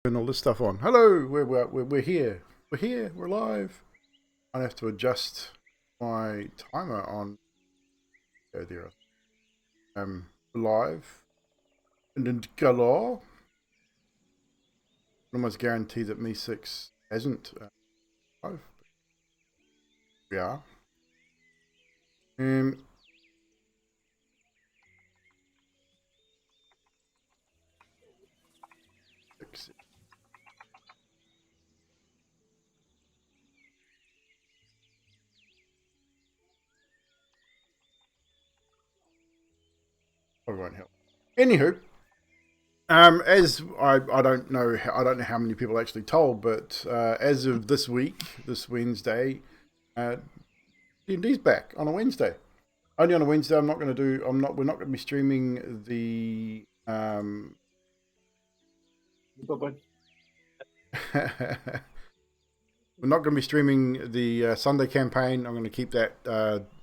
Turn all this stuff on. Hello, we're here. We're here. We're live. I have to adjust my timer on. Oh, there. Live and in galore. I almost guarantee that Me 6 hasn't live. We are. Six. Probably won't help. Anywho, as I don't know how many people actually told, but as of this week, this Wednesday, D&D's back on a Wednesday. Only on a Wednesday. We're not going to be streaming the we're not going to be streaming the Sunday campaign. I'm going to keep that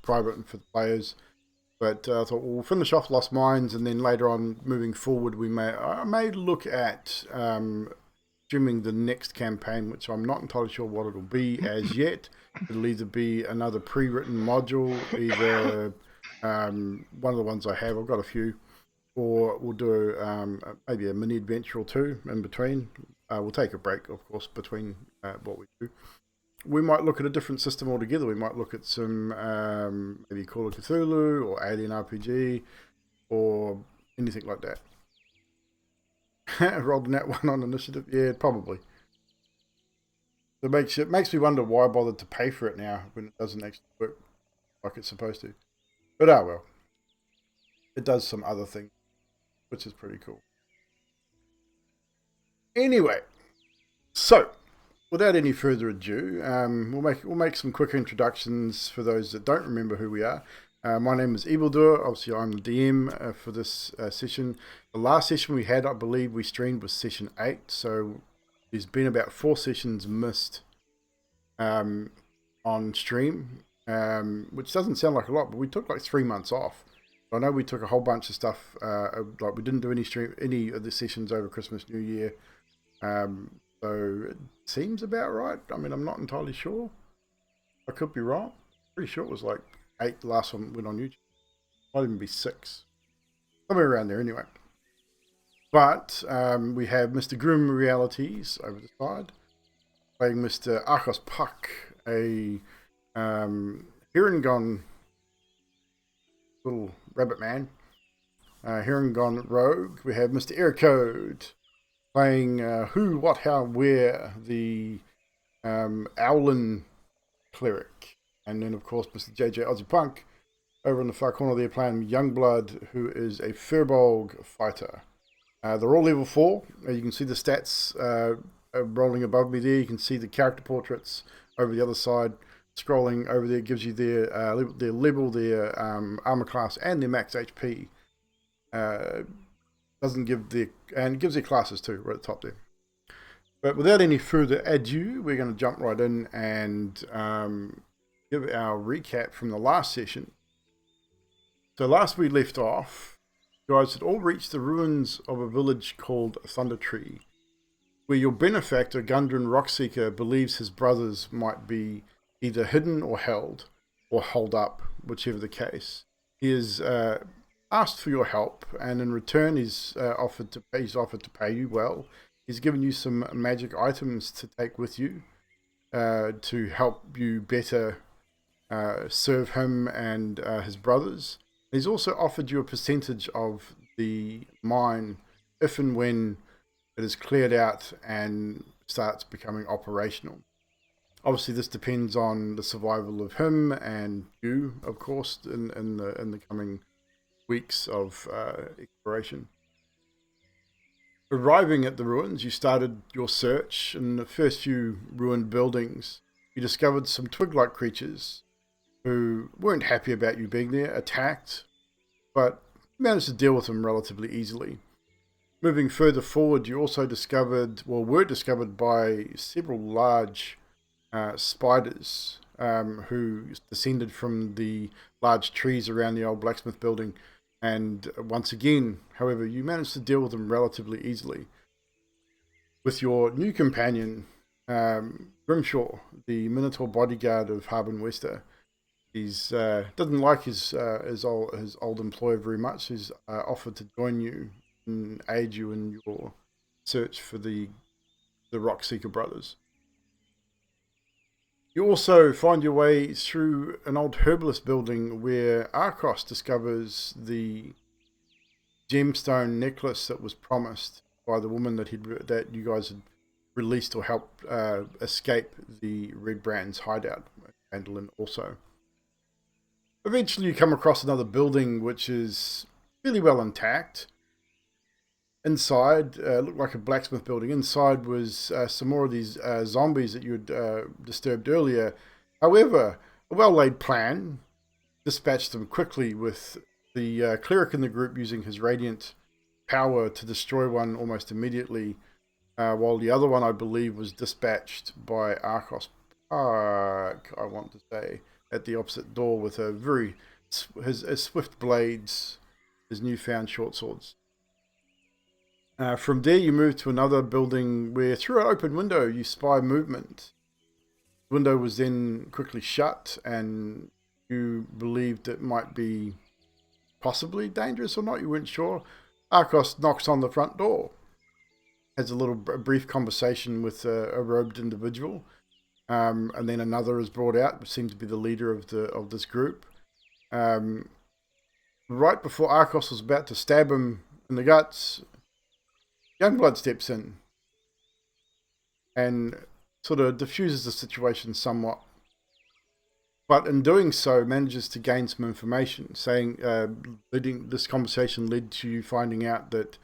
private for the players. But I thought we'll finish off Lost Mines, and then later on, moving forward, I may look at streaming the next campaign, which I'm not entirely sure what it'll be as yet. It'll either be another pre-written module, either one of the ones I have. I've got a few. Or we'll do maybe a mini adventure or two in between. We'll take a break, of course, between what we do. We might look at a different system altogether. We might look at some maybe Call of Cthulhu or Alien RPG or anything like that. Rolled a nat 1 on initiative? Yeah, probably. It makes me wonder why I bothered to pay for it now when it doesn't actually work like it's supposed to. But well. It does some other things, which is pretty cool. Anyway, so without any further ado, we'll make some quick introductions for those that don't remember who we are. My name is Evldoa. Obviously, I'm the DM for this session. The last session we had, I believe, we streamed was session 8. So there's been about 4 sessions missed on stream, which doesn't sound like a lot, but we took like 3 months off. I know we took a whole bunch of stuff, like we didn't do any of the sessions over Christmas, New Year. So it seems about right. I mean, I'm not entirely sure. I could be wrong. Pretty sure it was like 8 the last one went on YouTube. Might even be 6. Somewhere around there anyway. But we have Mr. Grim Realities over the side, playing Mr. Arcos Puck, a Heron little rabbit man. Heron rogue. We have Mr. Aircode playing Who, What, How, Where, the Owlin cleric. And then, of course, Mr. JJ Aussie Punk over in the far corner there playing Youngblood, who is a Furbolg fighter. They're all level 4. You can see the stats rolling above me there. You can see the character portraits over the other side. Scrolling over there gives you their level, their armor class, and their max HP. Doesn't give and it gives their classes too, right at the top there. But without any further ado, we're going to jump right in and give our recap from the last session. So last we left off, you guys had all reached the ruins of a village called Thundertree, where your benefactor, Gundren Rockseeker, believes his brothers might be either hidden or held, or holed up, whichever the case. He is asked for your help, and in return he's offered to pay you well. He's given you some magic items to take with you to help you better serve him and his brothers. He's also offered you a percentage of the mine if and when it is cleared out and starts becoming operational. Obviously, this depends on the survival of him and you, of course, in the coming weeks of exploration. Arriving at the ruins, you started your search. In the first few ruined buildings, you discovered some twig-like creatures who weren't happy about you being there, attacked, but managed to deal with them relatively easily. Moving further forward, you also were discovered by several large spiders who descended from the large trees around the old blacksmith building. And once again, however, you managed to deal with them relatively easily. with your new companion, Grimshaw, the Minotaur bodyguard of Harbin Wester. He's doesn't like his old employer very much. He's offered to join you and aid you in your search for the Rockseeker brothers. You also find your way through an old herbalist building where Arcos discovers the gemstone necklace that was promised by the woman that you guys had released or helped escape the Red Brand's hideout, Phandelver also. Eventually you come across another building which is really well intact. Inside, looked like a blacksmith building. Inside was some more of these zombies that you had disturbed earlier. However, a well-laid plan dispatched them quickly, with the cleric in the group using his radiant power to destroy one almost immediately, while the other one, I believe, was dispatched by Arcos Park, I want to say, at the opposite door with his swift blades, his newfound short swords. From there, you move to another building where, through an open window, you spy movement. The window was then quickly shut, and you believed it might be possibly dangerous or not. You weren't sure. Arcos knocks on the front door, has a brief conversation with a robed individual, and then another is brought out, which seems to be the leader of this group. Right before Arcos was about to stab him in the guts, Youngblood steps in and sort of diffuses the situation somewhat, but in doing so manages to gain some information, saying this conversation led to you finding out that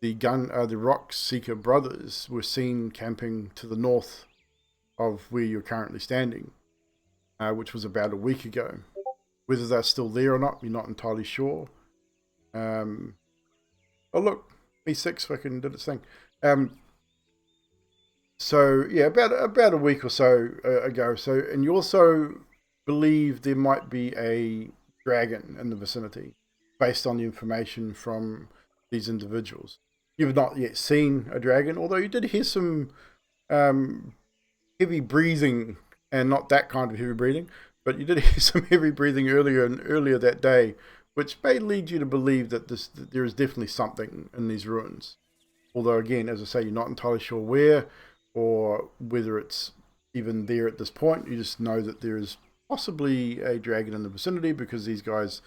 the Rockseeker brothers were seen camping to the north of where you're currently standing, which was about a week ago. Whether they're still there or not, you're not entirely sure. Oh look, B6 fucking did its thing. So yeah, about a week or so ago. So, and you also believe there might be a dragon in the vicinity, based on the information from these individuals. You've not yet seen a dragon, although you did hear some heavy breathing, and not that kind of heavy breathing, but you did hear some heavy breathing earlier that day, which may lead you to believe that there is definitely something in these ruins. Although, again, as I say, you're not entirely sure where or whether it's even there at this point. You just know that there is possibly a dragon in the vicinity, because these guys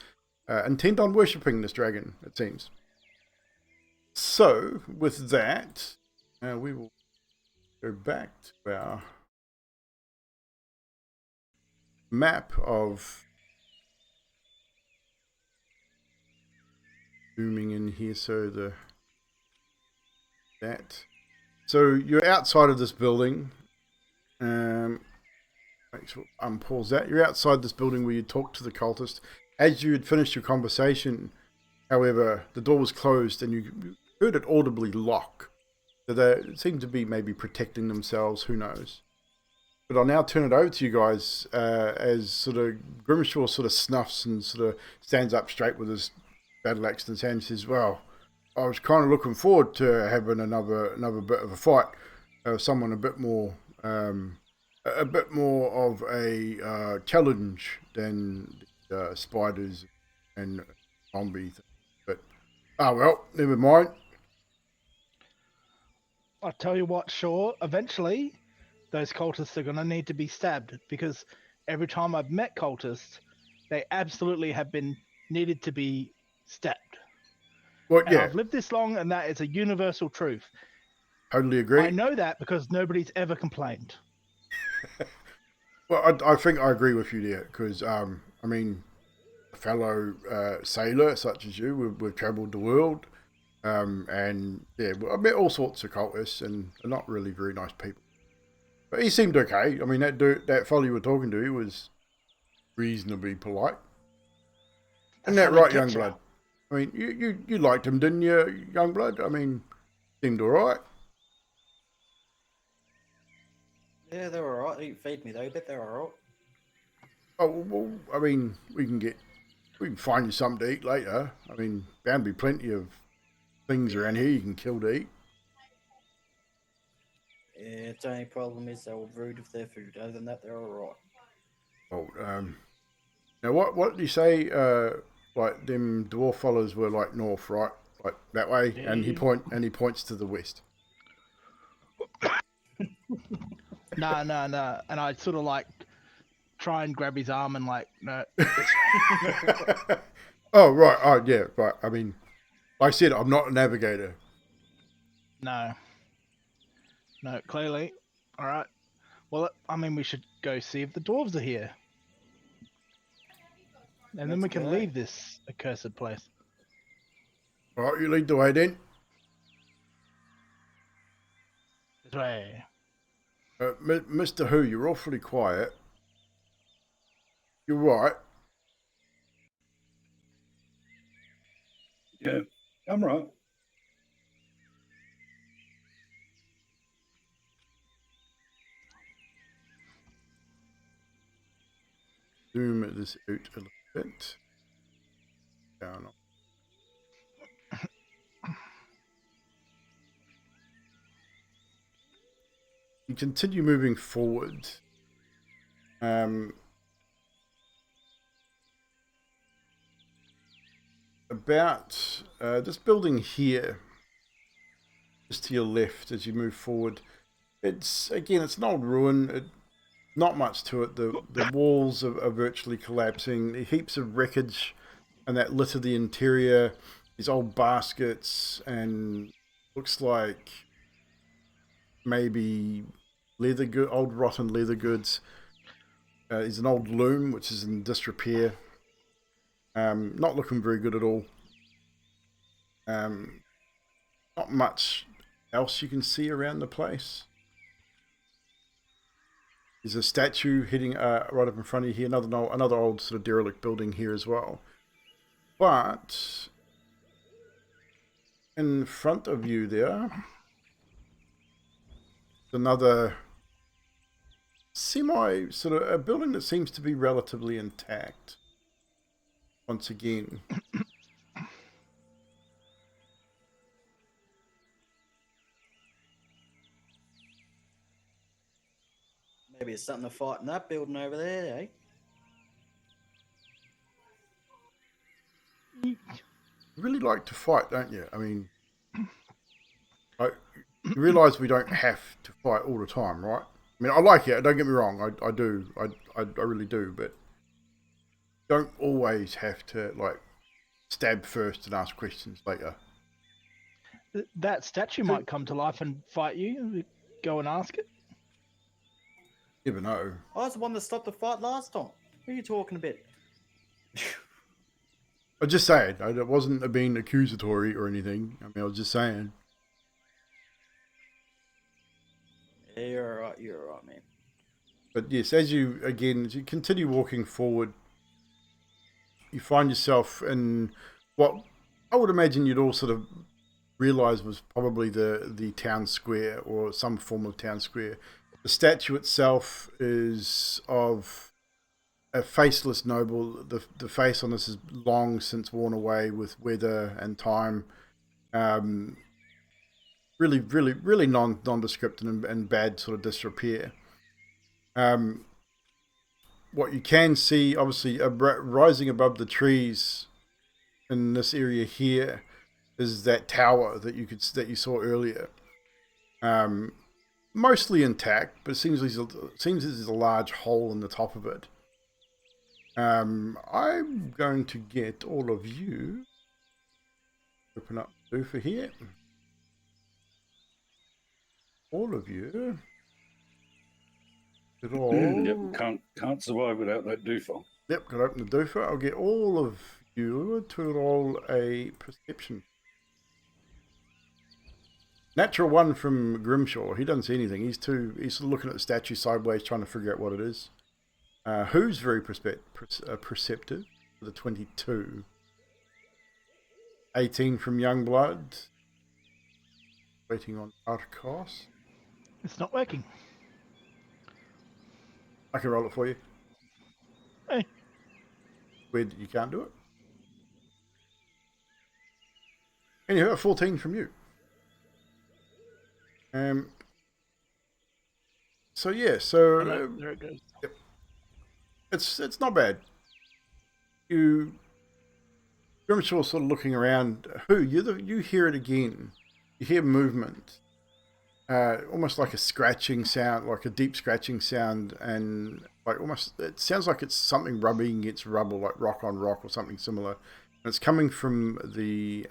intend on worshipping this dragon, it seems. So, with that, we will go back to our map of zooming in here. So so you're outside of this building. Make sure unpause that. You're outside this building where you talked to the cultist. As you had finished your conversation, however, the door was closed and you heard it audibly lock. So they seem to be maybe protecting themselves, who knows. But I'll now turn it over to you guys as sort of Grimshaw sort of snuffs and sort of stands up straight with his battle axe in his hand and says, well, I was kind of looking forward to having another bit of a fight. Someone a bit more of a challenge than spiders and zombies. But well, never mind. I'll tell you what, Shaw, eventually those cultists are going to need to be stabbed, because every time I've met cultists, they absolutely have been needed to be stabbed. Well, and yeah. I've lived this long, and that is a universal truth. Totally agree. I know that because nobody's ever complained. Well, I think I agree with you there, because, I mean, a fellow sailor such as you, we've travelled the world, and yeah, I met all sorts of cultists, and they're not really very nice people. But he seemed okay. I mean, that fellow you were talking to, he was reasonably polite. Isn't that right, Youngblood? I mean, you liked him, didn't you, Youngblood? I mean, seemed all right. Yeah, they're all right. They didn't feed me though, but they're all right. Oh well, I mean, we can find you something to eat later. I mean, bound to be plenty of things around here you can kill to eat. Yeah, its only problem is they were rude with their food. Other than that, they're alright. Oh, now what do you say? Like them dwarf fellas were like north, right? Like that way, and Yeah. he points to the west. Nah, nah, nah. And I sort of like try and grab his arm and like, no, this Oh right, oh yeah, right. I mean, like I said, I'm not a navigator. no, no, clearly. All right. Well, I mean, we should go see if the dwarves are here, and then Let's we can go. leave this accursed place. All right, you lead the way then. This way. Mr. Who, you're awfully quiet. You're right. Yeah, I'm right. Zoom this out a little bit. Down. You continue moving forward. About this building here, just to your left as you move forward. It's an old ruin. Not much to it. The walls are virtually collapsing. There are heaps of wreckage, and that litter the interior. These old baskets and looks like maybe old rotten leather goods. There's an old loom which is in disrepair. Not looking very good at all. Not much else you can see around the place. There's a statue hitting right up in front of you here. Another old sort of derelict building here as well. But in front of you there, another semi sort of a building that seems to be relatively intact. Once again. Maybe it's something to fight in that building over there, eh? You really like to fight, don't you? I mean, you realise we don't have to fight all the time, right? I mean, I like it. Don't get me wrong. I do. I really do. But don't always have to like stab first and ask questions later. That statue might come to life and fight you. Go and ask it. Never know. I was the one that stopped the fight last time. What are you talking about? I'm just saying. It wasn't being accusatory or anything. I mean, I was just saying. Yeah, you're alright. You're alright, man. But yes, as you continue walking forward, you find yourself in what I would imagine you'd all sort of realise was probably the town square or some form of town square. The statue itself is of a faceless noble. The face on this is long since worn away with weather and time. Really nondescript and bad sort of disrepair. What you can see, obviously, rising above the trees in this area here is that tower that you saw earlier. Mostly intact, but it seems there's a large hole in the top of it. I'm going to get all of you. Open up Lufa here. All of you. Yep, can't survive without that doofer. Yep, got to open the doofer. I'll get all of you to roll a perception. Natural one from Grimshaw. He doesn't see anything. He's sort of looking at the statue sideways, trying to figure out what it is. Who's very perceptive for the 22. 18 from Youngblood. Waiting on Arcos. It's not working. I can roll it for you. Hey. Weird that you can't do it. Anyway, a 14 from you. So yeah, Oh, no, there it goes. it's not bad. Grimshaw's sort of looking around. You hear it again. You hear movement, almost like a scratching sound, like a deep scratching sound, and like almost it sounds like it's something rubbing against rubble, like rock on rock or something similar. And it's coming from the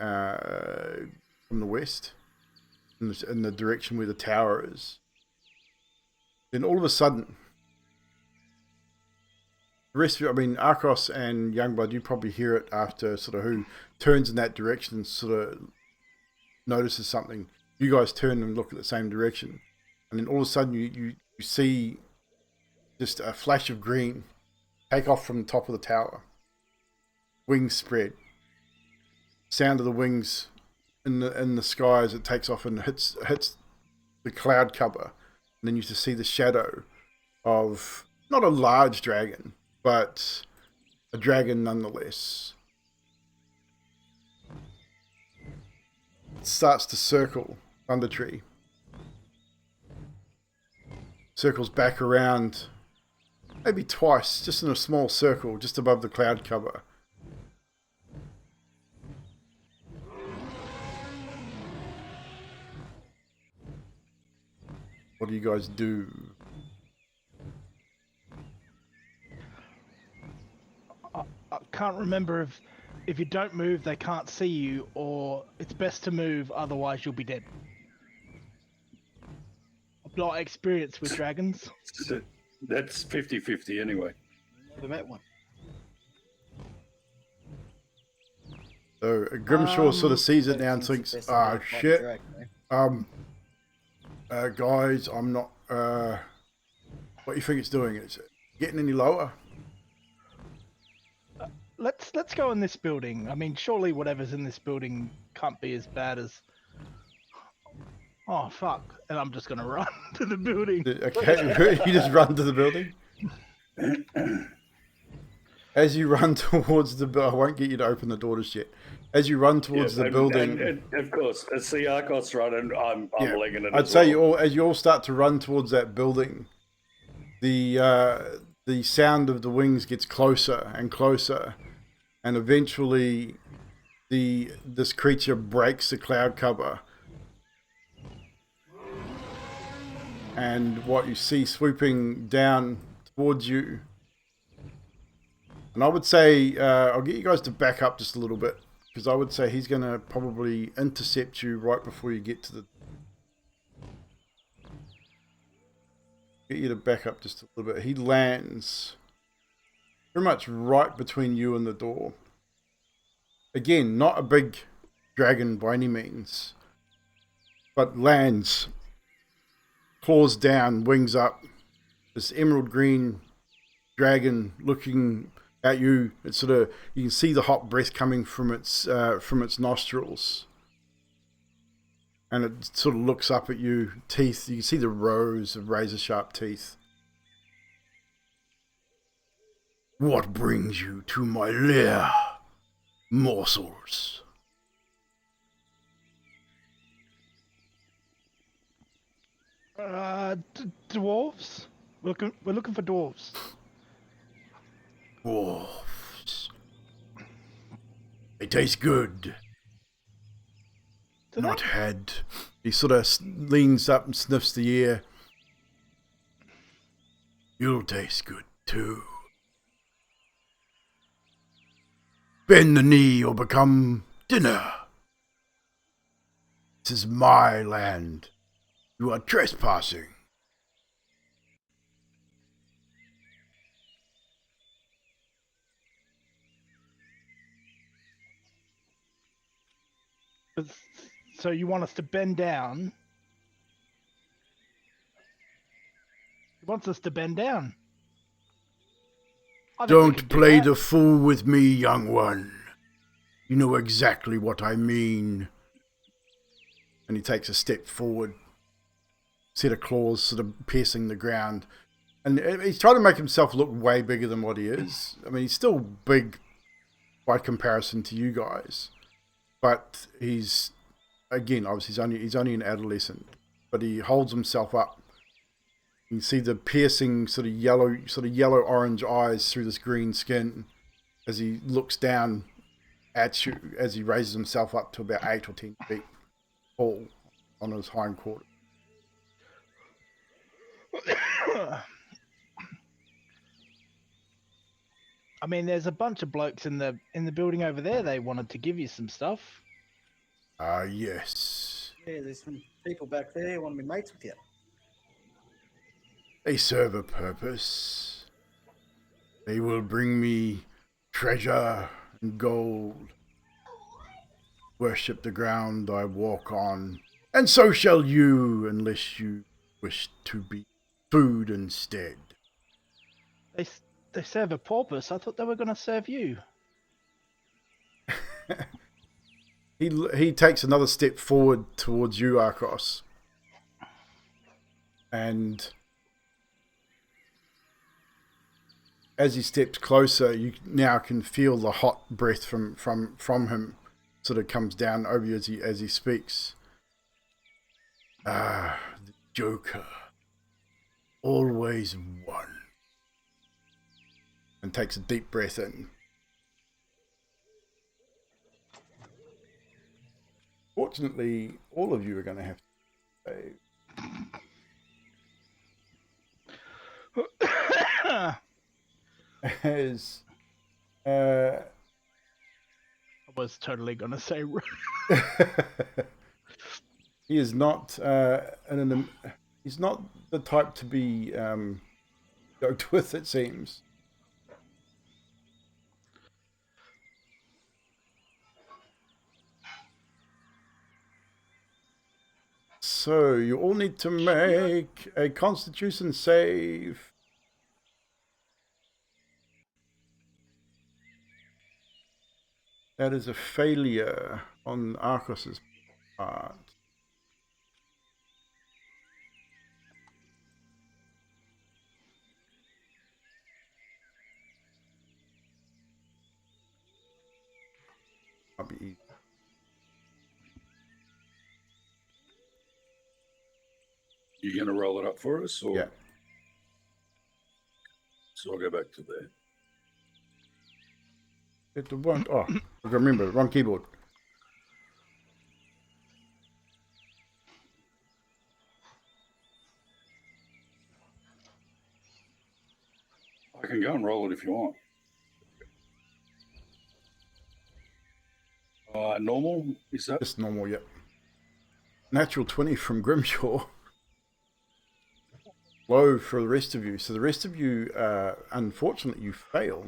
west, in the direction where the tower is. Then all of a sudden, the rest of you, I mean, Arcos and Youngblood, you probably hear it after sort of who turns in that direction and sort of notices something. You guys turn and look at the same direction. And then all of a sudden you see just a flash of green take off from the top of the tower. Wings spread. Sound of the wings in the sky as it takes off and hits the cloud cover. And then you just see the shadow of not a large dragon, but a dragon nonetheless. It starts to circle Thundertree. Circles back around maybe twice, just in a small circle, just above the cloud cover. What do you guys do? I can't remember if you don't move, they can't see you, or it's best to move, otherwise you'll be dead. I've not experience with dragons. So that's 50-50 anyway. Never met one. So Grimshaw sort of sees it now and thinks, "Ah, shit. Guys, I'm not. What do you think it's doing? Is it getting any lower?" Let's go in this building. I mean, surely whatever's in this building can't be as bad as. Oh fuck! And I'm just gonna run to the building. Okay, you just run to the building. As you run towards the building, I won't get you to open the door just yet. As you run towards the building, and of course, as the Arcos run, and I'm legging it. I'd say as you all start to run towards that building, the sound of the wings gets closer and closer, and eventually, this creature breaks the cloud cover, and what you see swooping down towards you. And I would say, I'll get you guys to back up just a little bit, because I would say he's going to probably intercept you right before you get to the... Get you to back up just a little bit. He lands pretty much right between you and the door. Again, not a big dragon by any means, but lands, claws down, wings up. This emerald green dragon looking at you. It's sort of, you can see the hot breath coming from its nostrils, and it sort of looks up at you. Teeth, you can see the rows of razor sharp teeth. What brings you to my lair, morsels? Dwarves. We're looking for dwarves. Dwarves. They taste good. Not had. He sort of leans up and sniffs the air. You'll taste good too. Bend the knee or become dinner. This is my land. You are trespassing. So you want us to bend down? He wants us to bend down. I think we Don't could do play that. the fool with me, young one. You know exactly what I mean. And he takes a step forward. Set of claws sort of piercing the ground. And he's trying to make himself look way bigger than what he is. I mean, he's still big by comparison to you guys. But he's, again, obviously he's only an adolescent. But he holds himself up. You can see the piercing sort of yellow orange eyes through this green skin as he looks down at you as he raises himself up to about 8 or 10 feet tall on his hind quarter. I mean, there's a bunch of blokes in the building over there. They wanted to give you some stuff. Yes. Yeah, there's some people back there who want to be mates with you. They serve a purpose. They will bring me treasure and gold. Worship the ground I walk on, and so shall you, unless you wish to be food instead. They serve a purpose. I thought they were going to serve you. He takes another step forward towards you, Arcos. And as he steps closer, you now can feel the hot breath from him sort of comes down over you as he speaks. The Joker. Always won. And takes a deep breath in. Fortunately, all of you are going to have to save. As I was totally going to say. he is not he's not the type to be joked with, it seems. So you all need to make a Constitution save. That is a failure on Arcos's part. Might be easy. You going to roll it up for us? Or? Yeah. So I'll go back to there. Hit the one. Oh, remember, wrong keyboard. I can go and roll it if you want. Normal? Is that? Just normal, yep. Natural 20 from Grimshaw. Low for the rest of you. So the rest of you, unfortunately, you fail.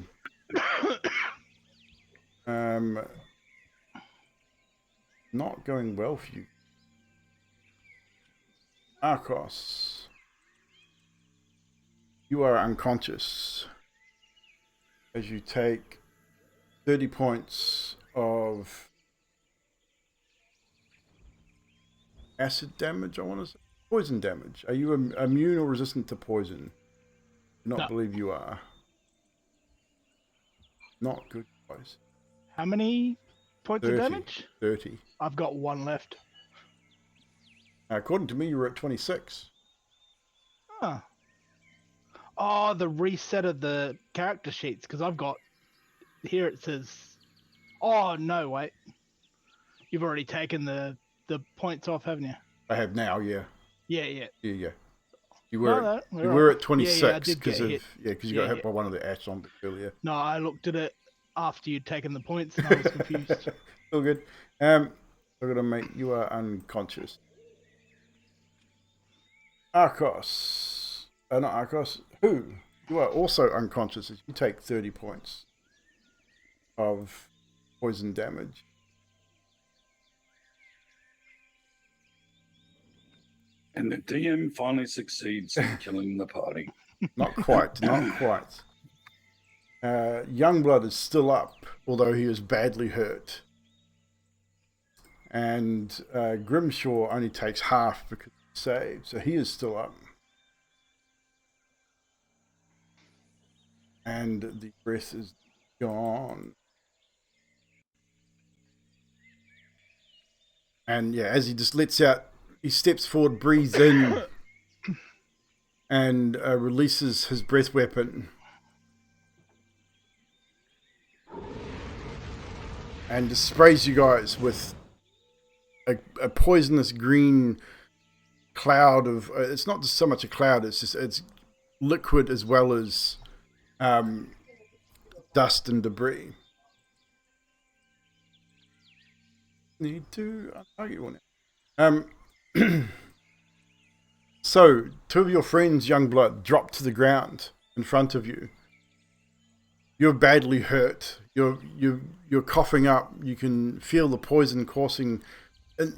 Not going well for you. Arcos, you are unconscious as you take 30 points of acid damage, I want to say. Poison damage. Are you immune or resistant to poison? I do not believe you are. Not good, guys. How many points 30, of damage? 30. I've got one left. According to me, you were at 26. Huh. Oh, the reset of the character sheets, because I've got... Here it says... Oh, no, wait. You've already taken the points off, haven't you? I have now, yeah. Yeah. You were at 26 because you got hit by one of the ash zombies earlier. No, I looked at it after you'd taken the points and I was confused. All good. I'm gonna make you are unconscious. Arcos. Not Arcos. Who? You are also unconscious as you take 30 points of poison damage. And the DM finally succeeds in killing the party. Not quite, not quite. Youngblood is still up, although he is badly hurt. And Grimshaw only takes half because he saved, so he is still up. And the breath is gone. And yeah, as he just lets out, he steps forward, breathes in, and releases his breath weapon. And just sprays you guys with a poisonous green cloud of... it's not just so much a cloud, it's liquid as well as dust and debris. Need to target one. So, two of your friends, Youngblood, drop to the ground in front of you. You're badly hurt. You're coughing up. You can feel the poison coursing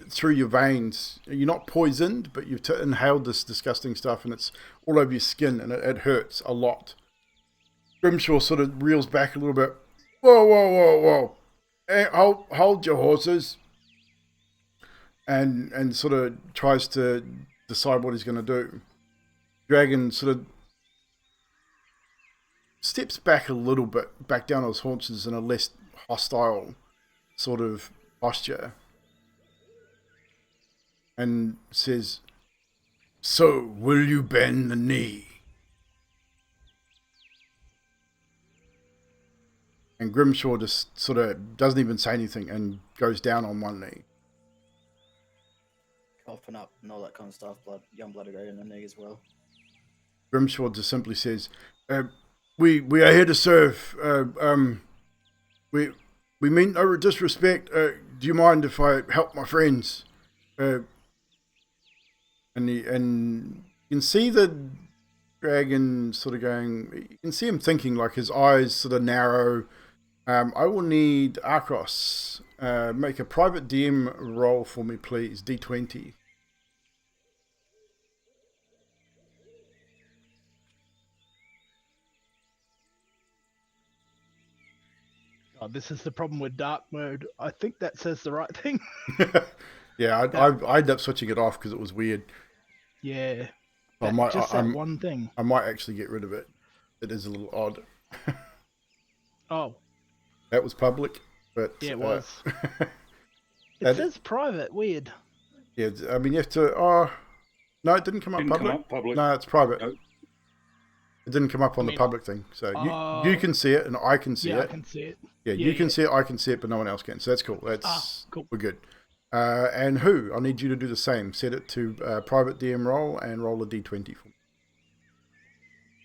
through your veins. You're not poisoned, but you've inhaled this disgusting stuff, and it's all over your skin, and it hurts a lot. Grimshaw sort of reels back a little bit. Whoa, whoa, whoa, whoa! Hey, hold your horses. And sort of tries to decide what he's going to do. Dragon sort of steps back a little bit, back down on his haunches in a less hostile sort of posture, and says, "So, will you bend the knee?" And Grimshaw just sort of doesn't even say anything and goes down on one knee. Coughing up and all that kind of stuff. Young blood go in the knee as well. Grimshaw just simply says, we are here to serve. We mean no disrespect. Do you mind if I help my friends?" And you can see the dragon sort of going. You can see him thinking, like his eyes sort of narrow. I will need Arcos. Make a private DM roll for me, please. D20. Oh, this is the problem with dark mode. I think that says the right thing. Yeah, I ended up switching it off because it was weird. Yeah. I One thing. I might actually get rid of it. It is a little odd. Oh. That was public, but... Yeah, it was. It says private. Weird. Yeah, I mean, you have to... Oh, no, it didn't come up public. No, it's private. Nope. It didn't come up on the public thing. So you can see it, and I can see it. Yeah, I can see it. Yeah, you can see it, I can see it, but no one else can. So that's cool. Cool. We're good. And who? I need you to do the same. Set it to private DM roll and roll a d20 for me.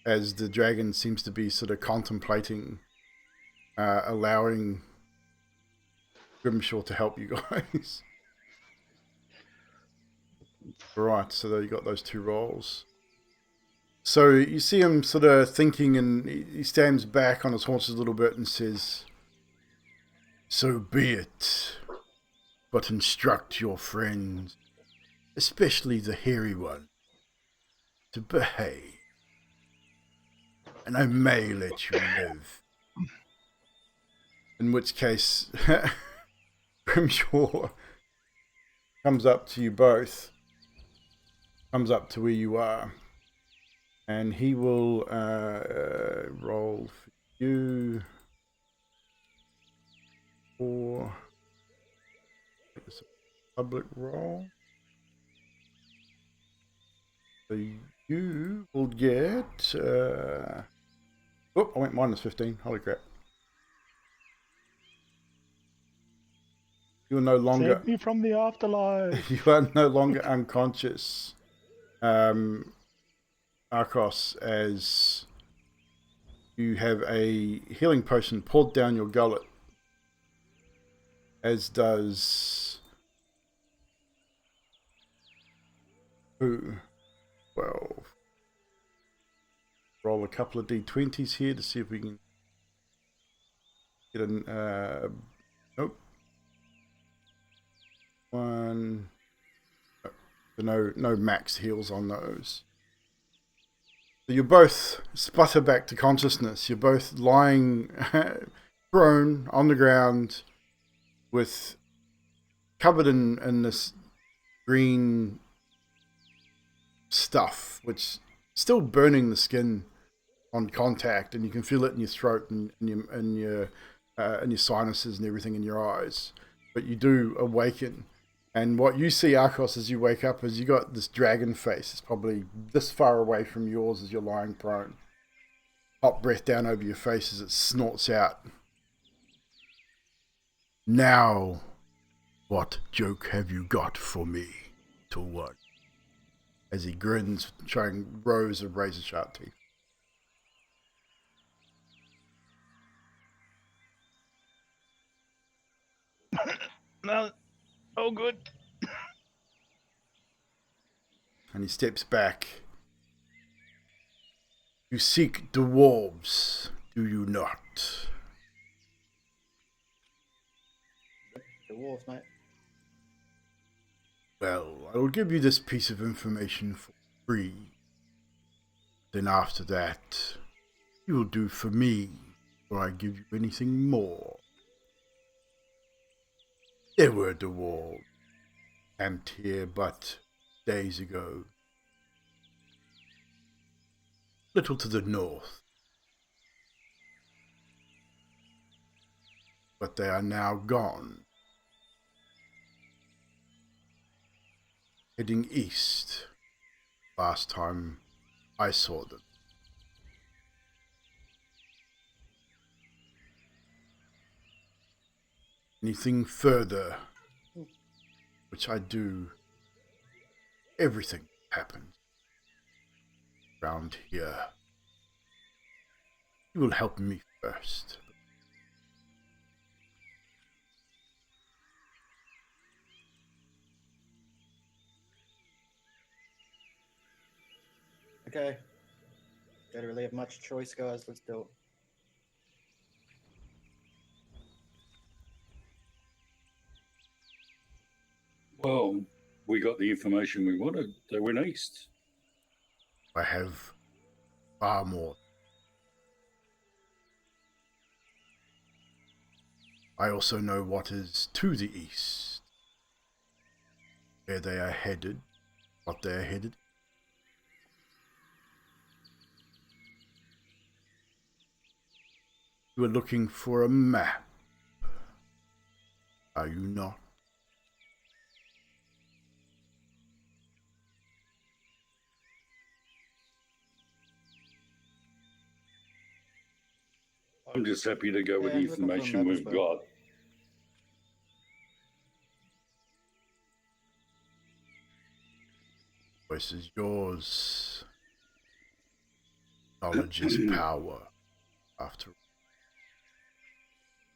As the dragon seems to be sort of contemplating allowing Grimshaw to help you guys. Right, so there you got those two rolls. So you see him sort of thinking, and he stands back on his haunches a little bit and says, "So be it, but instruct your friends, especially the hairy one, to behave, and I may let you live." In which case, Grimshaw comes up to you both, comes up to where you are, and he will roll for you for public roll. So you will get... I went minus 15. Holy crap. You are no longer... Save me from the afterlife. You are no longer unconscious, Arcos, as you have a healing potion poured down your gullet, as does... Who? 12. Roll a couple of d20s here to see if we can get an... nope. One. No max heals on those. So you both sputter back to consciousness. You're both lying prone on the ground, with covered in this green stuff, which still burning the skin on contact, and you can feel it in your throat and your sinuses and everything in your eyes. But you do awaken. And what you see, Arcos, as you wake up is you got this dragon face. It's probably this far away from yours as you're lying prone. Hot breath down over your face as it snorts out. Now, what joke have you got for me, little one? As he grins, showing rows of razor-sharp teeth. No, all good. And he steps back. You seek dwarves, do you not? The wolves, mate. Well, I will give you this piece of information for free. Then after that, you will do for me before I give you anything more. There were dwarves camped here but days ago. Little to the north. But they are now gone. Heading east. Last time I saw them. Anything further, which I do, everything happens around here. You will help me first. Okay. Don't really have much choice, guys. Let's do it. Well, we got the information we wanted. They went east. I have far more. I also know what is to the east, where they are headed, what they are headed. You are looking for a map, are you not? I'm just happy to go with Yeah, the I'm looking for a information map as we've well. got. Choice is yours. Knowledge is power. After all,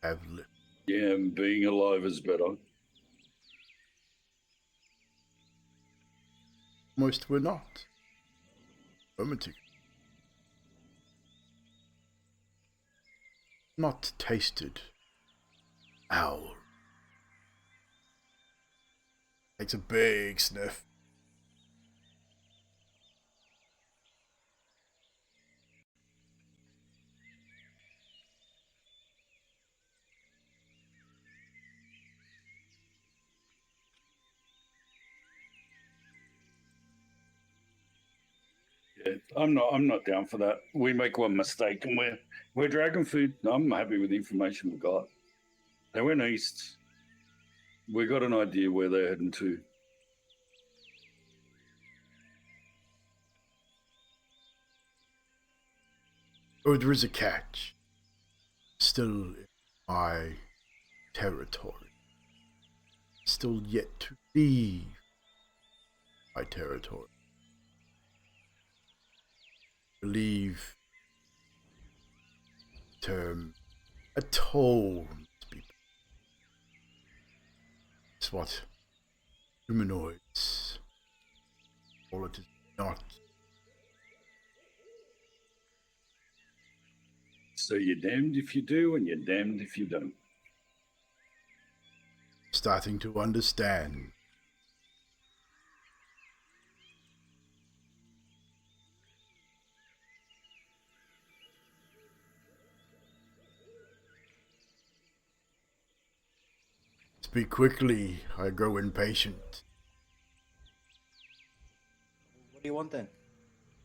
I have lived. Yeah, and being alive is better. Most were not. Affirmative. Not tasted. Owl. Takes a big sniff. Yeah, I'm not down for that. We make one mistake and we're dragon food. I'm happy with the information we got. They went east. We got an idea where they're heading to. Oh, there is a catch. Still in my territory. Still yet to leave my territory. Believe the term a toll must be paid. It's what humanoids call it is not. So you're damned if you do and you're damned if you don't. Starting to understand. Speak quickly, I grow impatient. What do you want then?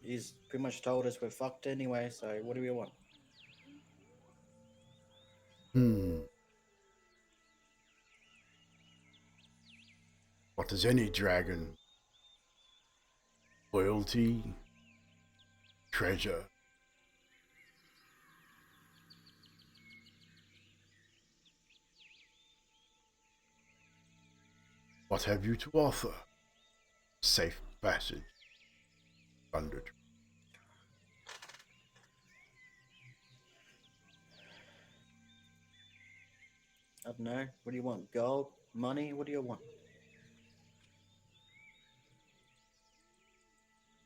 He's pretty much told us we're fucked anyway, so what do we want? does any dragon? Loyalty, treasure. What have you to offer? Safe passage. Thundertree. I don't know. What do you want? Gold? Money? What do you want?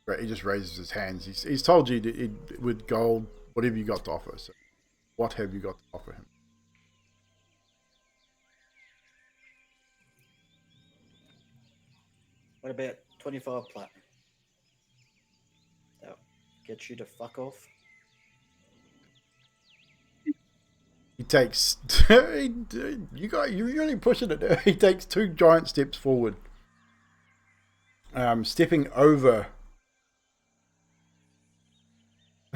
Right, he just raises his hands. He's told you that with gold, whatever you got to offer. So what have you got to offer him? What about 25 platinum? That'll get you to fuck off. He takes. You're really pushing it. He takes 2 giant steps forward, stepping over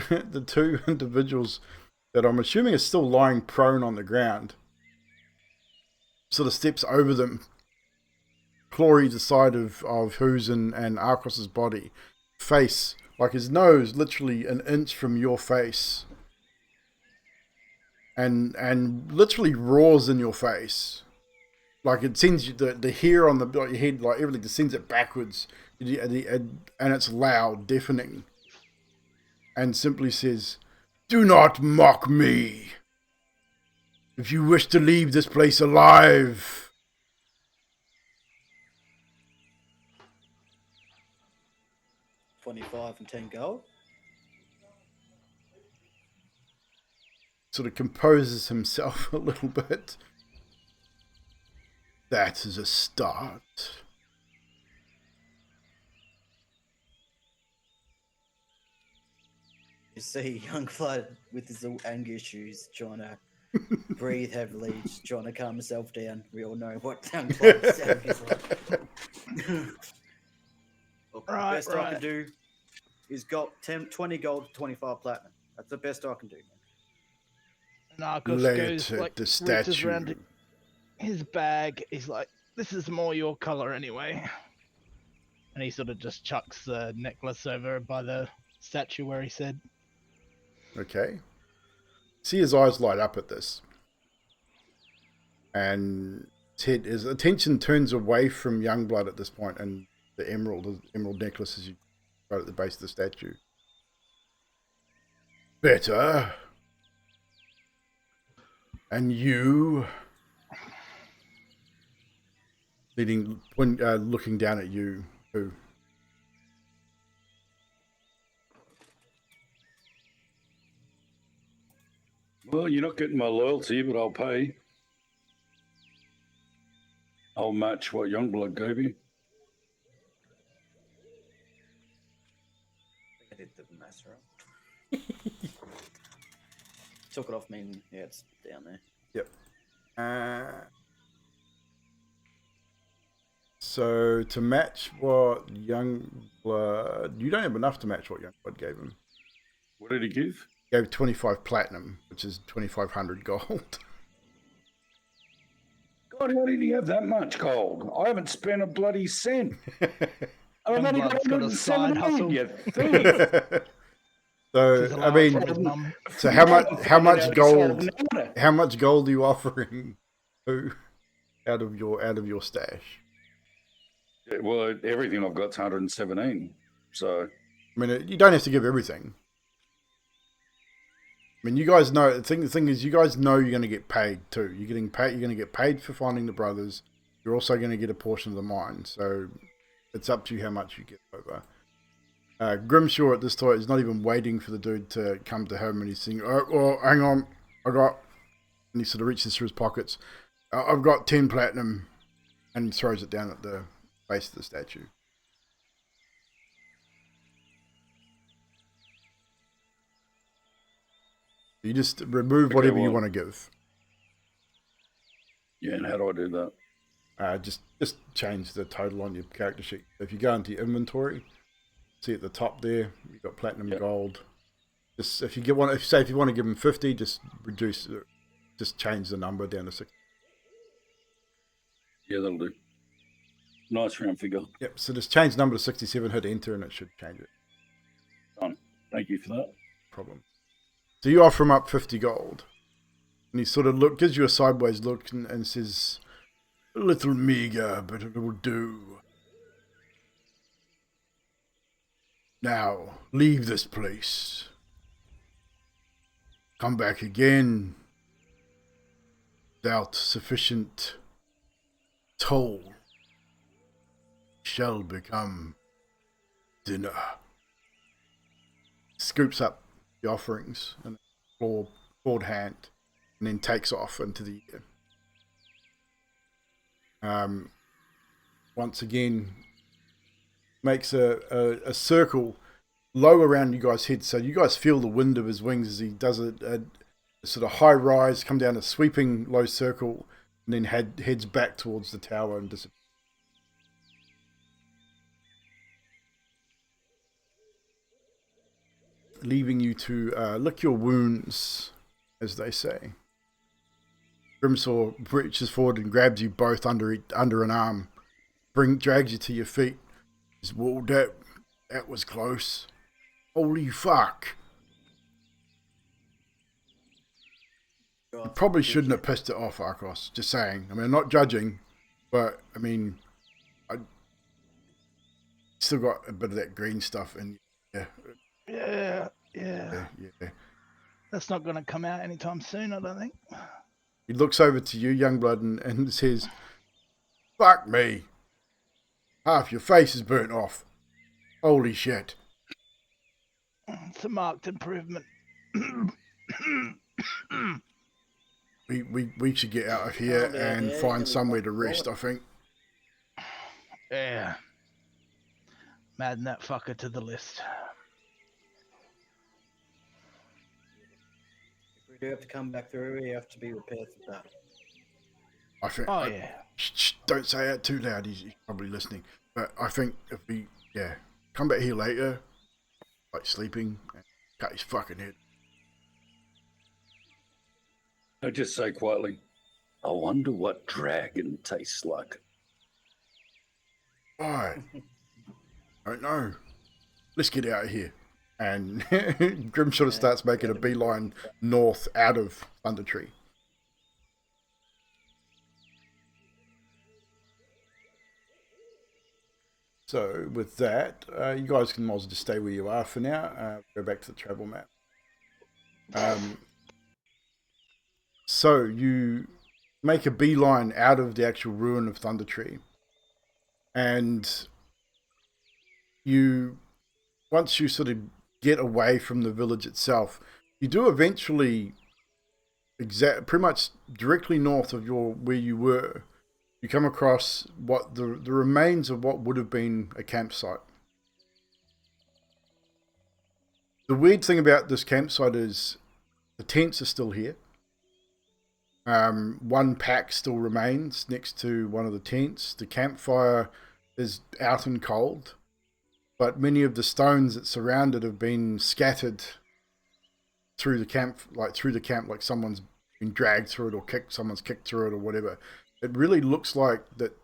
the 2 individuals that I'm assuming are still lying prone on the ground. Sort of steps over them, claws the side of Who's and Arcos's body, face, like his nose, literally an inch from your face. And literally roars in your face, like it sends you the hair on your head, like everything, just sends it backwards, and it's loud, deafening, and simply says, "Do not mock me. If you wish to leave this place alive, 25 and 10 gold. sort of composes himself a little bit. That is a start." You see Youngblood with his little anger issues trying to breathe heavily, just trying to calm himself down. We all know what Youngblood's sound is like. Look, the best I can do is 20 gold to 25 platinum. That's the best I can do. Narcos goes, like, the reaches statue. around his bag. He's like, "This is more your color anyway." And he sort of just chucks the necklace over by the statue where he said. Okay. See his eyes light up at this. And his attention turns away from Youngblood at this point, and the emerald necklace is right at the base of the statue. Better. And you, looking down at you, who? Well, you're not getting my loyalty, but I'll pay. I'll match what Youngblood gave you. I did the math wrong. Took it off me. Yeah, it's down there. Yep. So to match what Youngblood, you don't have enough to match what Youngblood gave him. What did he give? He gave 25 platinum, which is 2,500 gold. God, how did he have that much gold? I haven't spent a bloody cent. I've only got Youngblood's got a side 117, hustle. you thief. So I mean, so how much gold are you offering out of your stash? Yeah, well, everything I've got's 117. So I mean, you don't have to give everything. I mean, you guys know the thing is, you guys know you're going to get paid too. You're getting paid. You're going to get paid for finding the brothers. You're also going to get a portion of the mine. So it's up to you how much you get over. Grimshaw at this point is not even waiting for the dude to come to him, and he's saying, "Oh, hang on, and he sort of reaches through his pockets. "I've got 10 platinum," and throws it down at the base of the statue. You just remove whatever you want to give. yeah, and how do I do that? Just change the total on your character sheet. If you go into your inventory, see at the top there, you've got platinum, gold. Just if you want to give them 50, just change the number down to 60. Yeah, that'll do. Nice round figure. Yep, so just change number to 67, hit enter, and it should change it. Done. Thank you for that. Problem. So you offer him up 50 gold. And he sort of gives you a sideways look and says, "A little meager, but it will do. Now, leave this place. Come back again without sufficient toll. Shall become dinner." Scoops up the offerings and clawed hand, and then takes off into the air. Once again, makes a circle low around you guys' heads, so you guys feel the wind of his wings as he does a sort of high rise, come down a sweeping low circle, and then heads back towards the tower and disappears. Leaving you to lick your wounds, as they say. Grimsaw reaches forward and grabs you both under an arm, drags you to your feet. Says, "Well, that was close. Holy fuck. You probably shouldn't have pissed it off, Arcos. Just saying. I mean, I'm not judging, but I mean, I still got a bit of that green stuff in you. Yeah. Yeah. That's not going to come out anytime soon, I don't think. He looks over to you, Youngblood, and says, "Fuck me. Half your face is burnt off. Holy shit." It's a marked improvement. We should get out of here and find somewhere to rest, I think. Yeah. Adding that fucker to the list. If we do have to come back through, we have to be prepared for that. I think. Oh, yeah. Shh, don't say it too loud. He's probably listening. But I think if we, come back here later, like sleeping, and cut his fucking head. I just say quietly, I wonder what dragon tastes like. Why? Don't know. Let's get out of here. And Grim sort of starts making a beeline north out of Thundertree. So with that, you guys can also just stay where you are for now. Go back to the travel map. So you make a beeline out of the actual ruin of Thundertree. And once you sort of get away from the village itself, you do eventually, pretty much directly north of where you were, you come across what the remains of what would have been a campsite. The weird thing about this campsite is the tents are still here. One pack still remains next to one of the tents. The campfire is out and cold, but many of the stones that surround it have been scattered through the camp, like someone's been dragged through it or someone's kicked through it or whatever. It really looks like that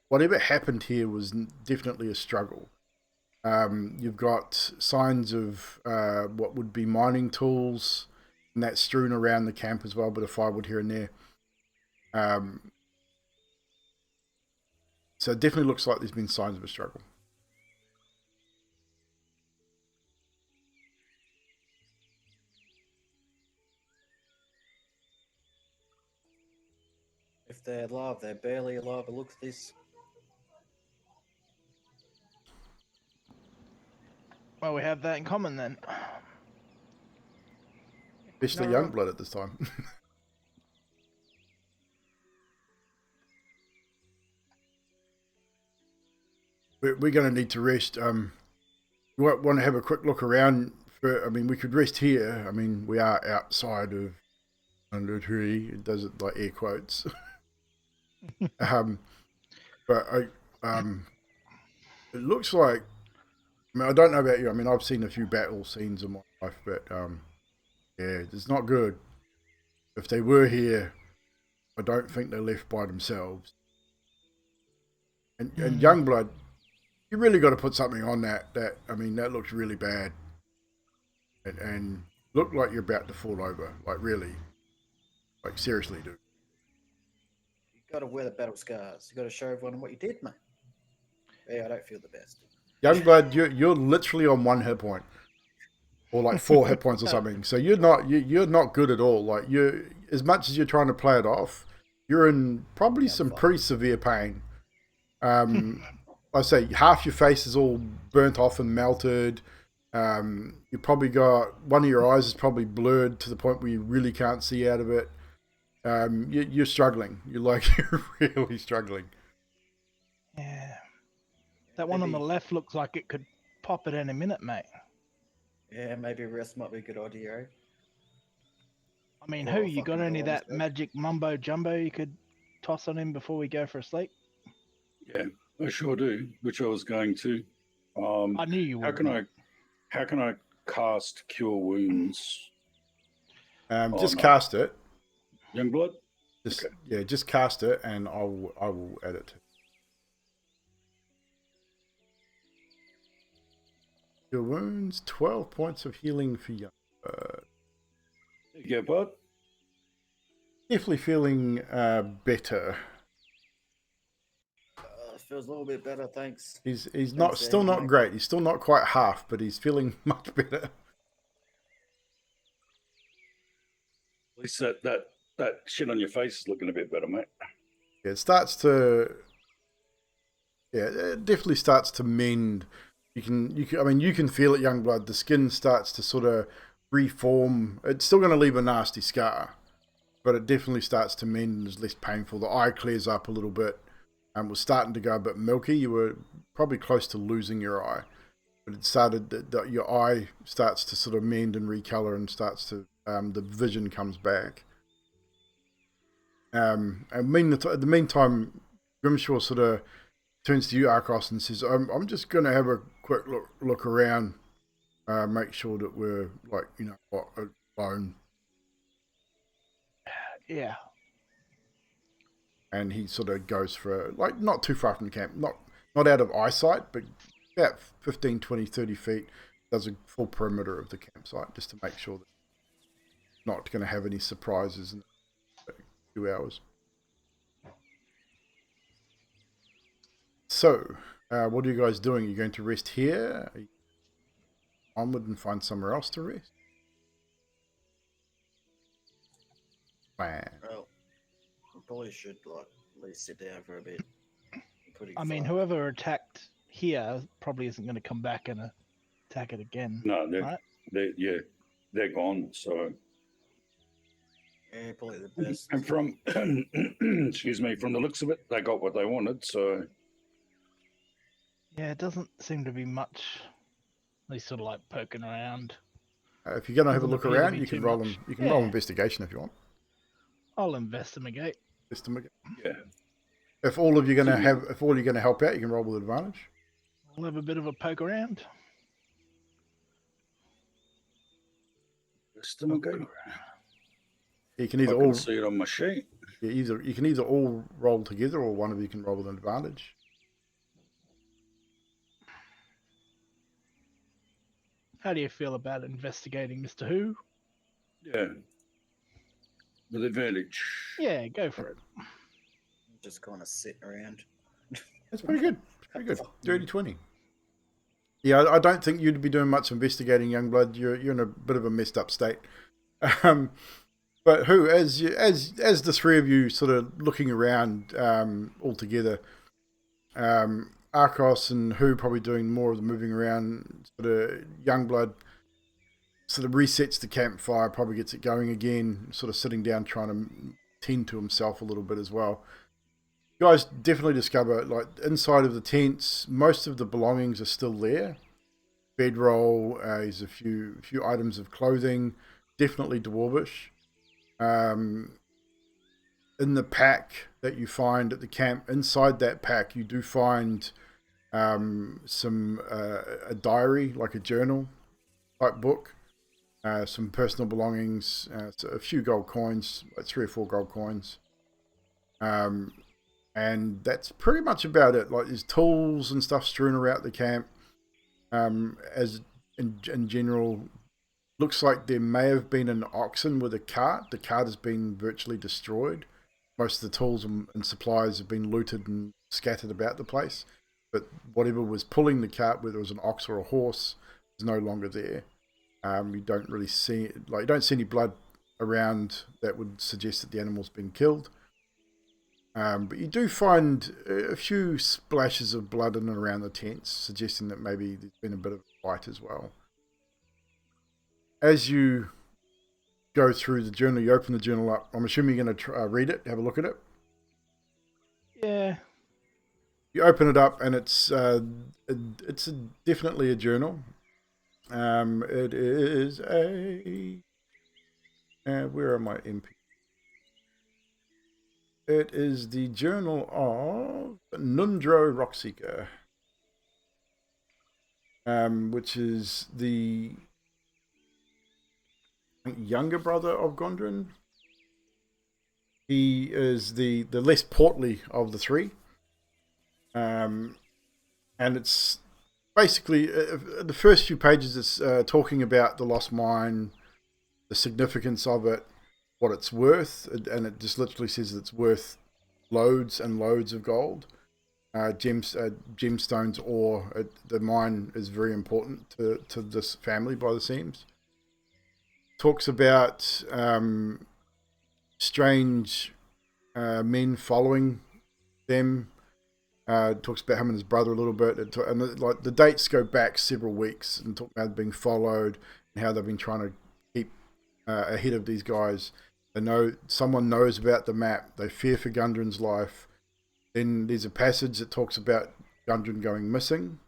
whatever happened here was definitely a struggle. You've got signs of what would be mining tools, and that's strewn around the camp as well, but a firewood here and there. So it definitely looks like there's been signs of a struggle. If they're alive, they're barely alive. It looks this. Well, we have that in common then. Especially No. Youngblood at this time. We're going to need to rest. We want to have a quick look around. We could rest here. We are outside of Thundertree. It does it like air quotes. But it looks like. I don't know about you. I've seen a few battle scenes in my life, but it's not good. If they were here, I don't think they left by themselves. And Youngblood, you really got to put something on that. I mean, that looks really bad. And look like you're about to fall over. Like, really. Like, seriously, dude. You got to wear the battle scars. You got to show everyone what you did, mate. Yeah, I don't feel the best. Youngblood, you're literally on 1 hit point. Or like 4 hit points or something. So you're not good at all. Like, you, as much as you're trying to play it off, you're in probably some pretty severe pain. I say half your face is all burnt off and melted. You probably got one of your eyes is probably blurred to the point where you really can't see out of it. You're struggling. You're really struggling. Yeah. That one on the left looks like it could pop at any minute, mate. Yeah, maybe rest might be a good idea, eh? I mean, Or you got fucking any of that dogs, magic mumbo jumbo you could toss on him before we go for a sleep? Yeah, I sure do. Which I was going to. I knew you would. How can I cast Cure Wounds? Just cast it. Youngblood? Just cast it, and I will add it. Your wounds, 12 points of healing for you. There you go, bud. Definitely feeling better. Feels a little bit better, thanks. He's still not great. He's still not quite half, but he's feeling much better. At least that shit on your face is looking a bit better, mate. Yeah, it definitely starts to mend. You can feel it, Youngblood. The skin starts to sort of reform. It's still going to leave a nasty scar, but it definitely starts to mend and is less painful. The eye clears up a little bit and was starting to go a bit milky. You were probably close to losing your eye, but it started that your eye starts to sort of mend and recolor and starts to the vision comes back. And in the meantime, Grimshaw sort of turns to you, Arcos, and says, I'm just going to have a quick look around, make sure that we're, alone. Yeah. And he sort of goes for, not too far from the camp, not out of eyesight, but about 15, 20, 30 feet, does a full perimeter of the campsite, just to make sure that not going to have any surprises in a few hours. So, what are you guys doing? Are you going to rest here? Are you onward and find somewhere else to rest? Wow. Well, we probably should at least sit down for a bit. I mean, whoever attacked here probably isn't going to come back and attack it again. No, right? they're gone. So. Yeah, probably the best. And from, excuse me, from the looks of it, they got what they wanted. So. Yeah, it doesn't seem to be much. They sort of poking around. If you're going to have a look around, you can roll much. You can roll investigation if you want. I'll investigate. Yeah. If all of you're going to help out, you can roll with advantage. I'll have a bit of a poke around. Investigate. You can either all see it on my sheet. You can either all roll together, or one of you can roll with an advantage. How do you feel about investigating, Mr. Who? Yeah. With advantage. Yeah, go for it. Just kind of sitting around. That's pretty good. Pretty good. Dirty 20. Yeah, I don't think you'd be doing much investigating, Youngblood. You're in a bit of a messed up state. But Who, as the three of you sort of looking around all together, Arcos and Who probably doing more of the moving around. Sort of Youngblood sort of resets the campfire, probably gets it going again. Sort of sitting down, trying to tend to himself a little bit as well. You guys definitely discover, inside of the tents, most of the belongings are still there. Bedroll, there's a few items of clothing, definitely dwarvish. In the pack that you find at the camp, inside that pack, you do find a diary, like a journal type book, some personal belongings, a few gold coins, 3 or 4 gold coins. And that's pretty much about it. Like, there's tools and stuff strewn around the camp. As in general, looks like there may have been an oxen with a cart. The cart has been virtually destroyed. Most of the tools and supplies have been looted and scattered about the place. But whatever was pulling the cart, whether it was an ox or a horse, is no longer there. You don't really see, like, you don't see any blood around that would suggest that the animal's been killed. But you do find a few splashes of blood in and around the tents, suggesting that maybe there's been a bit of a fight as well. As you go through the journal, you open the journal up. I'm assuming you're going to read it, have a look at it. Yeah. You open it up, and it's definitely a journal. It is a... where are my MP? It is the journal of Nundro Rockseeker, which is the younger brother of Gondrin. He is the less portly of the three. And it's basically, the first few pages is talking about the lost mine, the significance of it, what it's worth, and it just literally says it's worth loads and loads of gold, gemstones, ore. The mine is very important to this family by the seams. Talks about strange men following them. Talks about him and his brother a little bit, and like the dates go back several weeks, and talk about being followed and how they've been trying to keep ahead of these guys. They know someone knows about the map. They fear for Gundren's life. Then there's a passage that talks about Gundren going missing,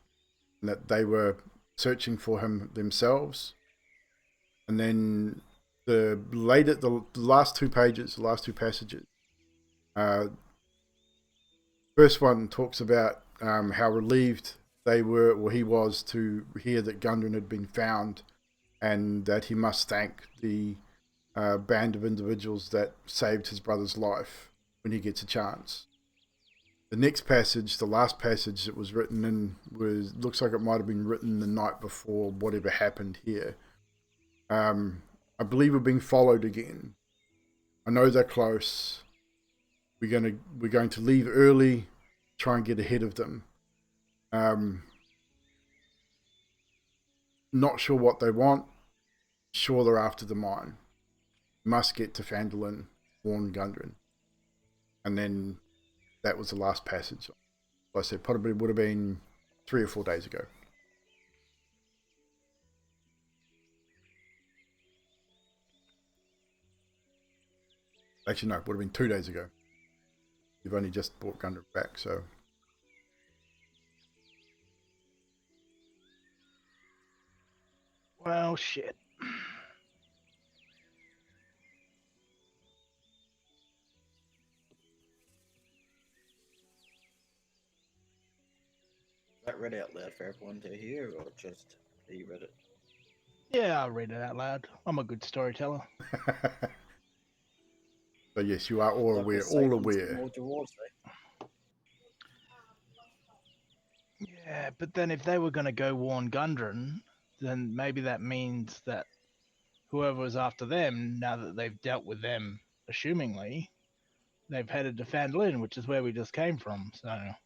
and that they were searching for him themselves. And then the last two passages. First one talks about how relieved they were, or he was, to hear that Gundren had been found, and that he must thank the band of individuals that saved his brother's life when he gets a chance. The next passage, the last passage that was written in, looks like it might have been written the night before whatever happened here. I believe we're being followed again. I know they're close. We're going to leave early, try and get ahead of them. Not sure what they want. Sure, they're after the mine. Must get to Phandelver, warn Gundren. And then that was the last passage. Like I said, probably would have been 3 or 4 days ago. Actually, no, it would have been 2 days ago. You've only just brought Gundren back, so... Well, shit. Is that read out loud for everyone to hear, or just you read it? Yeah, I'll read it out loud. I'm a good storyteller. So yes, you are all Like aware. the All Satan's aware. more dwarves, eh? Yeah, but then if they were going to go warn Gundren, then maybe that means that whoever was after them, now that they've dealt with them, assumingly, they've headed to Phandelver, which is where we just came from. So I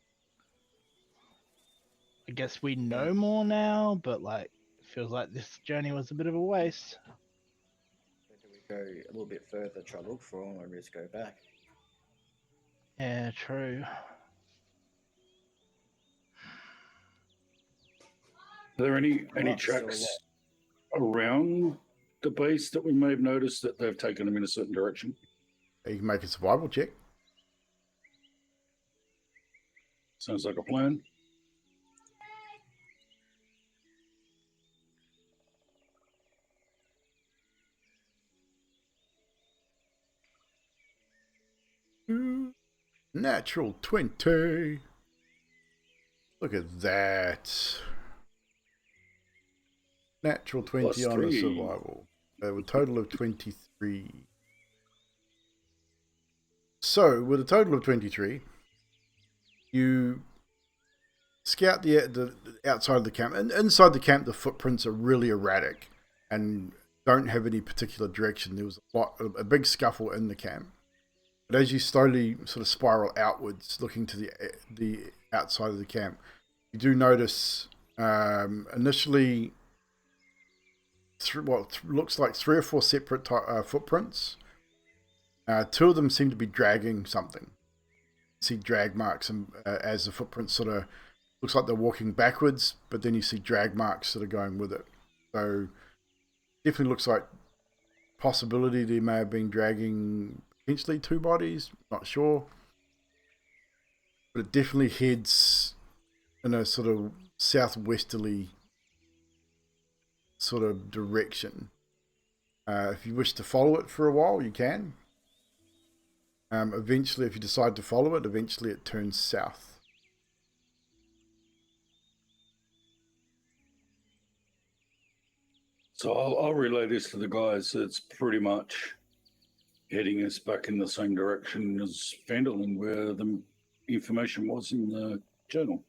guess we know more now, but like, it feels like this journey was a bit of a waste. Do we go a little bit further, try to look for them, or just go back? Yeah, true. Are there any Right, so tracks around the base that we may have noticed that they've taken them in a certain direction? You can make a survival check. Sounds like a plan. Natural 20. Look at that. Natural 20 Plus on a 3. survival. A total of 23. So, with a total of 23, you scout the outside of the camp, and inside the camp, the footprints are really erratic and don't have any particular direction. There was a big scuffle in the camp, but as you slowly sort of spiral outwards, looking to the outside of the camp, you do notice initially what looks like 3 or 4 separate footprints. 2 of them seem to be dragging something. You see drag marks, and as the footprints sort of looks like they're walking backwards, but then you see drag marks that are going with it. So definitely looks like possibility they may have been dragging potentially 2 bodies, not sure. But it definitely heads in a sort of southwesterly sort of direction. If you wish to follow it for a while, you can. Eventually, if you decide to follow it, eventually it turns south. So I'll relay this to the guys. It's pretty much heading us back in the same direction as Phandelver, where the information was in the journal.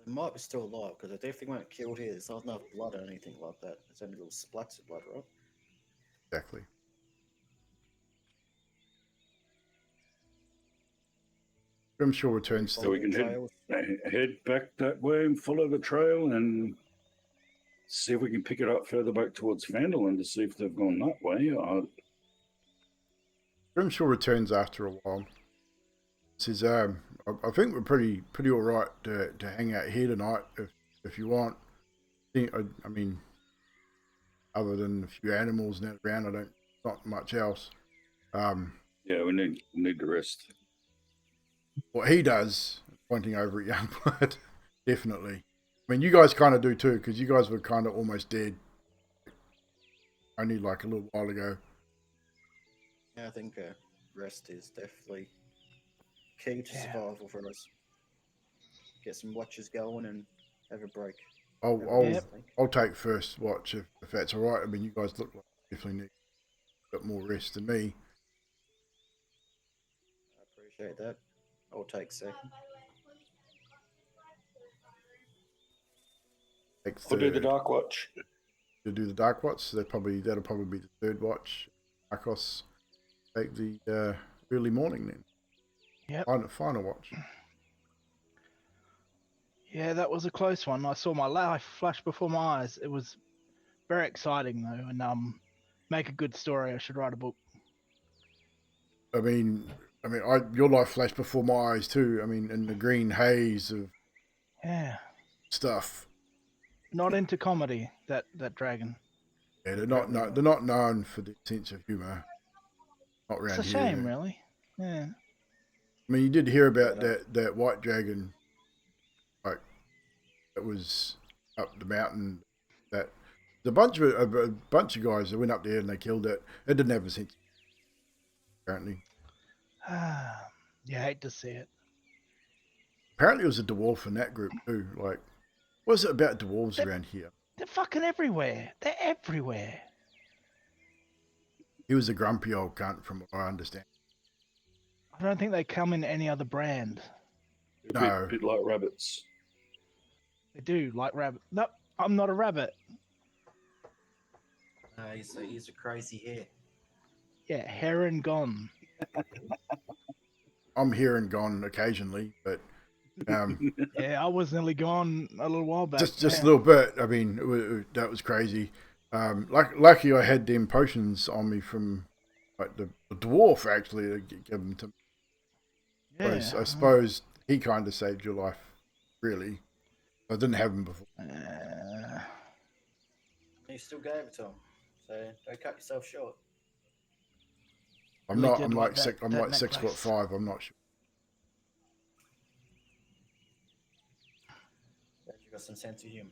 They might be still alive because they definitely weren't killed here. There's not enough blood or anything like that. There's only little splats of blood, right? Exactly. Grimshaw returns So we can head back that way and follow the trail and see if we can pick it up further back towards Phandelver to see if they've gone that way. Grimshaw returns after a while. Says, I think we're pretty all right to hang out here tonight if you want. I mean, other than a few animals now around, not much else. Yeah, we need to rest. What he does, pointing over at Youngblood, definitely. I mean, you guys kind of do too, because you guys were kind of almost dead only like a little while ago. Yeah, I think rest is definitely key to survival for us. Get some watches going and have a break. I'll take first watch if that's all right. I mean, you guys look like you definitely need a bit more rest than me. I appreciate that. I'll take second. We'll do the dark watch. You'll do the dark watch. So that'll probably be the third watch. Marcos take the early morning then. Yep. Final watch. Yeah, that was a close one. I saw my life flash before my eyes. It was very exciting though, and make a good story. I should write a book. I mean, your life flashed before my eyes too. I mean, in the green haze of stuff. Not into comedy, that dragon. Yeah, they're not known for the sense of humour. Not around here. It's a shame, really. Yeah. I mean, you did hear about that white dragon, like that was up the mountain. That a bunch of guys that went up there and they killed it. It didn't have a sense. Apparently. Yeah, I hate to see it. Apparently, it was a dwarf in that group too. Like, what is it about dwarves around here? They're fucking everywhere. They're everywhere. He was a grumpy old cunt, from what I understand. I don't think they come in any other brand. No. A bit like rabbits. They do, like rabbit. No, I'm not a rabbit. He's a crazy hair. Yeah, hair and gone. I'm here and gone occasionally, but yeah, I was nearly gone a little while back. Just a little bit. I mean, that was crazy. Lucky I had them potions on me from like the dwarf actually to give them to me. Yeah, I suppose he kind of saved your life, really. I didn't have him before. You still gave it to him, so don't cut yourself short. I'm like 6'5". I'm not sure. You got some sense of humor.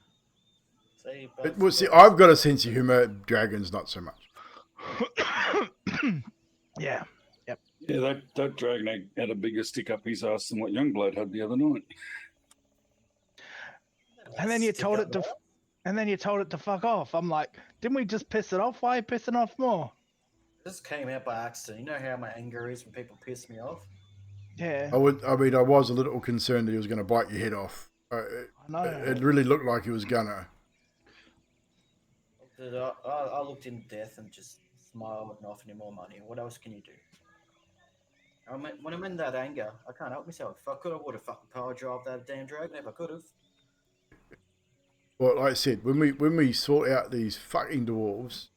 See, I've got a sense of humor. Dragons, not so much. Yeah. Yep. Yeah, that dragon had a bigger stick up his ass than what Youngblood had the other night. And then you told it to fuck off. I'm like, didn't we just piss it off? Why are you pissing off more? This came out by accident. You know how my anger is when people piss me off? Yeah, I was a little concerned that he was going to bite your head off. I know. It really looked like he was gonna. I looked in death and just smiled and offered him more money. What else can you do? When I'm in that anger, I can't help myself. If I could, I would have fucking power drive that damn dragon if I could have. Well, like I said, when we sort out these fucking dwarves,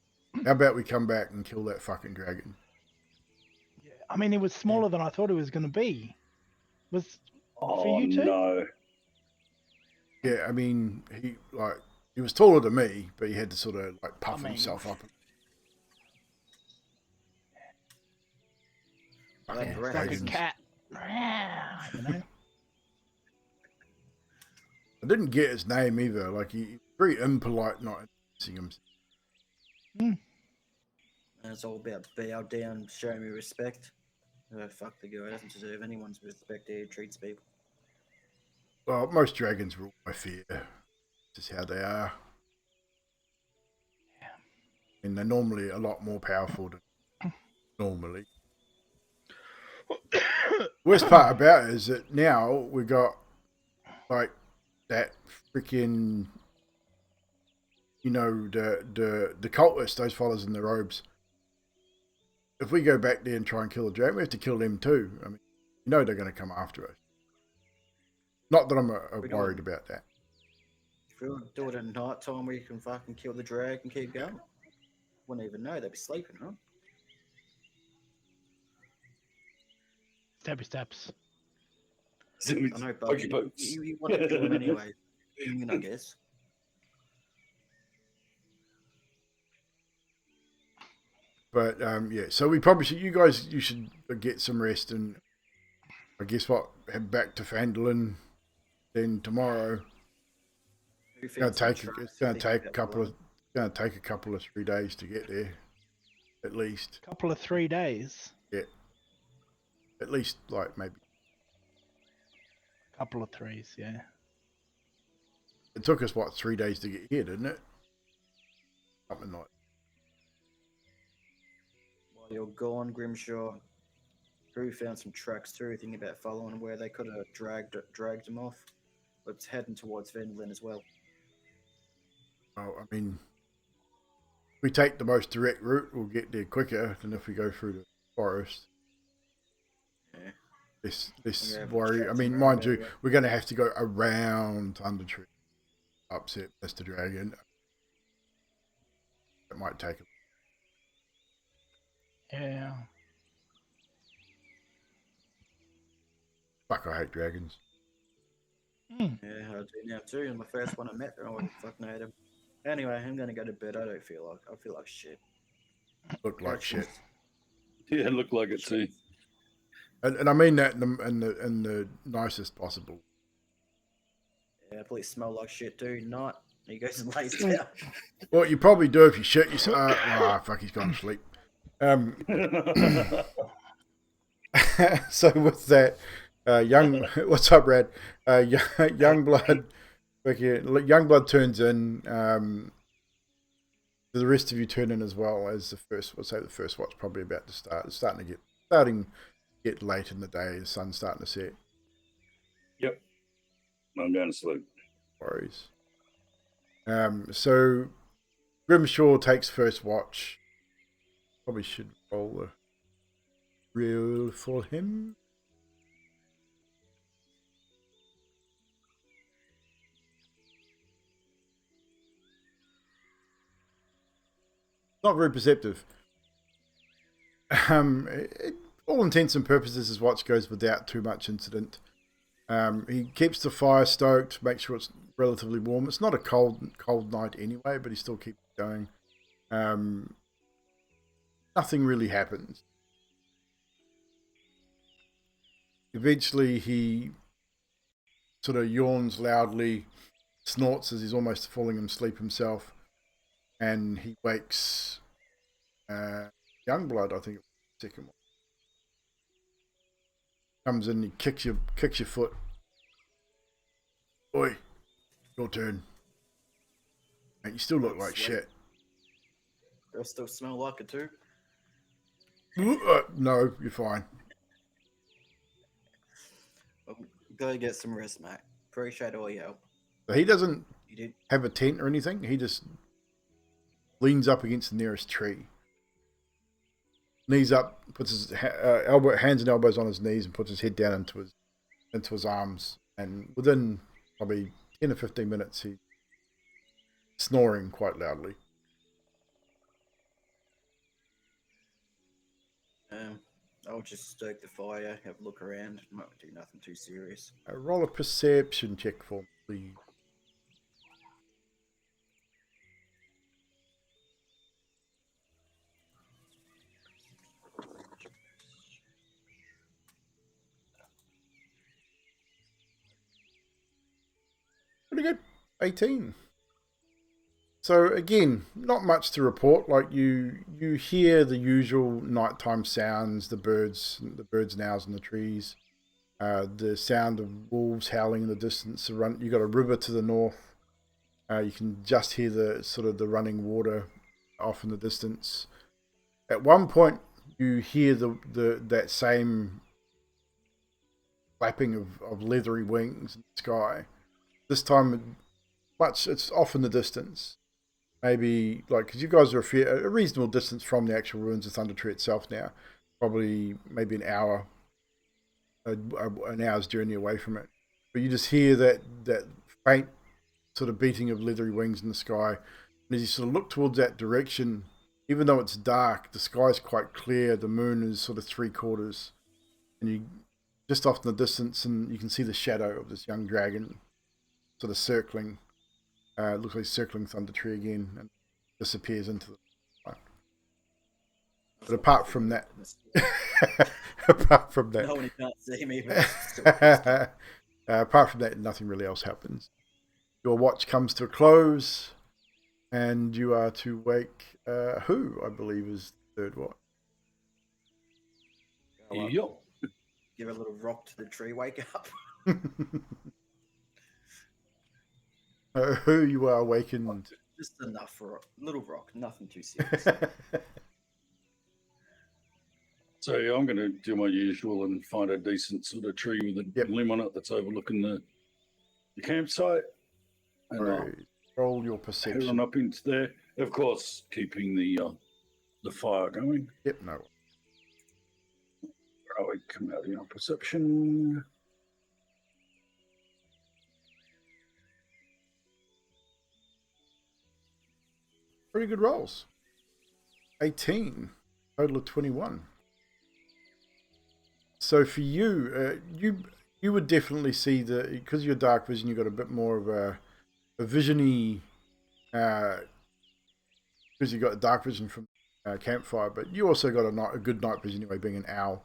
how about we come back and kill that fucking dragon? Yeah. I mean, it was smaller than I thought it was going to be. Was for Oh you too? no! Yeah, I mean, he was taller than me, but he had to sort of like puff himself up. Like Fucking rats. Like a dragons. cat. You know? I didn't get his name either. Like he very impolite, not introducing himself. Hmm. And it's all about bow down, show me respect. Fuck the guy, doesn't deserve anyone's respect how he treats people. Well, most dragons rule by fear. Just how they are. Yeah. And they're normally a lot more powerful than normally. Worst part about it is that now we got like that freaking, you know, the cultists, those fellas in the robes. If we go back there and try and kill the dragon, we have to kill them too. I mean, you know they're going to come after us. Not that I'm worried about that. If we would do it at night time where you can fucking kill the dragon and keep going. Wouldn't even know, they'd be sleeping, huh? Steppy steps. I know, but you want to kill him anyway. I guess. But yeah, so we probably should. You should get some rest, and I guess head back to Phandelver. Then tomorrow, it's going to take a couple of 3 days to get there, at least. Couple of 3 days. Yeah, at least like maybe. Couple of threes, yeah. It took us 3 days to get here, didn't it? Something like. While you're gone, Grimshaw, Drew found some tracks too, thinking about following where they could have dragged him off. But it's heading towards Phandelver as well. Oh, I mean, if we take the most direct route, we'll get there quicker than if we go through the forest. Yeah. This worry. I mean, mind you, we're going to have to go around Thundertree, upset Mr. Dragon. It might take a. Yeah. Fuck, I hate dragons. Mm. Yeah, I do now too. And my first one I met, I would fucking hate him. Anyway, I'm gonna go to bed. I feel like shit. Look like shit. Yeah, it looked like it too. And I mean that in the nicest possible. Yeah, I probably smell like shit too. Night. He goes and lays down. Well, you probably do if you shit yourself. Fuck, he's gone to sleep. So with that, what's up, Brad? Youngblood turns in. The rest of you turn in as well as the first. We'll say the first watch probably about to start. It's starting to get late in the day. The sun's starting to set. Yep, I'm going to sleep. Worries. So Grimshaw takes first watch. Probably should roll a real for him. Not very perceptive. All intents and purposes, his watch goes without too much incident. He keeps the fire stoked, makes sure it's relatively warm. It's not a cold night anyway, but he still keeps going. Nothing really happens. Eventually, he sort of yawns loudly, snorts as he's almost falling asleep himself, and he wakes Youngblood, I think it was the second one. Comes in, he kicks your foot. Oi, your turn. Mate, you still look like shit. I still smell like it too. No, you're fine. Well, gotta get some rest, mate. Appreciate all your help. But he doesn't You did. have a tent or anything. He just leans up against the nearest tree. Knees up, puts his hands and elbows on his knees, and puts his head down into his arms. And within probably 10 or 15 minutes, he's snoring quite loudly. I'll just stoke the fire, have a look around. Might do nothing too serious. Roll a perception check for me, please. Pretty good. 18. So again, not much to report. Like you hear the usual nighttime sounds, the birds and owls in the trees, the sound of wolves howling in the distance. You got a river to the north. You can just hear the running water off in the distance. At one point, you hear that same flapping of leathery wings in the sky. This time, it's off in the distance. Maybe, because you guys are a reasonable distance from the actual ruins of Thundertree itself now. Probably maybe an hour's journey away from it. But you just hear that faint sort of beating of leathery wings in the sky. And as you sort of look towards that direction, even though it's dark, the sky's quite clear. The moon is sort of 3/4. And you just off in the distance, and you can see the shadow of this young dragon sort of circling. Looks like circling Thundertree again and disappears into the sky. But apart from that, No one can't see me. But apart from that, nothing really else happens. Your watch comes to a close, and you are to wake who I believe is the third watch. Yo. Give a little rock to the tree, wake up. Who you are awakened. Just enough for a little rock, nothing too serious. So yeah, I'm going to do my usual and find a decent sort of tree with a limb on it that's overlooking the campsite. And Right. Roll your head perception. on up into there. Of course, keeping the fire going. Yep, no. Oh, we come out of your perception. Pretty good rolls. 18. Total of 21. So for you, you would definitely see because you're dark vision, you've got a bit more of a visiony, because you've got dark vision from campfire, but you also got a good night vision anyway, being an owl.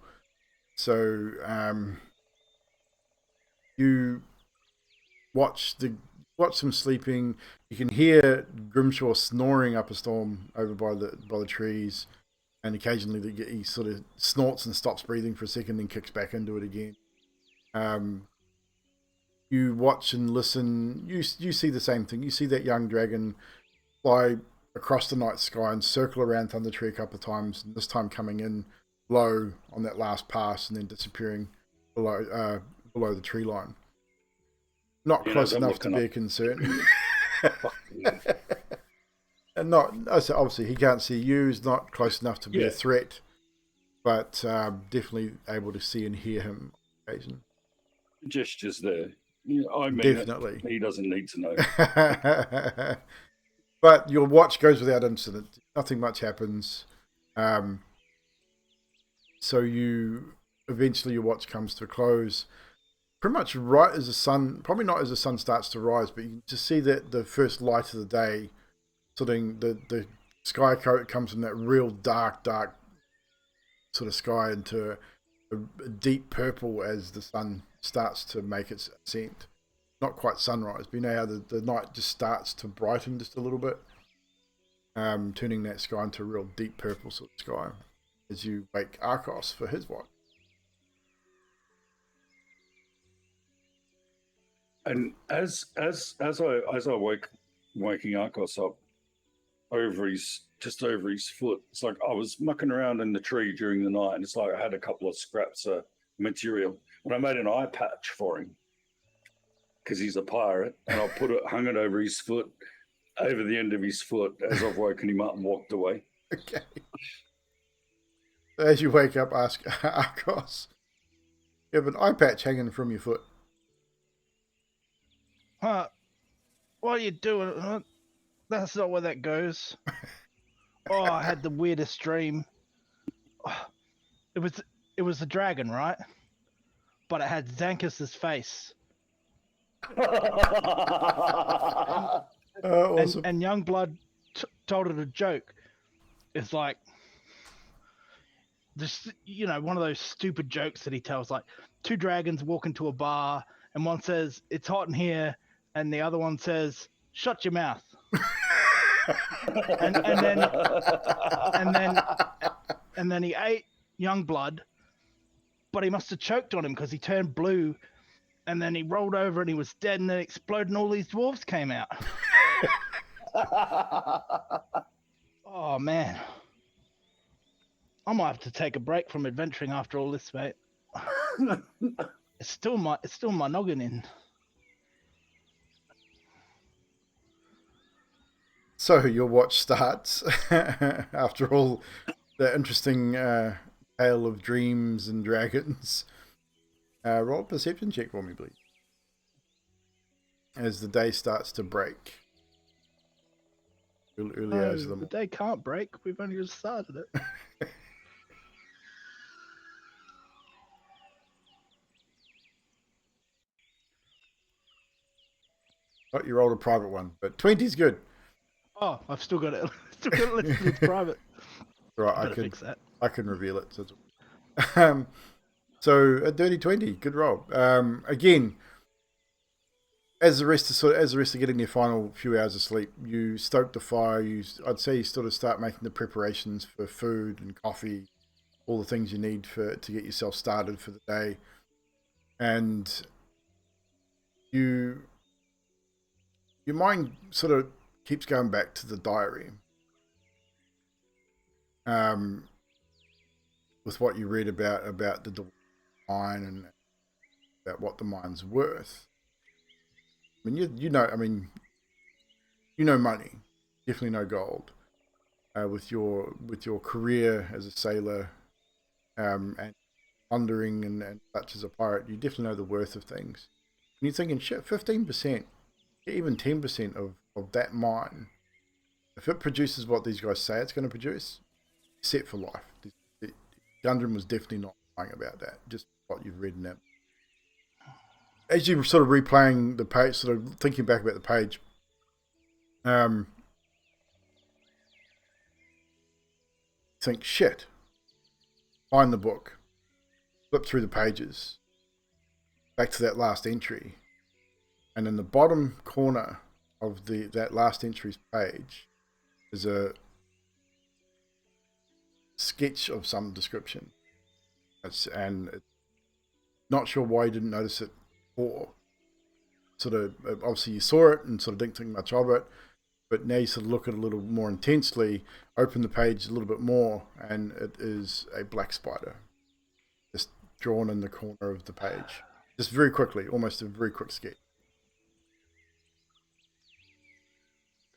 So you watch them sleeping. You can hear Grimshaw snoring up a storm over by the trees, and occasionally he sort of snorts and stops breathing for a second, then kicks back into it again. You watch and listen. You see the same thing. You see that young dragon fly across the night sky and circle around Thundertree a couple of times, and this time coming in low on that last pass and then disappearing below the tree line. Not close enough to be a concern. And obviously he can't see you. He's not close enough to be a threat, but definitely able to see and hear him on occasion. Gestures there. I mean, definitely. He doesn't need to know. But your watch goes without incident. Nothing much happens. So eventually your watch comes to a close. Pretty much right as the sun, probably not as the sun starts to rise, but you can just see that the first light of the day, the sky coat comes from that real dark sort of sky into a deep purple as the sun starts to make its ascent. Not quite sunrise, but you know how the night just starts to brighten just a little bit, turning that sky into a real deep purple sort of sky as you wake Arcos for his watch. And as I waking Arcos up, just over his foot. It's like I was mucking around in the tree during the night, and it's like I had a couple of scraps of material, and I made an eye patch for him because he's a pirate, and I hung it over his foot, over the end of his foot, as I've woken him up and walked away. Okay. As you wake up, ask Arcos, you have an eye patch hanging from your foot. What are you doing? That's not where that goes. Oh, I had the weirdest dream. It was a dragon, right? But it had Xanthus's face. Awesome. And Youngblood told it a joke. It's like, just, you know, one of those stupid jokes that he tells, like, two dragons walk into a bar, and one says, "It's hot in here," and the other one says, "Shut your mouth." and then he ate Youngblood, but he must have choked on him because he turned blue, and then he rolled over and he was dead, and then it exploded and all these dwarves came out. Oh man, I might have to take a break from adventuring after all this, mate. It's still my noggin in. So your watch starts after all the interesting tale of dreams and dragons. Roll a perception check for me, please. As the day starts to break. Early hours of the The day can't break. We've only just started it. Oh, you rolled a private one, but 20 is good. Oh, I've still got it. Still got it listed as private. Right, Better fix that. I can reveal it. So a dirty 20, good roll. Again, as the rest are getting their final few hours of sleep, you stoke the fire. I'd say you sort of start making the preparations for food and coffee, all the things you need to get yourself started for the day, and your mind sort of keeps going back to the diary. With what you read about the mine and about what the mine's worth. I mean, you know money, definitely know gold. With your career as a sailor, and plundering and such as a pirate, you definitely know the worth of things. And you're thinking, shit, 15%, even 10% of that mine, if it produces what these guys say it's going to produce, set for life. Gundren was definitely not lying about that, just what you've read in that. As you're sort of replaying the page, sort of thinking back about the page, think, shit, find the book, flip through the pages, back to that last entry, and in the bottom corner of that last entry's page is a sketch of some description. And not sure why you didn't notice it before. Sort of, obviously you saw it and sort of didn't think much of it, but now you sort of look at it a little more intensely, open the page a little bit more, and it is a black spider just drawn in the corner of the page. Just very quickly, almost a very quick sketch.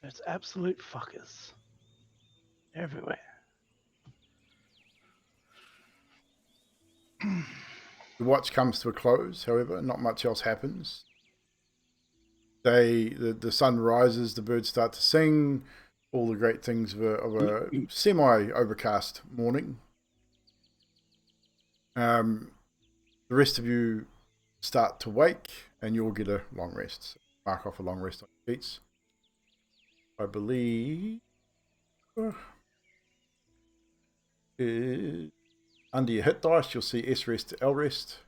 There's absolute fuckers everywhere. The watch comes to a close, however, not much else happens. The sun rises, the birds start to sing, all the great things of a semi-overcast morning. The rest of you start to wake, and you'll get a long rest. So mark off a long rest on your sheets. I believe under your hit dice, you'll see S rest, L rest.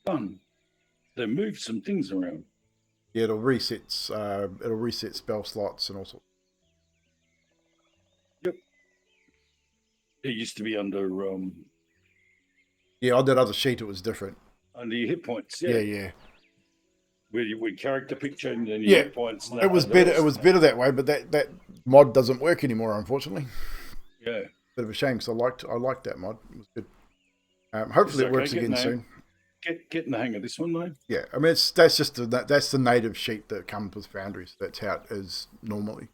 Fun. They moved some things around. Yeah, it'll reset spell slots and all sorts. Yep. It used to be under Yeah, on that other sheet it was different. under your hit points. Yeah. with character picture and then Yeah. your hit points. And It was better. It was better that way, but that mod doesn't work anymore, unfortunately. Yeah. Bit of a shame because I liked that mod. It was good. Hopefully, it works again soon. Getting the hang of this one though. Yeah, I mean that's the native sheet that comes with Foundries. That's how it is normally.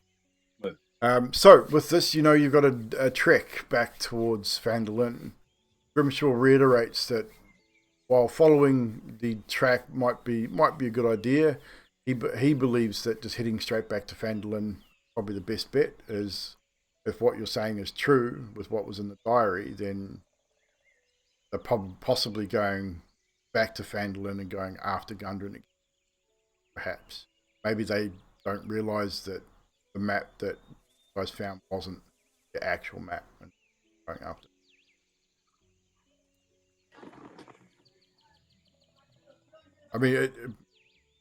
Right. So with this, you've got a trek back towards Phandelver. Grimshaw reiterates that while following the track might be a good idea, he believes that just heading straight back to Phandelver probably the best bet. Is if what you're saying is true with what was in the diary, then they're possibly going back to Phandelver and going after Gundren. Perhaps maybe they don't realise that the map that you guys found wasn't the actual map and going after. I mean,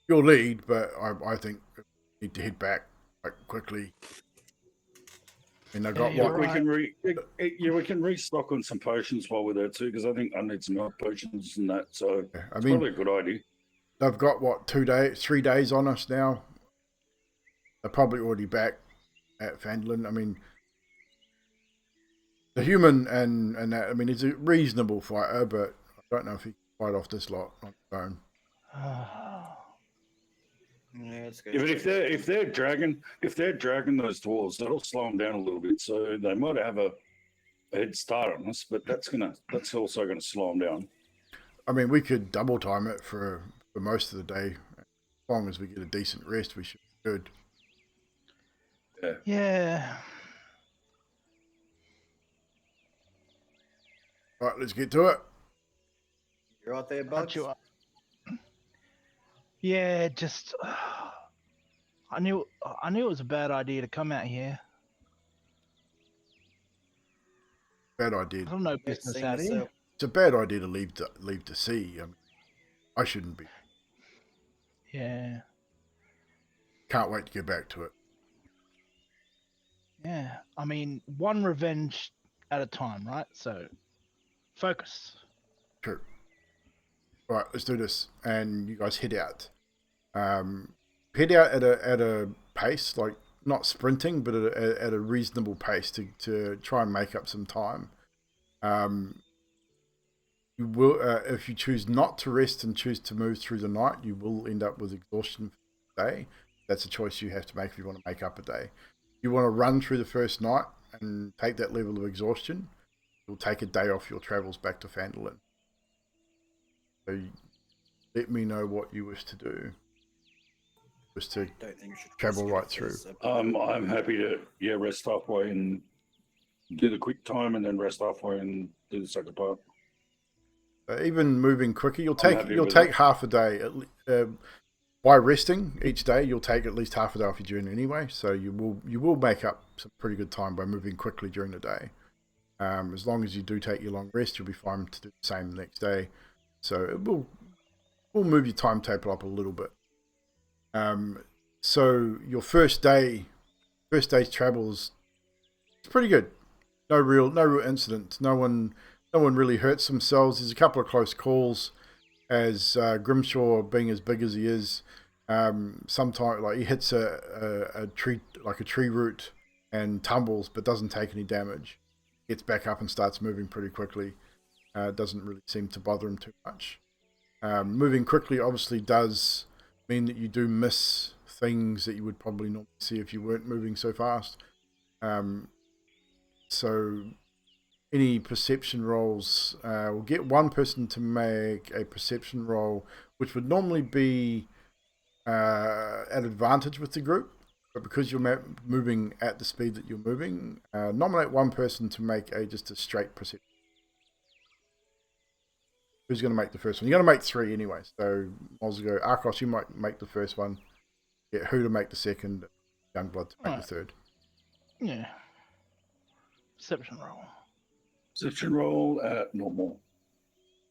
you'll lead, but I think we need to head back quickly. I mean, I got we can restock on some potions while we're there too, because I think I need some more potions and that. So it's probably a good idea. They've got 3 days on us now. They're probably already back at Phandelver. I mean, the human and that. I mean, he's a reasonable fighter, but I don't know if he can fight off this lot on his own. Yeah, it's good. Yeah, but if they're dragging those dwarves, that'll slow them down a little bit. So they might have a head start on us, but that's also gonna slow them down. I mean, we could double time it for most of the day. As long as we get a decent rest, we should be good. Yeah. Right, let's get to it. You're out there, Bugs? Yeah, just I knew it was a bad idea to come out here. Bad idea. I don't know business out here. It's a bad idea to leave the sea. I mean, I shouldn't be. Yeah. Can't wait to get back to it. Yeah. I mean, one revenge at a time, right? So, focus. True. Right, let's do this, and you guys head out. Head out at a pace, like not sprinting, but at a reasonable pace to try and make up some time. You will, if you choose not to rest and choose to move through the night, you will end up with exhaustion for the day. That's a choice you have to make if you want to make up a day. If you want to run through the first night and take that level of exhaustion, you'll take a day off your travels back to Phandelver. So let me know what you wish to do. Just to travel right through. I'm happy to rest halfway and do the quick time, and then rest halfway and do the second part. Even moving quicker, you'll take half a day. By resting each day, you'll take at least half a day off your journey anyway. So you will make up some pretty good time by moving quickly during the day. As long as you do take your long rest, you'll be fine to do the same the next day. So it will move your timetable up a little bit. So your first day's travels, it's pretty good. No real incidents. No one really hurts themselves. There's a couple of close calls, as Grimshaw, being as big as he is, sometimes like he hits a tree, like a tree root, and tumbles, but doesn't take any damage. Gets back up and starts moving pretty quickly. Doesn't really seem to bother him too much. Moving quickly obviously does mean that you do miss things that you would probably not see if you weren't moving so fast. So any perception rolls, we'll get one person to make a perception roll, which would normally be at advantage with the group, but because you're moving at the speed that you're moving, nominate one person to make just a straight perception. Who's going to make the first one? You're going to make 3 anyway, so I'll go. Arcos, you might make the first one. Get who to make the second, Youngblood to make the third. Yeah. Perception roll. Perception roll at normal.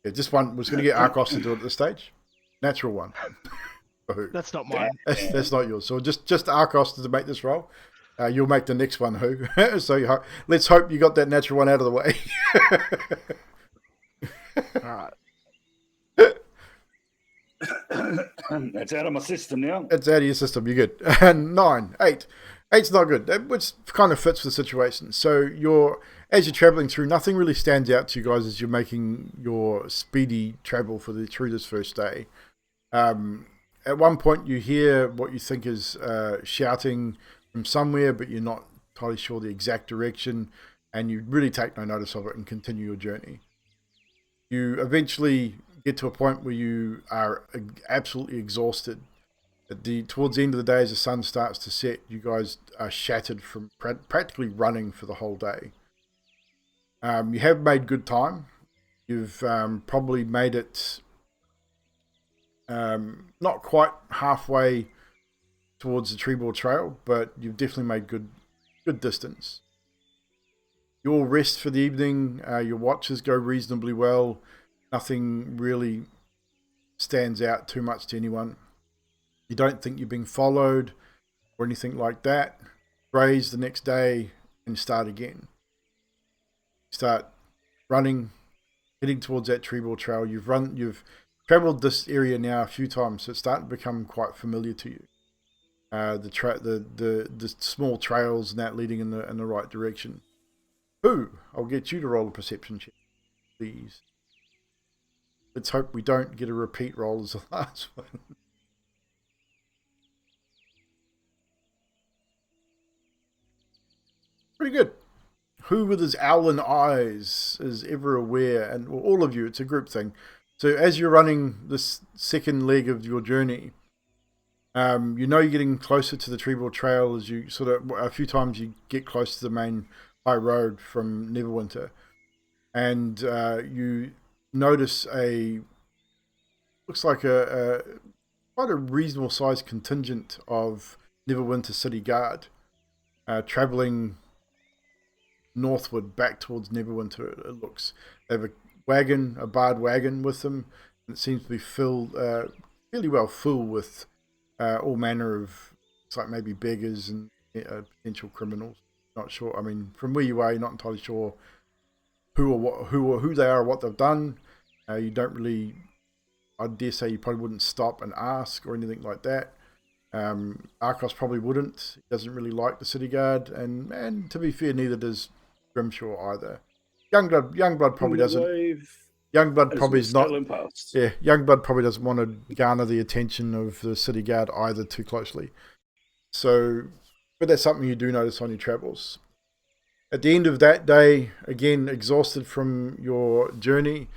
Yeah, just one was going to get Arcos to do it at this stage. Natural one. That's not mine. That's not yours. So just Arcos to make this roll. You'll make the next one, who? So let's hope you got that natural one out of the way. All right. That's out of my system now. It's out of your system. You're good. And 9, 8. 8's not good, which kind of fits the situation. So as you're traveling through, nothing really stands out to you guys as you're making your speedy travel through this first day. At one point, you hear what you think is shouting from somewhere, but you're not entirely sure the exact direction, and you really take no notice of it and continue your journey. You eventually get to a point where you are absolutely exhausted. Towards the end of the day, as the sun starts to set, you guys are shattered from practically running for the whole day. You have made good time. You've probably made it not quite halfway towards the Treeball Trail, but you've definitely made good distance. You'll rest for the evening. Your watches go reasonably well. Nothing really stands out too much to anyone. You don't think you're being followed or anything like that. Graze the next day and start again. Start running, heading towards that Treeball Trail. You've traveled this area now a few times, so it's starting to become quite familiar to you. The small trails and that leading in the right direction. I'll get you to roll a perception check, please. Let's hope we don't get a repeat roll as the last one. Pretty good. Who with his owlin eyes is ever aware, and all of you, it's a group thing. So as you're running this second leg of your journey, you know you're getting closer to the Treeball Trail as you a few times you get close to the main high road from Neverwinter, and you notice looks like quite a reasonable sized contingent of Neverwinter City Guard traveling northward back towards Neverwinter. It looks they have a barred wagon with them, and it seems to be filled fairly well full with all manner of, it's like maybe beggars and potential criminals. Not sure. I mean, from where you are, you're not entirely sure who they are or what they've done. You don't really. I dare say you probably wouldn't stop and ask or anything like that. Arcos probably wouldn't. He doesn't really like the city guard, and to be fair, neither does Grimshaw either. Youngblood probably doesn't. Youngblood probably is not. Yeah, Youngblood probably doesn't want to garner the attention of the city guard either too closely. So, but that's something you do notice on your travels. At the end of that day, again exhausted from your journey,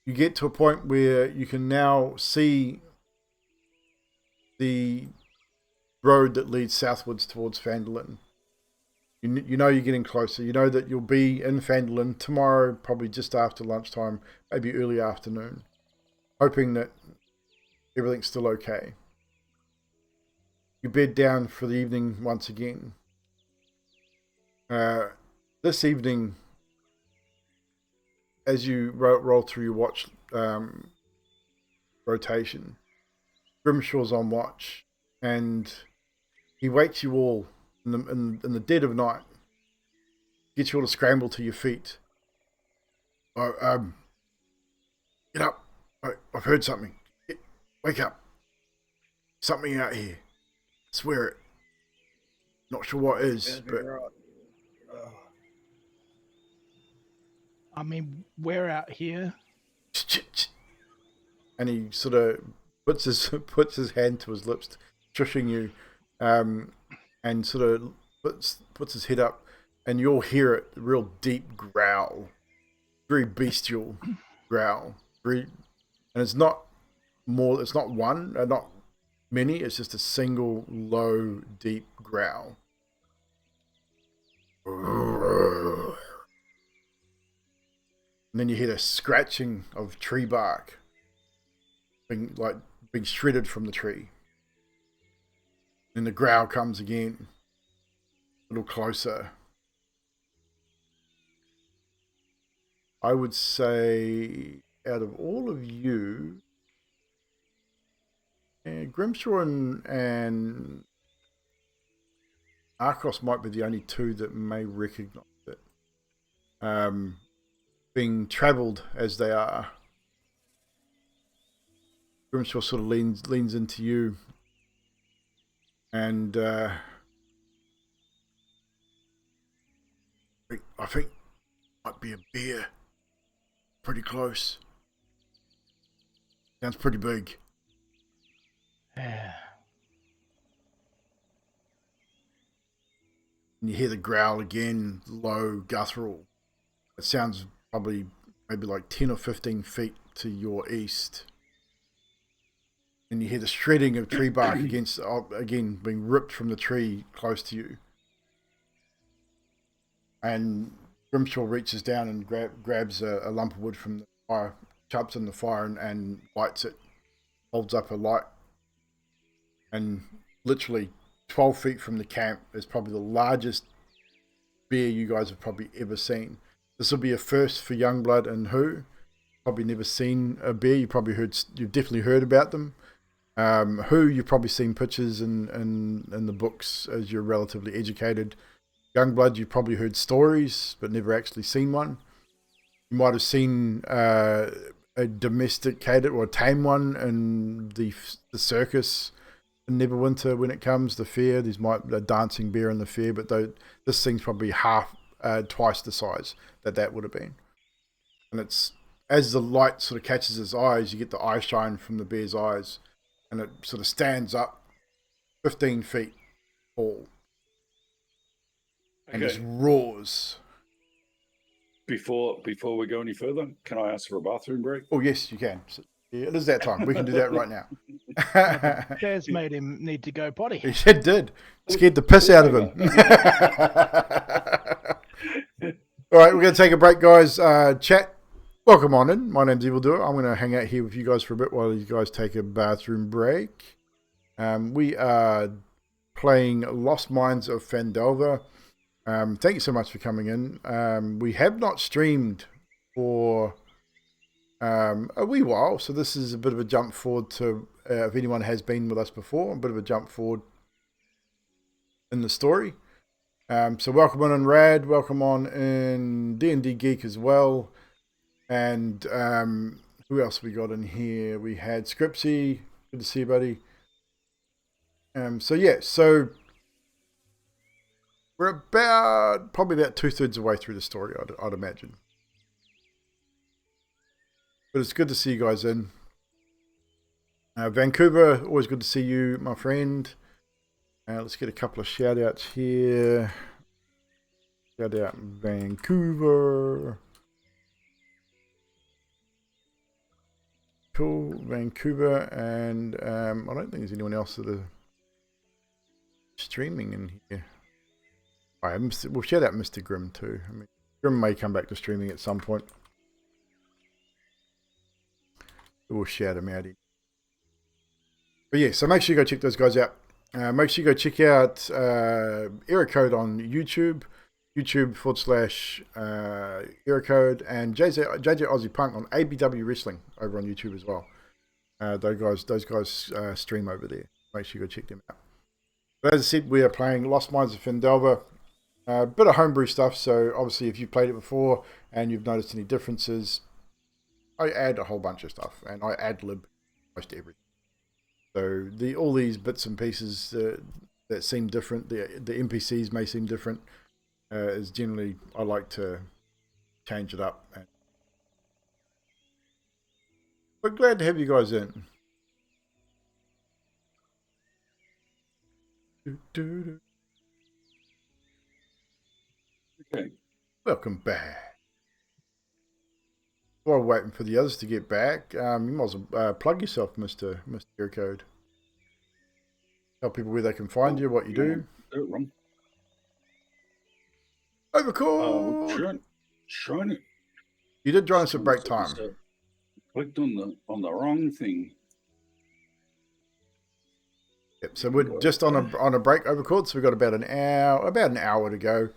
you get to a point where you can now see the road that leads southwards towards Phandelver. You know you're getting closer. You know that you'll be in Phandelver tomorrow, probably just after lunchtime, maybe early afternoon, hoping that everything's still okay. You bed down for the evening once again. This evening, as you roll through your watch rotation, Grimshaw's on watch, and he wakes you all in the dead of night, gets you all to scramble to your feet. Get up! I've heard something. Wake up! Something out here. I swear it. Not sure what it is, but I mean, we're out here. And he sort of puts his hand to his lips, shushing you, and sort of puts his head up, and you'll hear it, a real deep growl, very bestial growl, and it's not one, not many, it's just a single low, deep growl. And then you hear the scratching of tree bark being shredded from the tree. And the growl comes again, a little closer. I would say out of all of you, Grimshaw and Arcos might be the only two that may recognize it. Being travelled as they are, Grimshaw sort of leans into you, and I think might be a bear. Pretty close. Sounds pretty big. Yeah. And you hear the growl again, low, guttural. It sounds probably maybe like 10 or 15 feet to your east. And you hear the shredding of tree bark again being ripped from the tree close to you. And Grimshaw reaches down and grabs a lump of wood from the fire, chops in the fire and lights it, holds up a light. And literally 12 feet from the camp is probably the largest bear you guys have probably ever seen. This will be a first for Youngblood and Who. Probably never seen a bear. You've definitely heard about them. Who you've probably seen pictures in the books as you're relatively educated. Youngblood, you've probably heard stories, but never actually seen one. You might have seen a domesticated or a tame one in the circus in Neverwinter when it comes to fair. There's a dancing bear in the fair, but this thing's probably twice the size that would have been. And it's as the light sort of catches his eyes, you get the eye shine from the bear's eyes, and it sort of stands up 15 feet tall. And just roars. Before we go any further, can I ask for a bathroom break? Oh, yes, you can. Yeah, it is that time. We can do that right now. Jazz made him need to go potty. He did. Scared the piss out of him. All right, we're going to take a break, guys. Chat, welcome on in. My name's Evldoa. I'm going to hang out here with you guys for a bit while you guys take a bathroom break. We are playing Lost Mines of Phandelver. Thank you so much for coming in. We have not streamed for a wee while, so this is a bit of a jump forward to, if anyone has been with us before, a bit of a jump forward in the story. So welcome on in Rad, welcome on in D&D Geek as well, and who else we got in here? We had Scripsy, good to see you, buddy. So we're probably about 2/3 of the way through the story, I'd imagine. But it's good to see you guys in. Vancouver, always good to see you, my friend. Let's get a couple of shout outs here. Shout out Vancouver. Cool, Vancouver. And I don't think there's anyone else that are streaming in here. We'll shout out Mr. Grimm too. I mean, Grimm may come back to streaming at some point. We'll shout him out. But yeah, so make sure you go check those guys out. Make sure you go check out Error Code on YouTube. YouTube/Error Code, and JJ Aussie Punk on ABW Wrestling over on YouTube as well. Those guys stream over there. Make sure you go check them out. But as I said, we are playing Lost Mines of Phandelver. A bit of homebrew stuff, so obviously if you've played it before and you've noticed any differences, I add a whole bunch of stuff, and I ad-lib most everything. So all these bits and pieces that seem different, the NPCs may seem different, is generally, I like to change it up. But glad to have you guys in. Okay. Welcome back. While we're waiting for the others to get back, you might as well plug yourself, Mr. Error Code. Tell people where they can find you, what you do. Wrong. Overcall. Trying it. You did join us at break time. Clicked on the wrong thing. Yep. So we're just on a break, Overcall. So we've got about an hour to go.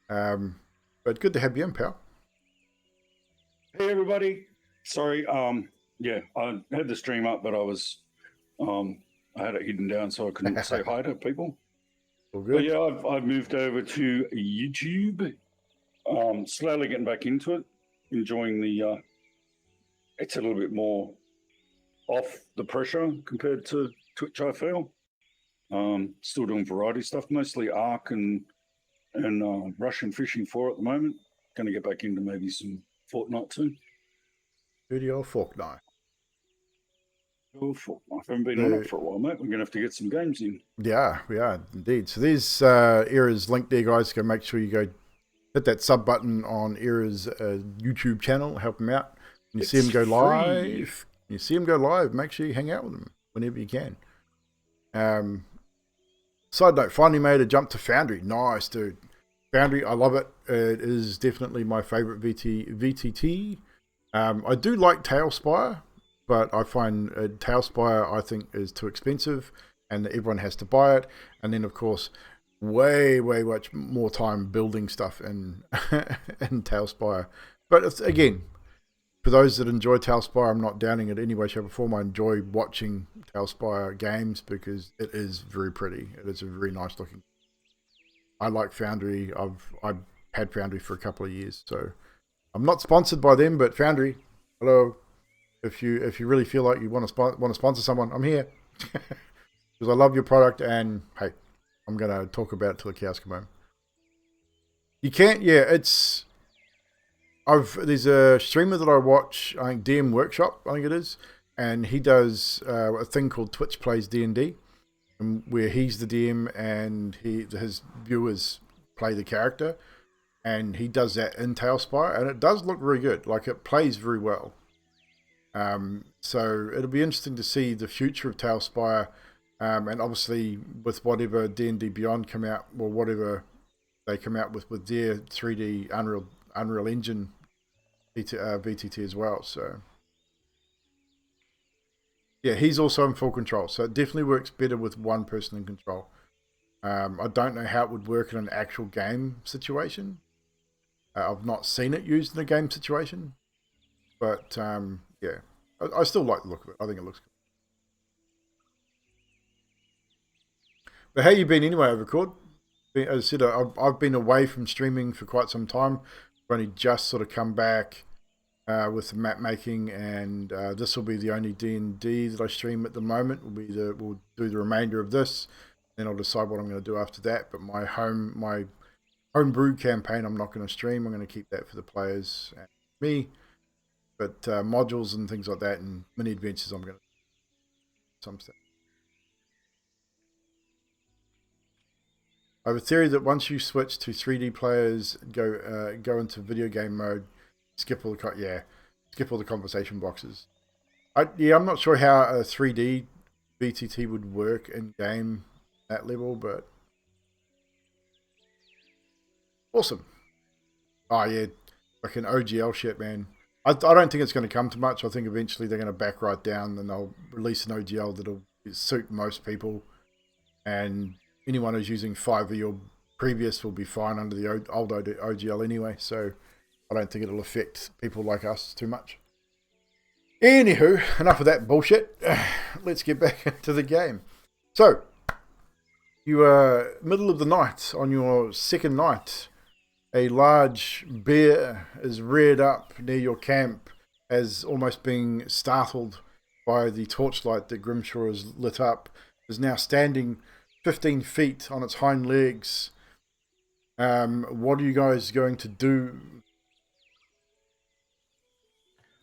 But good to have you in, pal. Hey everybody. Sorry. Yeah, I had the stream up, but I was I had it hidden down so I couldn't say hi to people. All good. But yeah, I've moved over to YouTube. Slowly getting back into it, enjoying the. It's a little bit more off the pressure compared to Twitch, I feel. Still doing variety stuff, mostly Ark and Russian fishing for at the moment. Going to get back into maybe some Fortnite too. Video Fortnite. Oh, Fortnite. I haven't been on it for a while, mate. We're going to have to get some games in. Yeah, we are indeed. So there's Era's link there, guys. Go make sure you go hit that sub button on Era's YouTube channel. Help him out. When you see him go live, make sure you hang out with him whenever you can. Side note, finally made a jump to Foundry. Nice, dude. Foundry, I love it. It is definitely my favorite VTT. I do like Tailspire, but I find Tailspire, I think, is too expensive and that everyone has to buy it. And then, of course, way much more time building stuff in Tailspire. But it's, again, for those that enjoy Tailspire, I'm not downing it any way, shape, or form. I enjoy watching Tailspire games because it is very pretty. It is a very nice looking. I like Foundry. I've had Foundry for a couple of years, so I'm not sponsored by them, but Foundry, hello. If you really feel like you want to sponsor someone, I'm here because I love your product. And hey, I'm gonna talk about it till the cows come home. You can't, yeah. There's a streamer that I watch. I think DM Workshop, I think it is, and he does a thing called Twitch Plays D&D. Where he's the DM and his viewers play the character, and he does that in Tailspire, and it does look very good. Like, it plays very well. So it'll be interesting to see the future of Tailspire, and obviously with whatever D&D Beyond come out, or whatever they come out with their 3D Unreal Engine VTT as well. So yeah, he's also in full control, so it definitely works better with one person in control. I don't know how it would work in an actual game situation. I've not seen it used in a game situation, but yeah, I still like the look of it. I think it looks good. But how you been anyway, Overcord? As I said, I've been away from streaming for quite some time. I've only just sort of come back with the map making, and this will be the only D&D that I stream at the moment. We'll do the remainder of this, then I'll decide what I'm going to do after that. But my homebrew campaign, I'm not going to stream. I'm going to keep that for the players and me. But modules and things like that and mini adventures, I'm going to do some stuff. I have a theory that once you switch to 3D players, go into video game mode, skip all the conversation boxes. I'm not sure how a 3D VTT would work in game at that level, but awesome. Oh yeah, like an OGL shit, man. I don't think it's going to come to much. I think eventually they're going to back right down and they'll release an OGL that'll suit most people, and anyone who's using 5e or previous will be fine under the old OGL anyway, so I don't think it'll affect people like us too much. Anywho, enough of that bullshit. Let's get back into the game. So, you are middle of the night on your second night. A large bear is reared up near your camp as almost being startled by the torchlight that Grimshaw has lit up. Is now standing 15 feet on its hind legs. What are you guys going to do?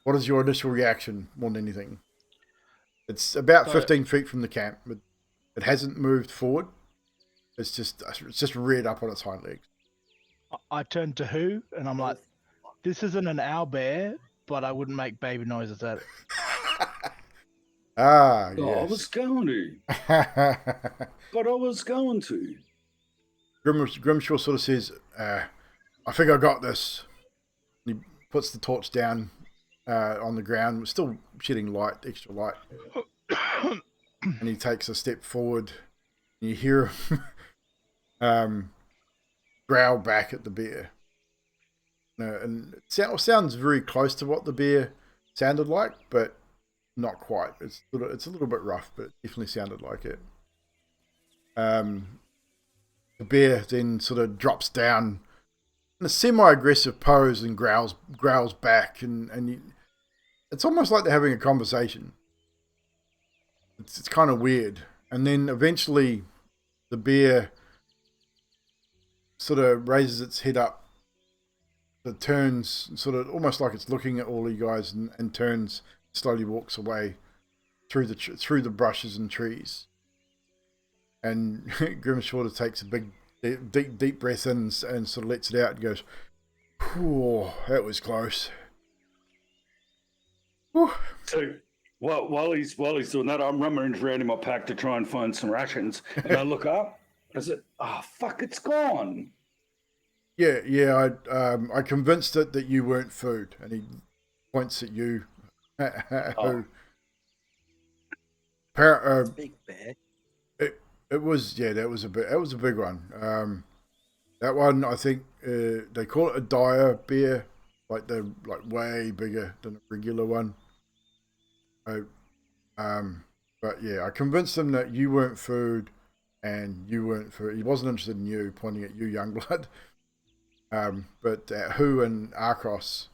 What is your initial reaction more than anything? It's about 15 feet from the camp. It hasn't moved forward. It's just reared up on its hind legs. I turned to Who, and I'm like, this isn't an owlbear, but I wouldn't make baby noises at it. Ah, Oh, yes. I was going to. But I was going to. Grimshaw sort of says, I think I got this. He puts the torch down on the ground, still shedding light, extra light. And he takes a step forward. And you hear him growl back at the bear. And it sounds very close to what the bear sounded like, but not quite. It's a little bit rough, but it definitely sounded like it. The bear then sort of drops down in a semi-aggressive pose and growls back, and it's almost like they're having a conversation. it's kind of weird. And then eventually the bear sort of raises its head up. It turns sort of almost like it's looking at all of you guys and turns, slowly walks away through the brushes and trees. And Grimshorter takes a big, deep breath in and sort of lets it out and goes, "Whew, that was close." Whew. So while he's doing that, I'm rummaging around in my pack to try and find some rations. And I look up. I said, "Oh fuck, it's gone." Yeah. I convinced it that you weren't food, and he points at you. Oh. Big bear. It was that was a big one. That one, I think they call it a dire bear, like they're like way bigger than a regular one. But yeah, I convinced him that you weren't food, and you weren't food. He wasn't interested in you, pointing at you, Youngblood. But Who and Arcos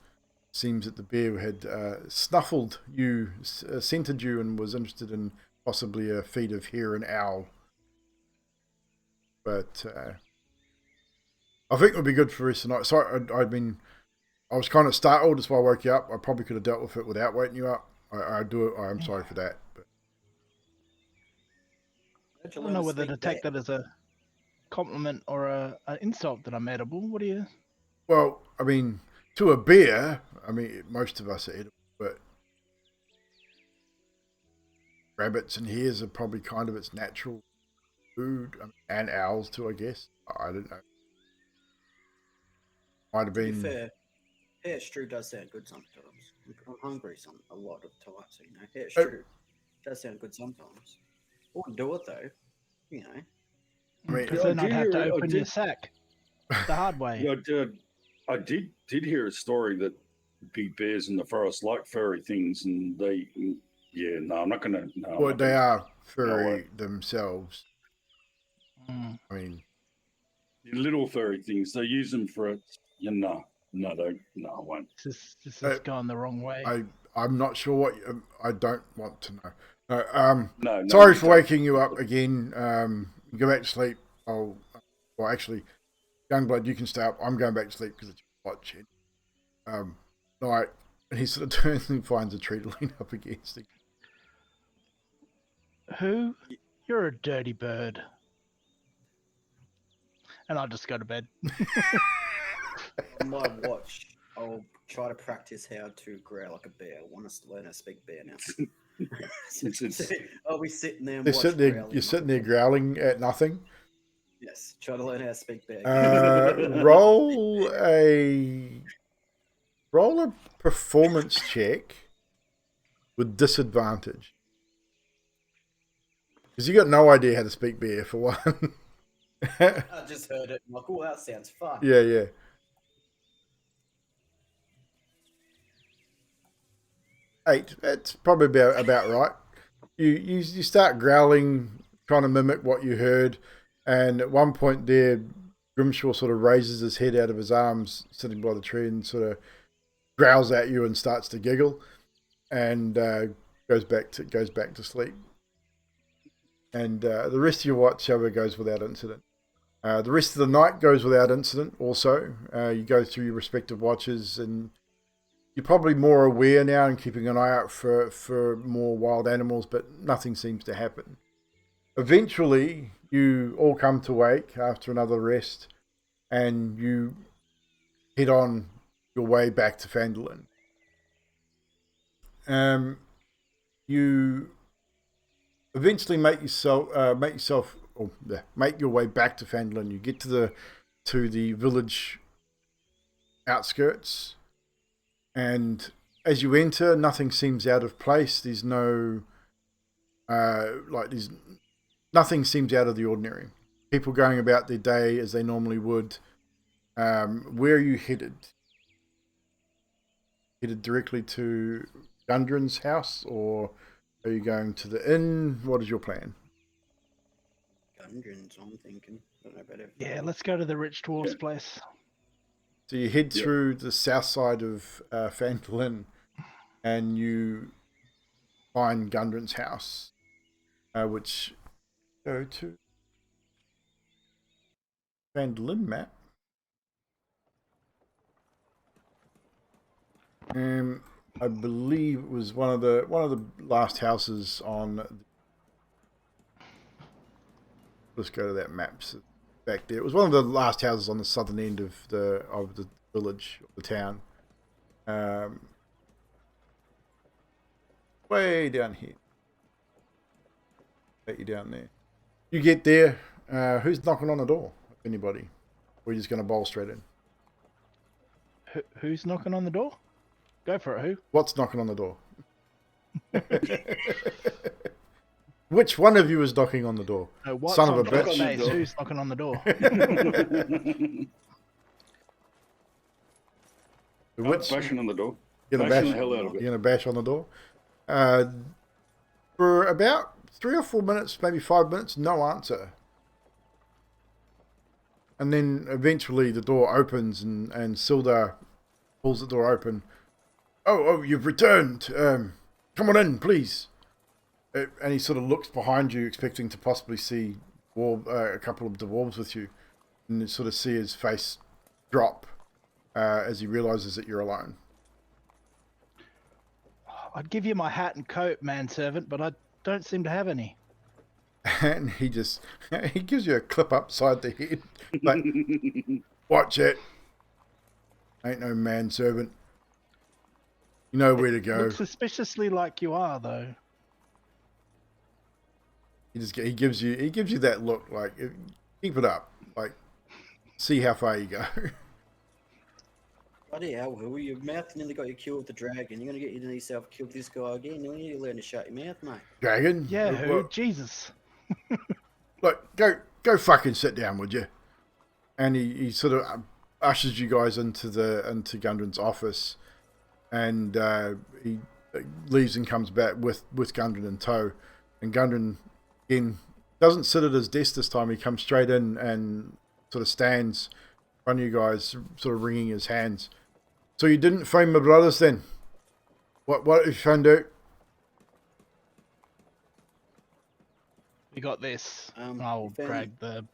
seems that the bear had snuffled you, scented you, and was interested in possibly a feed of hare and owl. But I think it would be good for us tonight. Sorry, I was kind of startled. That's why I woke you up. I probably could have dealt with it without waking you up. I'm sorry for that. But I don't know whether to take that as a compliment or an insult that I'm edible. What do you? Well, I mean, to a bear, most of us are edible, but rabbits and hares are probably kind of its natural food, and owls too, I guess. I don't know. Might have been. To be fair, hare stew does sound good sometimes. I'm hungry a lot of times, Hare stew does sound good sometimes. Wouldn't do it though, Because then I'd have to open your sack the hard way. Yeah, I did hear a story that big bears in the forest like furry things, and they. Yeah, no, I'm not gonna. No, Well, they are furry themselves. I mean, little furry things. They use them for it. No, I won't. This is going the wrong way. I'm not sure what. I don't want to know. No. Sorry for waking you up again. Go back to sleep. Actually, Youngblood, you can stay up. I'm going back to sleep because it's watch. Night. And he sort of turns and finds a tree to lean up against. Who? You're a dirty bird. And I'll just go to bed. On my watch, I'll try to practice how to growl like a bear. I want to learn how to speak bear now. I'll be sitting there and You're sitting there growling at nothing. Yes, try to learn how to speak bear. Roll a performance check with disadvantage. Because you got no idea how to speak bear, for one. I just heard it. I'm like, oh, that sounds fun. Yeah. 8. That's probably about right. You start growling, trying to mimic what you heard, and at one point there, Grimshaw sort of raises his head out of his arms, sitting by the tree, and sort of growls at you and starts to giggle, and goes back to sleep. And the rest of your watch hour goes without incident. The rest of the night goes without incident also. You go through your respective watches, and you're probably more aware now and keeping an eye out for more wild animals, but nothing seems to happen. Eventually, you all come to wake after another rest, and you head on your way back to Phandelver. You eventually make your way back to Phandelver. You get to the village outskirts, and as you enter, nothing seems out of place. There's no nothing seems out of the ordinary. People going about their day as they normally would. Where are you headed? Headed directly to Gundren's house, or are you going to the inn? What is your plan? Gundren's, I'm thinking. Don't know about it. Yeah, let's go to the rich dwarf's place. So you head through the south side of Phandelver, and you find Gundren's house. which go to Phandelver map. I believe it was one of the last houses on. Let's go to that map back there. It was one of the last houses on the southern end of the village, of the town. Way down here. Take you down there. You get there. Who's knocking on the door? If anybody. We're just going to bowl straight in. Who's knocking on the door? Go for it. Who? What's knocking on the door? Which one of you is knocking on the door? What's Son of a on bitch. face? Who's knocking on the door? Which Bashing on the door. you're gonna Bashing bash? the hell out of it. You're gonna bash on the door. For about 3 or 4 minutes, maybe 5 minutes, no answer. And then eventually the door opens and Sildar pulls the door open. Oh, you've returned. Come on in, please. And he sort of looks behind you, expecting to possibly see a couple of dwarves with you. And you sort of see his face drop as he realizes that you're alone. I'd give you my hat and coat, manservant, but I don't seem to have any. And he gives you a clip upside the head. Like, watch it. Ain't no manservant. You know where to go. Looks suspiciously like you are, though. He gives you that look, like, keep it up. Like, see how far you go. Bloody hell, Will, your mouth nearly got you killed with the dragon. You're going to get yourself killed with this guy again. You need to learn to shut your mouth, mate. Dragon? Yeah, who? Look, Jesus. look, go fucking sit down, would you? And he sort of ushers you guys into Gundren's office, and he leaves and comes back with Gundren in tow. And Gundren, again, doesn't sit at his desk this time. He comes straight in and sort of stands in front of you guys, sort of wringing his hands. So you didn't find my brothers then? What have you found out? We got this. you I'll found- drag the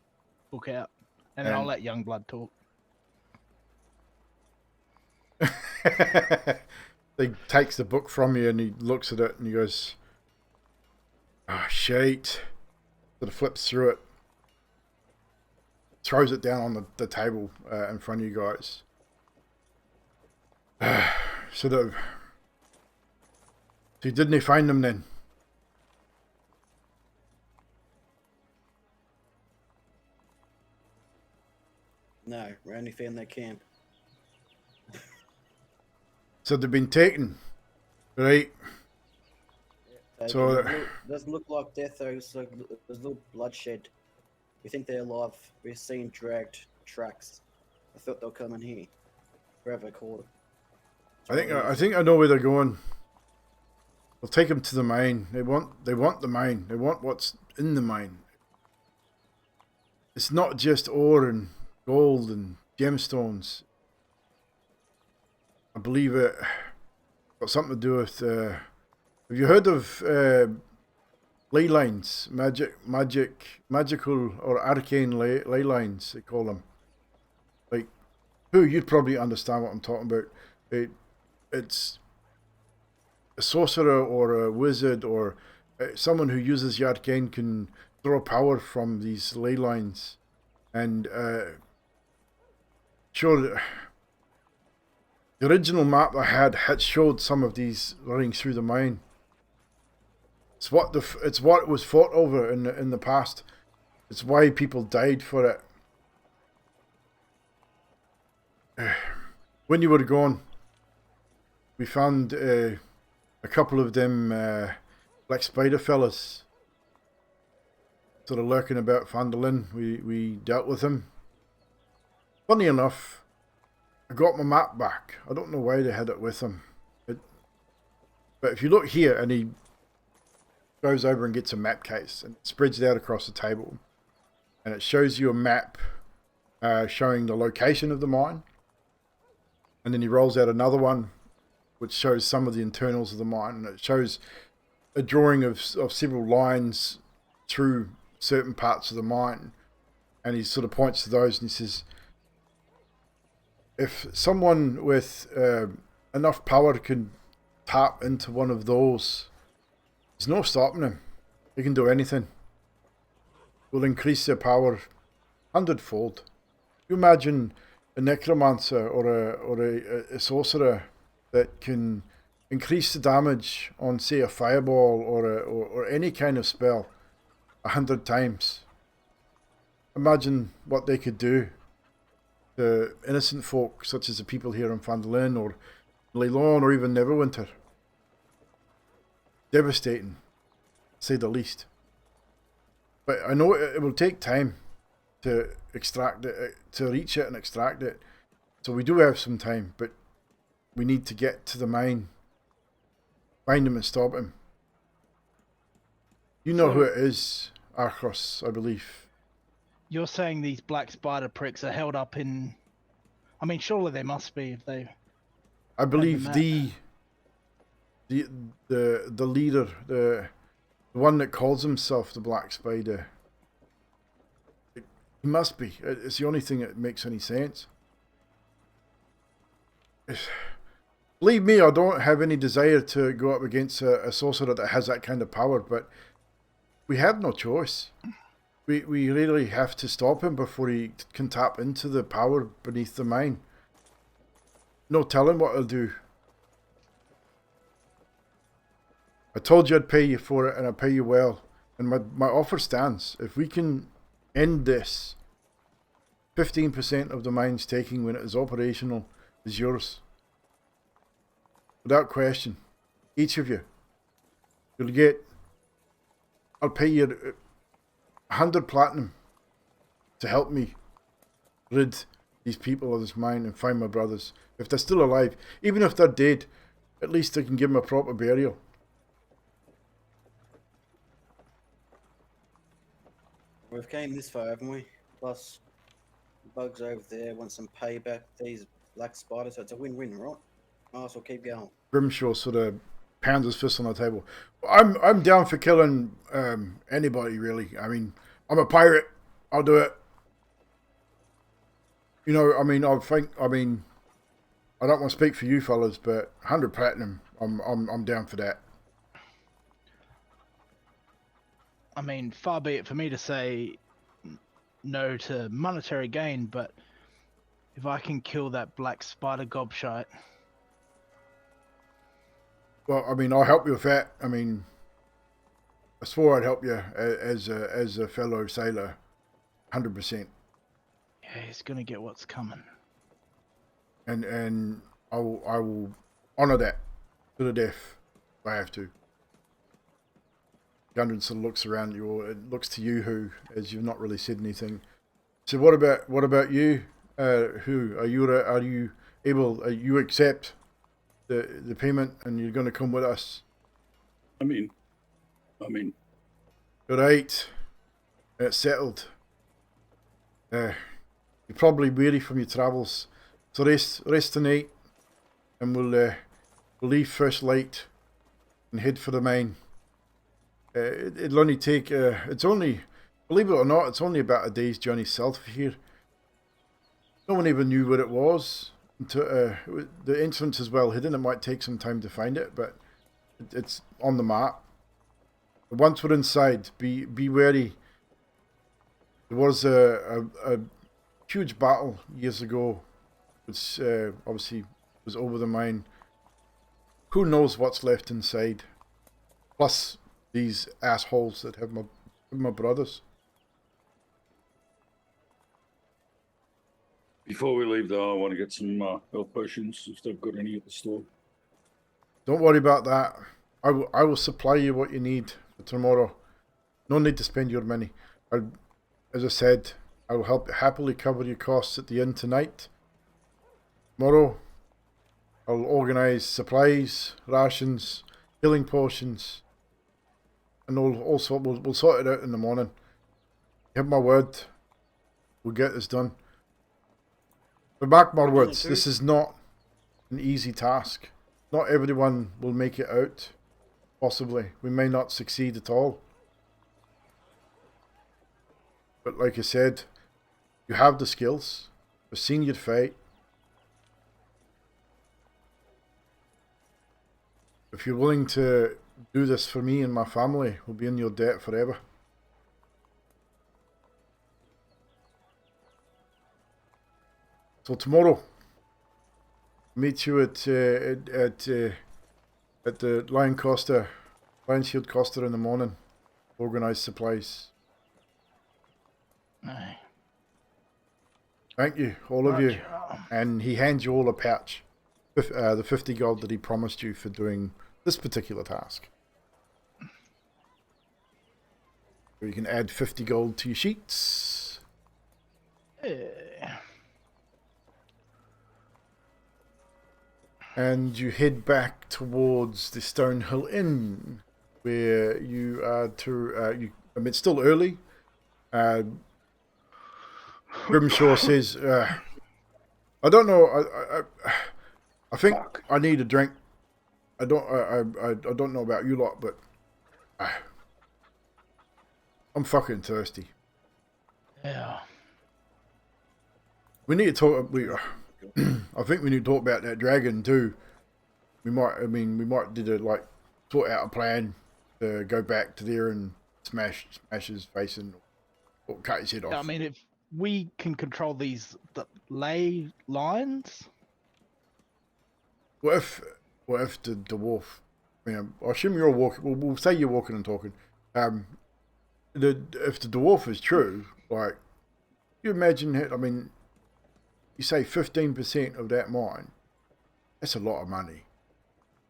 book out, and then I'll let Youngblood talk. He takes the book from you and he looks at it and he goes, "Oh, shit." Sort of flips through it, throws it down on the table in front of you guys. So you didn't find them then? No, we only found their camp. So they've been taken, right? So Doesn't look like death though. So there's a little bloodshed. We think they're alive. We're seeing dragged tracks. I thought they'll come in here. Wherever caught them. I think I know where they're going. We'll take them to the mine. They want the mine. They want what's in the mine. It's not just ore and gold and gemstones. I believe it got something to do with. Have you heard of ley lines? Magical or arcane ley lines, they call them. Like, you'd probably understand what I'm talking about. It's a sorcerer or a wizard or someone who uses the arcane can draw power from these ley lines. And sure, the original map I had showed some of these running through the mine. It's what was fought over in the past. It's why people died for it. When you were gone, we found a couple of them black spider fellas sort of lurking about Phandelver. We dealt with them. Funny enough, I got my map back. I don't know why they had it with them. But if you look here, and he goes over and gets a map case and spreads it out across the table, and it shows you a map showing the location of the mine, and then he rolls out another one which shows some of the internals of the mine, and it shows a drawing of several lines through certain parts of the mine, and he sort of points to those and he says, if someone with enough power can tap into one of those, there's no stopping him. He can do anything. Will increase their power 100-fold. You imagine a necromancer or a sorcerer that can increase the damage on, say, a fireball or any kind of spell 100 times. Imagine what they could do to innocent folk such as the people here in Phandelver or Leilon or even Neverwinter. Devastating, to say the least. But I know it will take time to extract it, to reach it and extract it. So we do have some time, but we need to get to the mine, find him and stop him. You know who it is, Arcos, I believe. You're saying these black spider pricks are held up in... I mean, surely they must be if they... I believe map. the leader, the one that calls himself the Black Spider. He must be. It's the only thing that makes any sense. Believe me, I don't have any desire to go up against a sorcerer that has that kind of power, but we have no choice. We really have to stop him before he can tap into the power beneath the mine. No telling what he'll do. I told you I'd pay you for it, and I'll pay you well. And my offer stands. If we can end this, 15% of the mine's taking when it is operational is yours. Without question. Each of you. You'll get... I'll pay you 100 platinum to help me rid these people of this mine and find my brothers. If they're still alive. Even if they're dead, at least I can give them a proper burial. We've came this far, haven't we? Plus, bugs over there want some payback. These black spiders, so it's a win-win, right? Might as well keep going. Grimshaw sort of pounds his fist on the table. I'm down for killing anybody, really. I mean, I'm a pirate. I'll do it. You know, I mean, I don't want to speak for you fellas, but 100 platinum, I'm down for that. I mean, far be it for me to say no to monetary gain, but if I can kill that black spider gobshite... Well, I mean, I'll help you with that. I mean, I swore I'd help you as a fellow sailor, 100%. Yeah, he's gonna get what's coming. And I will honour that to the death if I have to. Gundren sort of looks around you, or it looks to you, who, as you've not really said anything. So what about you? Who are you able? You accept the payment, and you're going to come with us? I mean, All right. It's settled. You're probably weary from your travels, so rest tonight, and we'll leave first light and head for the mine. It'll only take, believe it or not, it's only about a day's journey south of here. No one even knew where it was. The entrance is well hidden. It might take some time to find it, but it's on the map. Once we're inside, be wary. There was a huge battle years ago, which obviously was over the mine. Who knows what's left inside? Plus these assholes that have my brothers. before we leave, though, I want to get some health potions if they've got any at the store. Don't worry about that. I will supply you what you need for tomorrow. No need to spend your money. As I said, I will happily cover your costs at the inn tonight. Tomorrow, I'll organise supplies, rations, healing potions, and also we'll sort it out in the morning. You have my word. We'll get this done. But mark my words, this is not an easy task. Not everyone will make it out. Possibly. We may not succeed at all. But like I said, you have the skills. I've seen your fate. If you're willing to do this for me and my family, we'll be in your debt forever. So tomorrow, meet you at the Lion Shield Costa in the morning. Organise supplies. Aye. Thank you, all of you. And he hands you all a pouch. The 50 gold that he promised you for doing this particular task. So you can add 50 gold to your sheets. And you head back towards the Stonehill Inn, where you are to. It's still early. Grimshaw says, "I don't know. I think I need a drink. I don't know about you lot, but I'm fucking thirsty. Yeah. We need to talk. I think we need to talk about that dragon too. We might sort out a plan to go back to there and smash his face in, or cut his head off. I mean, if we can control the ley lines. What if the dwarf? I assume you're all walking. We'll say you're walking and talking. If the dwarf is true, like, you imagine it. I mean, you say 15% of that mine. That's a lot of money.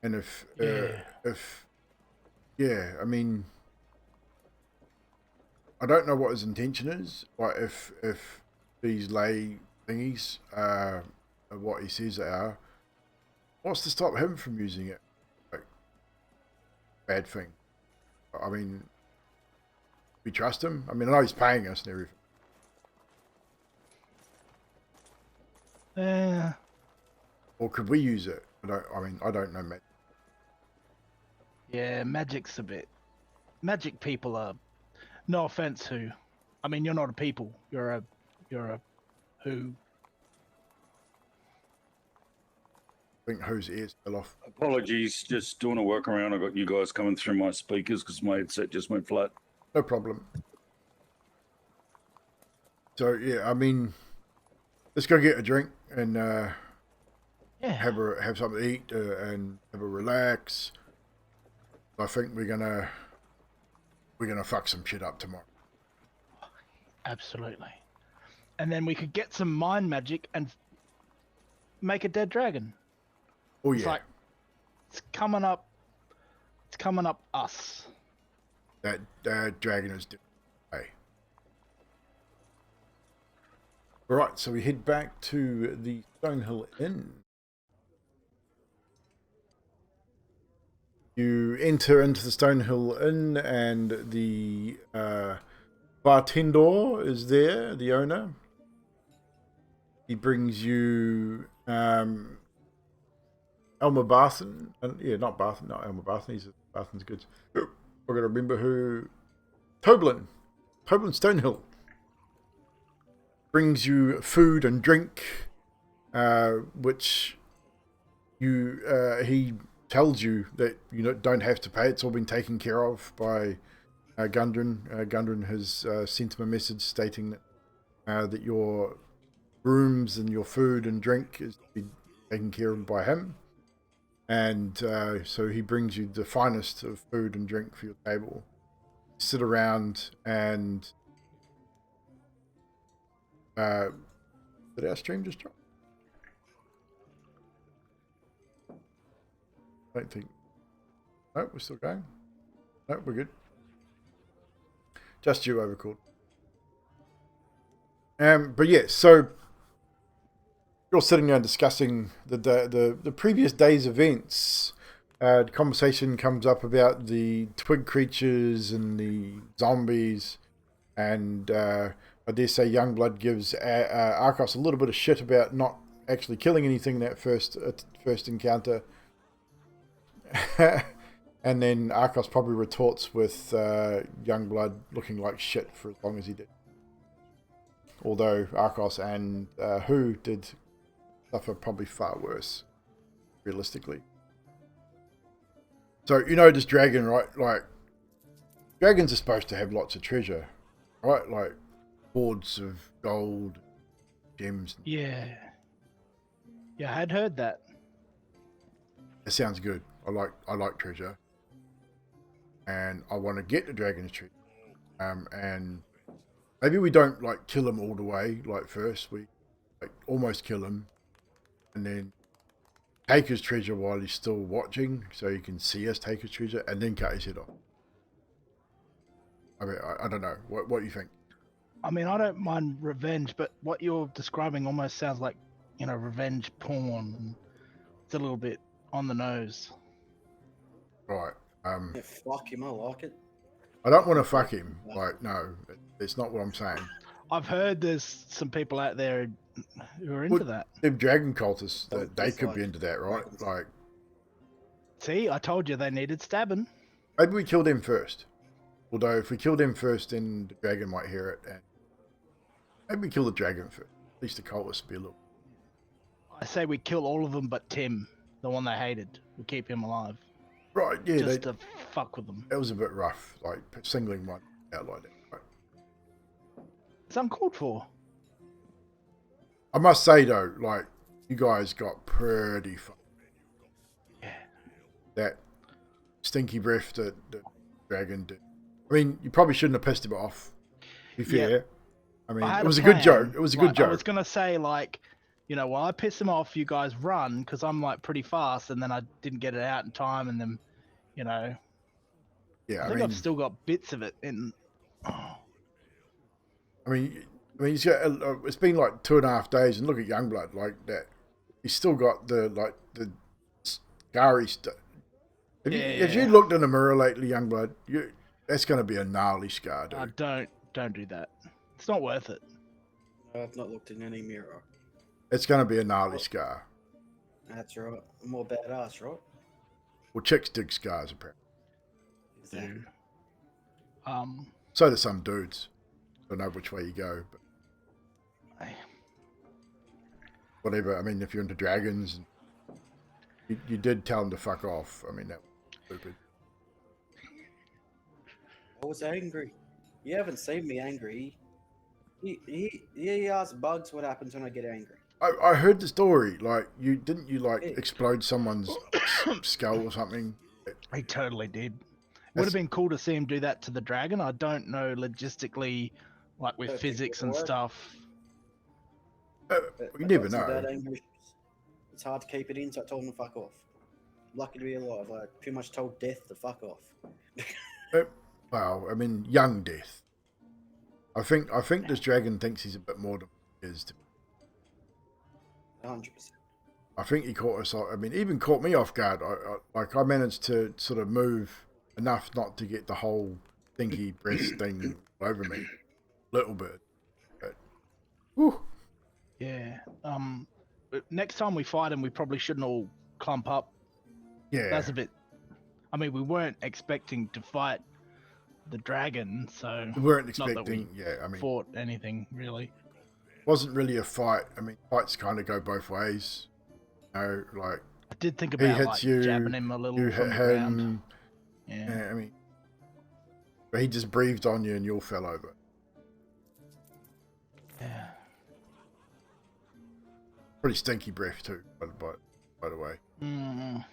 And I mean, I don't know what his intention is. Like, if these lay thingies are what he says they are, what's to stop him from using it? Like, bad thing. I mean, we trust him. I mean, I know he's paying us and everything. Yeah. Or could we use it? I don't know, mate. Yeah, magic's a bit. Magic people are. No offense, who. I mean, you're not a people. You're a who. I think whose ears fell off. Apologies, just doing a workaround. I got you guys coming through my speakers because my headset just went flat. No problem. So yeah, I mean, let's go get a drink and have something to eat and have a relax. I think we're gonna fuck some shit up tomorrow. Absolutely. And then we could get some mind magic and make a dead dragon. Oh It's yeah, like, it's coming up. It's coming up us. that dragon is dead. Hey. All right, so we head back to the Stonehill Inn. You enter into the Stonehill Inn, and the bartender is there, the owner. He brings you Elmer Barthen. Not Elmer Barthen. Barthen's good. I've got to remember who. Toblin Stonehill. Brings you food and drink, which he tells you that you don't have to pay. It's all been taken care of by Gundren. Gundren has sent him a message stating that your rooms and your food and drink is to be taken care of by him. And so he brings you the finest of food and drink for your table. Sit around and... did our stream just drop? I don't think... No, we're still going. No, we're good. Just you overcalled. But yeah, so you're sitting there discussing the previous day's events. The conversation comes up about the twig creatures and the zombies, and I dare say Youngblood gives Arcos a little bit of shit about not actually killing anything that first encounter. And then Arcos probably retorts with Youngblood looking like shit for as long as he did. although Arcos and Who did suffer probably far worse, realistically. So, this dragon, right? Like, dragons are supposed to have lots of treasure, right? Like, hoards of gold, gems. Yeah. Yeah, I had heard that. It sounds good. I like treasure. And I want to get the dragon's treasure. And maybe we don't, like, kill him all the way, like, first. We, like, almost kill him. And then take his treasure while he's still watching, so he can see us take his treasure, and then cut his head off. I mean, I don't know. What do you think? I mean, I don't mind revenge, but what you're describing almost sounds like, revenge porn. It's a little bit on the nose. Right. Yeah, fuck him, I like it. I don't want to fuck him. Like, no, it's not what I'm saying. I've heard there's some people out there who are into that. The dragon cultists, Oh, they just could like be into that, right? dragons. Like, See, I told you they needed stabbing. maybe we kill them first. Although, if we kill them first, then the dragon might hear it. And maybe we kill the dragon first. At least the cultists will be a little. I say we kill all of them but Tim, the one they hated. We keep him alive. Right, yeah, just to fuck with them. that was a bit rough. Like, singling one out like that. Right? It's uncalled for. I must say, though, like, you guys got pretty fun. Yeah. That stinky breath that the dragon did. I mean, you probably shouldn't have pissed him off, to be fair. Yeah. I mean, I had it was a plan. good joke. It was a good Like, joke. I was going to say, like, while I piss him off, you guys run, because I'm, like, pretty fast, and then I didn't get it out in time, and then, Yeah, I think I've still got bits of it in. I mean, he's got. It's been like 2.5 days, and look at Youngblood, like that. He's still got the scary stuff. Have you looked in the mirror lately, Youngblood? That's going to be a gnarly scar, dude. Don't do that. It's not worth it. No, I've not looked in any mirror. It's going to be a gnarly scar. That's right. I'm more badass, right? Well, chicks dig scars, apparently. Exactly. So do some dudes. I don't know which way you go, but whatever. I mean, if you're into dragons, you did tell them to fuck off. I mean, that was stupid. I was angry. You haven't seen me angry. He asks Bugs what happens when I get angry. I heard the story. Like, you Yeah. explode someone's skull or something. He totally did. Would have been cool to see him do that to the dragon. I don't know logistically, like with Don't think physics it'll and work. stuff. But You I never got some know. bad anger issues. It's hard to keep it in, so I told him to fuck off. Lucky to be alive. I pretty much told Death to fuck off. Well, I mean, young Death. I think this dragon thinks he's a bit more than he is. 100%. I think he caught us. I mean, even caught me off guard. I managed to sort of move enough not to get the whole stinky breast thing over me, a little bit. But, whew. Yeah. But next time we fight him, we probably shouldn't all clump up. Yeah, That's a bit. I mean, we weren't expecting to fight the dragon, so we weren't not that expecting. Yeah, I mean, fought anything really. wasn't really a fight. I mean, fights kind of go both ways. Like I did think he about hits like you, jabbing him a little you from hit the ground. him. Yeah. Yeah, I mean, but he just breathed on you and you all fell over. Yeah. Pretty stinky breath too, by the way. Mm.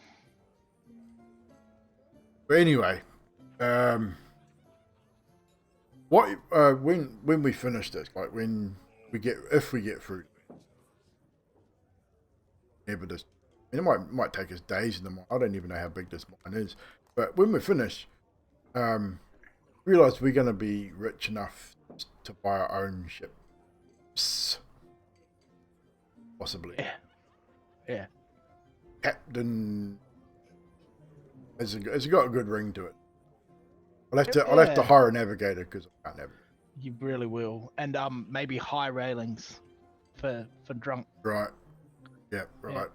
But anyway, what when we finish this, like if we get through, yeah, but this, it might take us days in the mine. I don't even know how big this mine is, but when we finish, realize we're going to be rich enough to buy our own ships, possibly. Yeah. Yeah. Captain. It's got a good ring to it. I'll have to hire a navigator because I can't navigate. You really will, and maybe high railings for drunk. Right. Yeah. Right.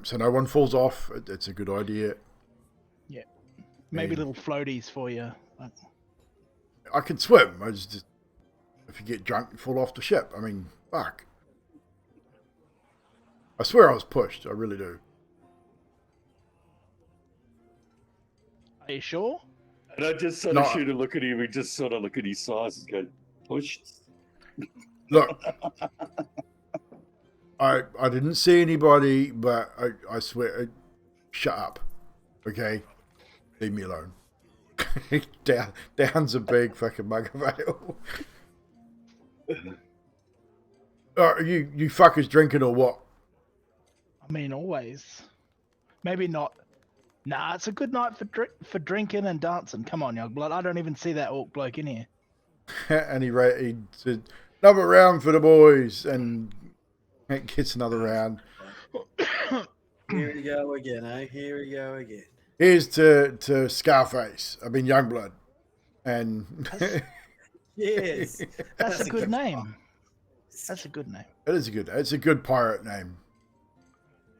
So no one falls off. It's a good idea. Yeah. Maybe And little floaties for you. I can swim. I just if you get drunk, you fall off the ship. I mean, fuck. I swear I was pushed. I really do. Are you sure? And I just sort of shoot a look at him and just sort of look at his size and go, push. Look, I didn't see anybody, but I swear, shut up, okay? Leave me alone. Down's a big fucking mug of ale. Are you fuckers drinking or what? I mean, always. Maybe not. Nah, it's a good night for drinking and dancing. Come on, young blood. I don't even see that orc bloke in here. And he said, another round for the boys, and gets another round. Here we go again, eh? Here we go again. Here's to Scarface. I mean, Youngblood. And Yes. That's a good name. That's a good name. It's a good pirate name.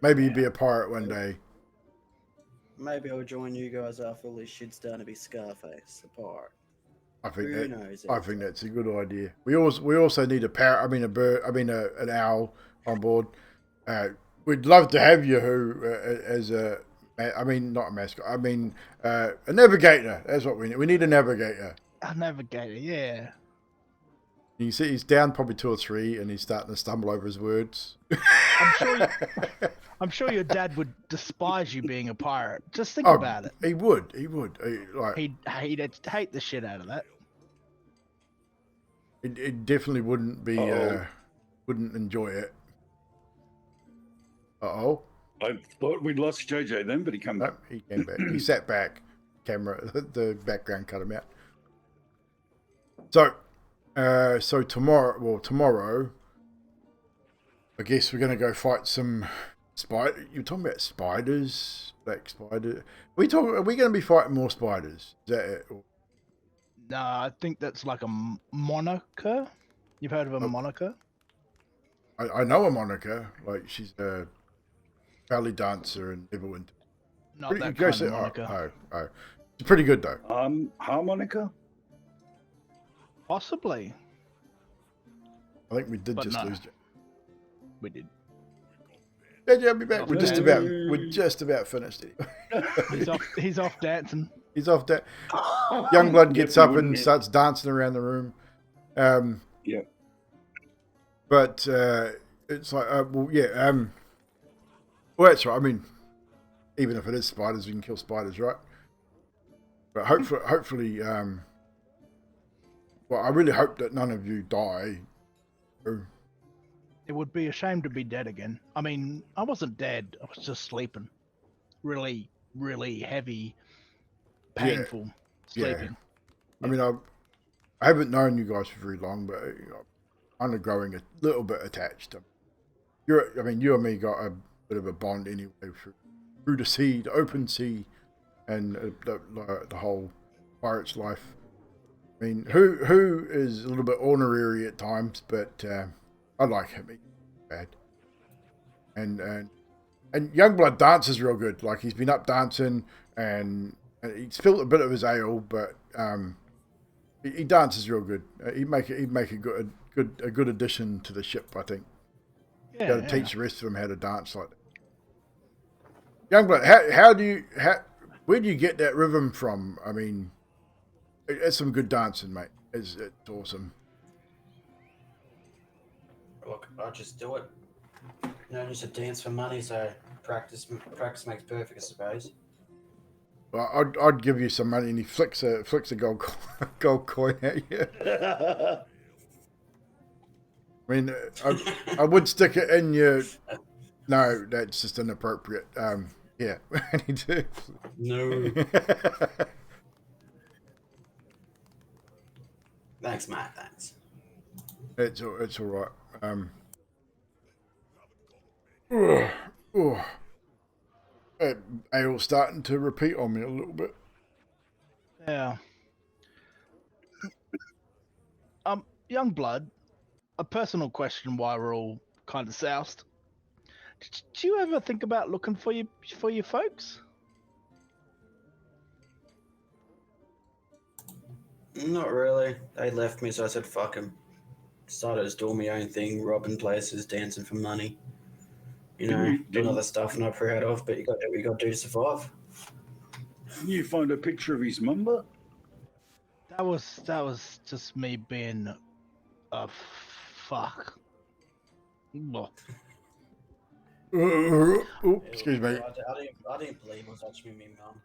Maybe you'd be a pirate one day. Maybe I'll join you guys after all this shit's done to be Scarface, the pirate. I think Who knows? I think that's a good idea. We also need a parrot. I mean a bird. I mean an owl on board. We'd love to have you as a. I mean not a mascot. I mean a navigator. That's what we need. We need a navigator. A navigator, yeah. You see, he's down probably 2 or 3, and he's starting to stumble over his words. I'm sure your dad would despise you being a pirate. Just think about it. He would. He'd hate the shit out of that. It definitely wouldn't be. Wouldn't enjoy it. Uh-oh. I thought we'd lost JJ then, but he came back. No, he came back. He sat back. Camera, the background cut him out. So tomorrow, I guess we're gonna go fight some spider. You're talking about spiders, black spider. Are we gonna be fighting more spiders? Is that it? No, I think that's like a moniker. You've heard of a moniker? I know a moniker. Like she's a belly dancer in Neverwinter. Not that kind of moniker. Oh, it's pretty good though. Harmonica? Possibly. I think we did But just no. lose you. We did. Yeah, I'll be back. We're just about finished. He's off dancing. He's off that. Youngblood gets up and starts dancing around the room. Yeah. But it's like, well, that's right. I mean, even if it is spiders, we can kill spiders, right? But hopefully, well, I really hope that none of you die. It would be a shame to be dead again. I mean, I wasn't dead. I was just sleeping. Really, really heavy, painful sleeping. I mean, I haven't known you guys for very long, but I'm kind of growing a little bit attached. You and me got a bit of a bond anyway through the sea, the open sea, and the whole pirate's life. I mean, who is a little bit ornery at times, but I like him. He's bad. And Youngblood dances real good. Like he's been up dancing, and he spilled a bit of his ale, but he dances real good. He'd make a good addition to the ship, I think. Yeah, Got to teach the rest of them how to dance like that. Youngblood, where do you get that rhythm from? I mean, it's some good dancing, mate. It's awesome. Look, I just do it. You know, just a dance for money, so practice makes perfect, I suppose. Well, I'd give you some money, and he flicks a gold coin at you. I mean, I would stick it in your. No, that's just inappropriate. Yeah, I need to. No. Thanks, Matt. Thanks. It's all right. Ale's starting to repeat on me a little bit. Yeah. Youngblood, a personal question while we're all kind of soused. Did you ever think about looking for your folks? Not really. They left me, so I said fuck them. decided to do my own thing, robbing places, dancing for money. You Didn't know, you- doing didn't- other stuff not proud of, but you got to do what you got to do to survive. Didn't you find a picture of his mumber? That was just me being a fuck. Well, Excuse me. I didn't believe it was actually me, mum.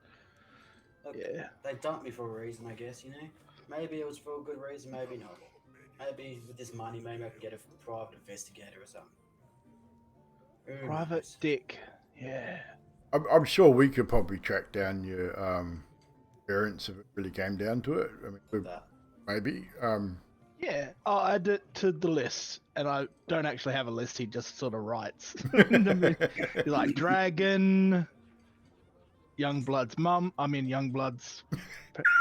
Look, yeah. they dumped me for a reason, I guess. You know, maybe it was for a good reason, maybe not. Maybe with this money, maybe I could get a private investigator or something. Who Private knows? dick. Yeah. I'm sure we could probably track down your parents if it really came down to it. I mean, That. maybe. Yeah, I'll add it to the list, and I don't actually have a list. He just sort of writes. He's like Dragon, Youngblood's mum. I mean Youngblood's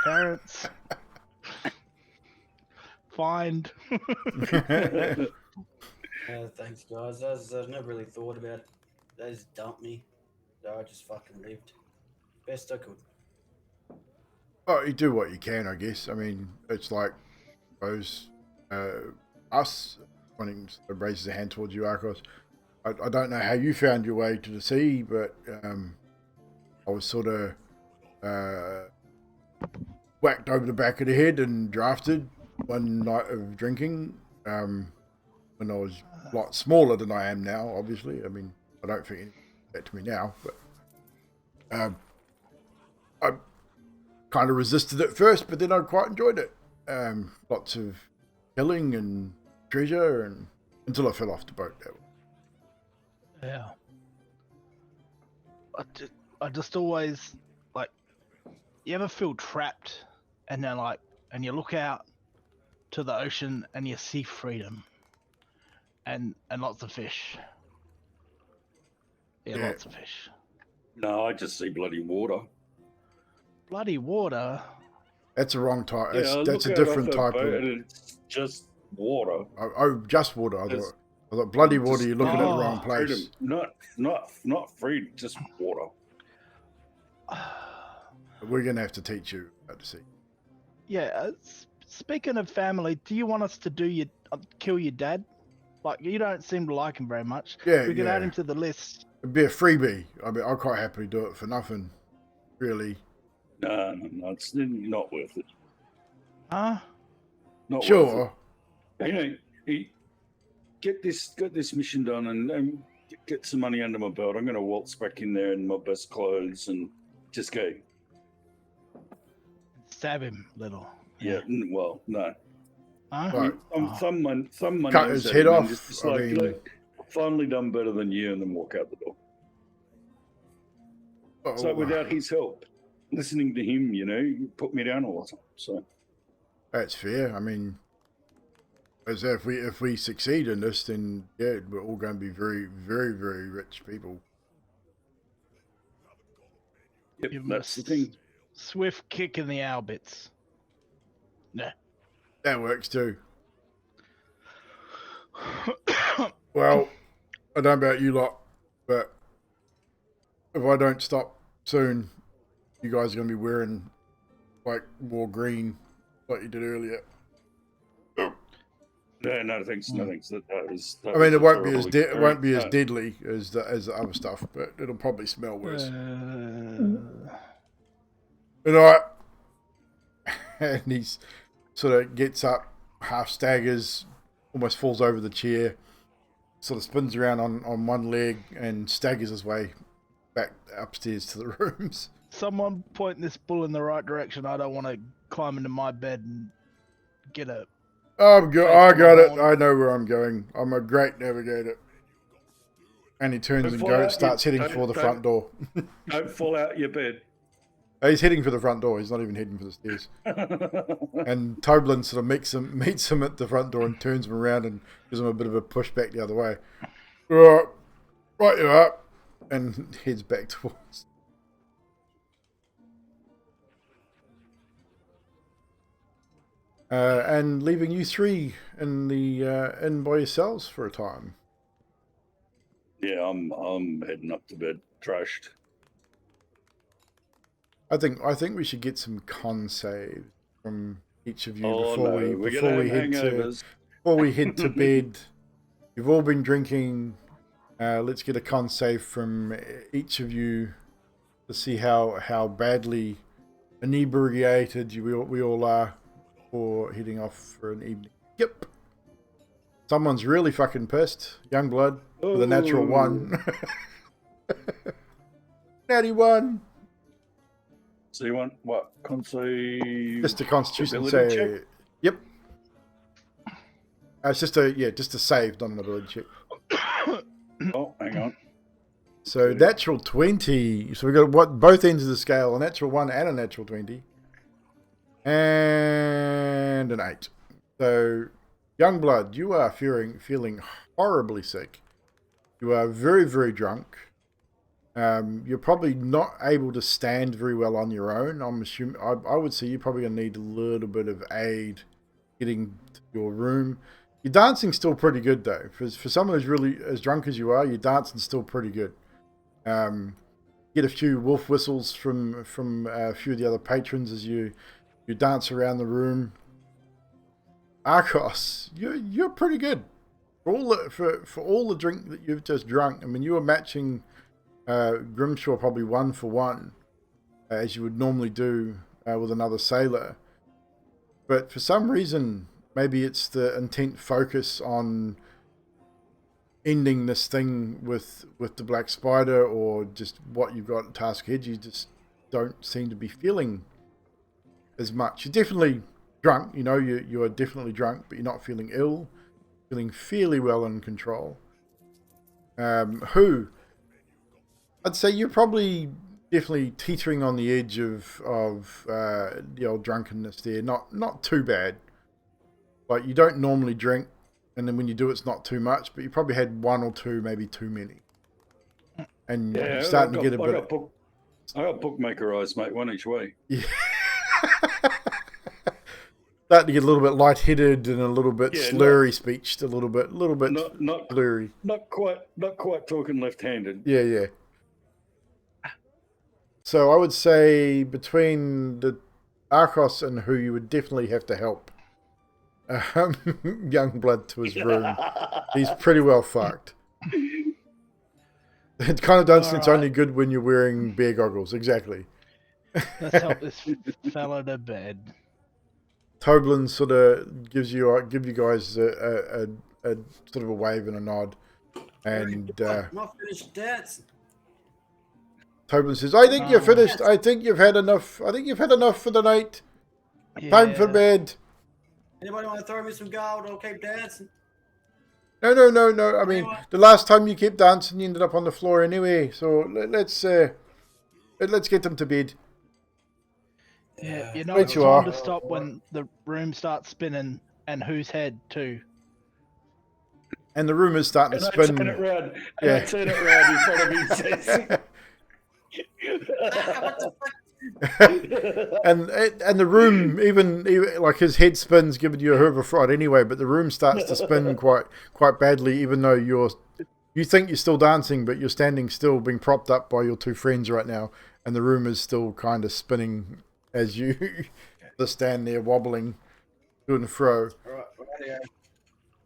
parents. Find. Yeah, thanks, guys. I've never really thought about it. They just dumped me. So I just fucking lived. Best I could. Oh, you do what you can, I guess. I mean, it's like those us wanting to raise a hand towards you, Arcos. I don't know how you found your way to the sea, but I was sort of whacked over the back of the head and drafted one night of drinking when I was a lot smaller than I am now, obviously. I mean, I don't think anything that to me now, but I kind of resisted at first, but then I quite enjoyed it. Lots of killing and treasure, and until I fell off the boat. Yeah. I just always like. You ever feel trapped, and then and you look out to the ocean and you see freedom, and lots of fish. Yeah, Yeah. lots of fish. No, I just see bloody water. Bloody water. That's a wrong type. That's, I that's a look out different off type boat of. and it's just water. Oh, just water. I There's- thought bloody water. just- You're looking at the Oh, wrong place. Freedom. Not free, just water. We're gonna have to teach you how to see. Yeah. Speaking of family, do you want us to kill your dad? Like, you don't seem to like him very much. Yeah, We could add yeah. him to the list. It'd be a freebie. I mean, I'll quite happily do it for nothing. Really. No, it's not worth it. Huh? Not worth Sure. it. You know, get this mission done and get some money under my belt. I'm going to waltz back in there in my best clothes and just go. Stab him, little. Yeah. Well, no. Huh? Right. Thumb money. Cut his head off. Just I like, mean- look, finally done better than you, and then walk out the door. So without his help, listening to him, you put me down all the time. So That's fair. I mean, as if we succeed in this, then yeah, we're all going to be very, very, very rich people. yep, Give him that's a the thing. Swift kick in the albits. Nah. That works too. Well, I don't know about you lot, but if I don't stop soon, you guys are going to be wearing like more green, like you did earlier. No thanks. No thanks. That was. I mean, it won't be as terribly- it won't be as no. deadly as the other stuff, but it'll probably smell worse. And and he's sort of gets up, half staggers, almost falls over the chair, sort of spins around on one leg and staggers his way back upstairs to the rooms. Someone point this bull in the right direction. I don't want to climb into my bed and get a. I got it. I know where I'm going. I'm a great navigator. And he turns and starts heading for the front door. Don't fall out your bed. He's heading for the front door. He's not even heading for the stairs. And Toblin sort of meets him at the front door and turns him around and gives him a bit of a push back the other way. Right you are. And heads back towards. And leaving you three in the inn by yourselves for a time. Yeah, I'm heading up to bed, trashed. I think we should get some con saves from each of you Oh before no, we we're before gonna we have head to hangovers. before we head to bed, you've all been drinking. Let's get a con save from each of you to see how badly inebriated we all are before heading off for an evening. Yep. Someone's really fucking pissed. Youngblood with a natural 1. Natty 1. So you want what? Con save? Just a constitution ability save. check? Yep. It's just a save, not an ability check. Oh, hang on. So natural 20. So we got both ends of the scale, a natural 1 and a natural 20. And an 8. So Youngblood, you are feeling horribly sick. You are very, very drunk. You're probably not able to stand very well on your own. I'm assuming I would say you're probably going to need a little bit of aid getting to your room. Your dancing's still pretty good though. For someone who's really as drunk as you are, your dancing's still pretty good. Get a few wolf whistles from a few of the other patrons as you dance around the room. Arcos, you're pretty good for all the drink that you've just drunk. I mean, you were matching Grimshaw probably 1 for 1, as you would normally do with another sailor. But for some reason, maybe it's the intent focus on ending this thing with the Black Spider, or just what you've got at task ahead. You just don't seem to be feeling as much. You're definitely drunk, you are definitely drunk, but you're not feeling ill, feeling fairly well in control. Who? I'd say you're probably definitely teetering on the edge of the old drunkenness there. Not too bad. Like, you don't normally drink, and then when you do, it's not too much, but you probably had 1 or 2, maybe too many. And you're starting to get a bit... I got bookmaker eyes, mate, 1 each way. Yeah. Starting to get a little bit lightheaded and a little bit slurry speeched, a little bit not blurry. Not quite talking left-handed. Yeah. So I would say between the Arcos and who you would definitely have to help Youngblood to his room. He's pretty well fucked. It kind of does. It's only good when you're wearing bear goggles. Exactly. Let's help this fella to bed. Toblin sort of give you guys a sort of a wave and a nod, and not finished dancing. Toblin says, "I think you're finished. I think you've had enough. I think you've had enough for the night. Time for bed." Anybody want to throw me some gold? I'll keep dancing. No. I mean, the last time you kept dancing, you ended up on the floor anyway. So let's get them to bed. Yeah, it's Right you time are. to stop when the room starts spinning, and whose head too. And the room is starting to spin. I turn it round. I turn it round in front of me. and the room, even like his head spins, giving you a hoover fright anyway. But the room starts to spin quite badly, even though you think you're still dancing, but you're standing still, being propped up by your 2 friends right now, and the room is still kind of spinning as you just stand there wobbling to and fro. Right,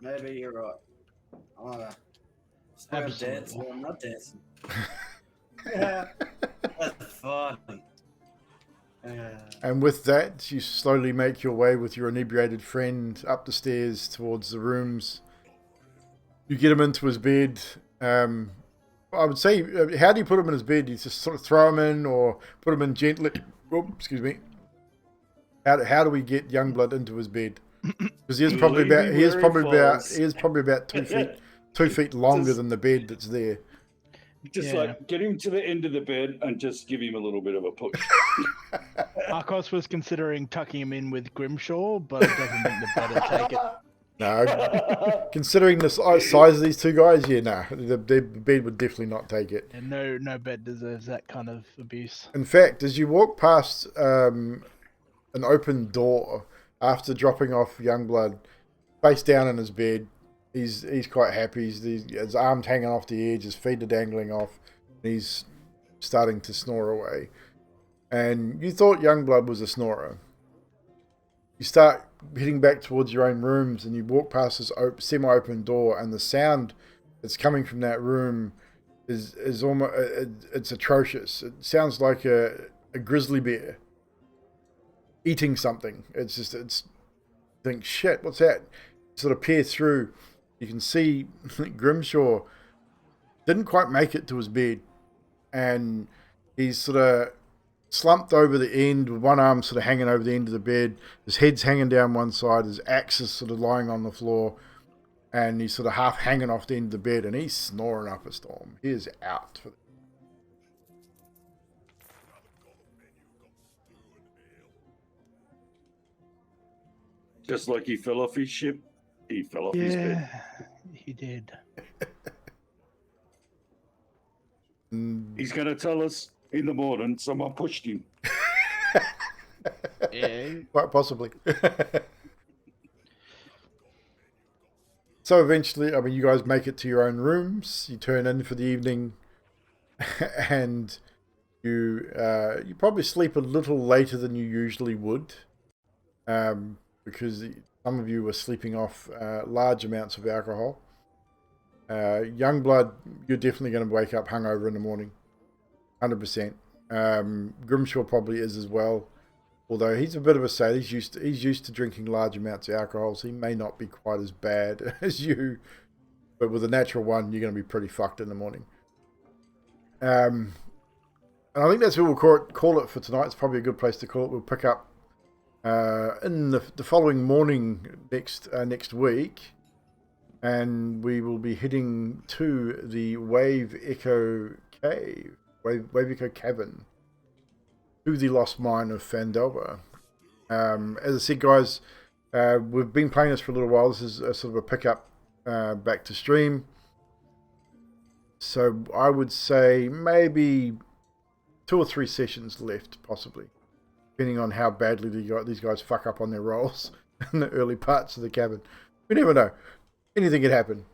maybe you're right. I'm dancing. I'm not dancing. That's funny. And with that, you slowly make your way with your inebriated friend up the stairs towards the rooms. You get him into his bed. I would say, how do you put him in his bed? You just sort of throw him in, or put him in gently? Oh, excuse me. How do we get Youngblood into his bed? Because he is probably about 2 feet longer than the bed that's there. Just like get him to the end of the bed and just give him a little bit of a push. Arcos was considering tucking him in with Grimshaw, but it doesn't think the bed will take it. No, considering the size of these 2 guys, the bed would definitely not take it. And no bed deserves that kind of abuse. In fact, as you walk past an open door after dropping off Youngblood, face down in his bed, he's quite happy. His arms hanging off the edge, his feet are dangling off, and he's starting to snore away. And you thought Youngblood was a snorer. you start heading back towards your own rooms, and you walk past this semi-open door, and the sound that's coming from that room is almost it's atrocious. It sounds like a grizzly bear eating something. It's think, shit, what's that? Sort of peer through. You can see Grimshaw didn't quite make it to his bed, and he's sort of slumped over the end with one arm sort of hanging over the end of the bed. His head's hanging down one side. His axe is sort of lying on the floor, and he's sort of half hanging off the end of the bed, and he's snoring up a storm. He is out. Just like he fell off his ship, he fell off his bed. Yeah, he did. He's going to tell us in the morning someone pushed him. Yeah. Quite possibly. So eventually, I mean, you guys make it to your own rooms. You turn in for the evening, and you probably sleep a little later than you usually would, because some of you were sleeping off large amounts of alcohol. Youngblood, you're definitely going to wake up hungover in the morning, 100%. Grimshaw probably is as well, although he's a bit of a sailor. He's used to drinking large amounts of alcohol, so he may not be quite as bad as you. But with a natural one, you're going to be pretty fucked in the morning. And I think that's what we'll call it for tonight. It's probably a good place to call it. We'll pick up in the following morning next week. And we will be heading to the Wave Echo Cave, Wave Echo Cabin, to the Lost Mine of Phandelver. As I said, guys, we've been playing this for a little while. This is a sort of a pickup back to stream. So I would say maybe 2 or 3 sessions left, possibly, depending on how badly these guys fuck up on their rolls in the early parts of the cabin. We never know. Anything could happen.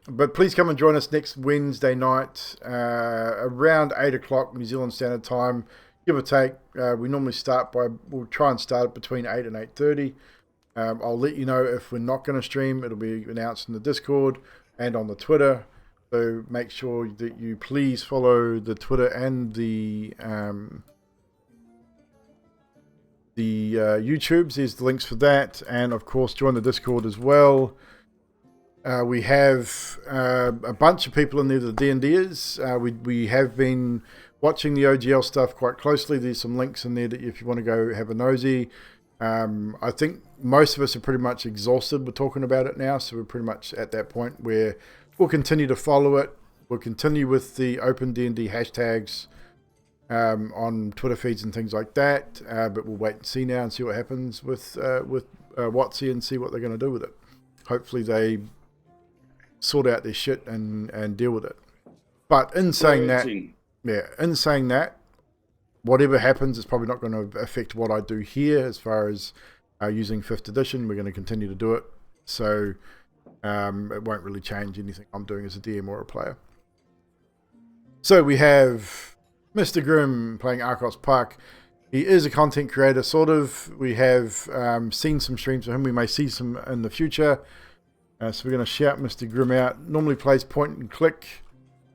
But please come and join us next Wednesday night around 8 o'clock New Zealand Standard Time, give or take. We normally we'll try and start between 8 and 8:30. I'll let you know if we're not going to stream. It'll be announced in the Discord and on the Twitter. So make sure that you please follow the Twitter and the YouTubes. There's the links for that, and of course join the Discord as well. We have a bunch of people in there, the D&Ders. We have been watching the OGL stuff quite closely. There's some links in there that if you want to go have a nosy. I think most of us are pretty much exhausted with talking about it now, so we're pretty much at that point where we'll continue to follow it. We'll continue with the open D&D hashtags on Twitter feeds and things like that, but we'll wait and see now and see what happens with WotC and see what they're going to do with it. Hopefully they sort out their shit and deal with it. But in saying that, whatever happens, it's probably not going to affect what I do here as far as using 5th edition. We're going to continue to do it, so it won't really change anything I'm doing as a DM or a player. So we have Mr. Grimm playing Arcos Park. He is a content creator, sort of. We have seen some streams of him. We may see some in the future. So we're going to shout Mr. Grimm out. Normally plays point and click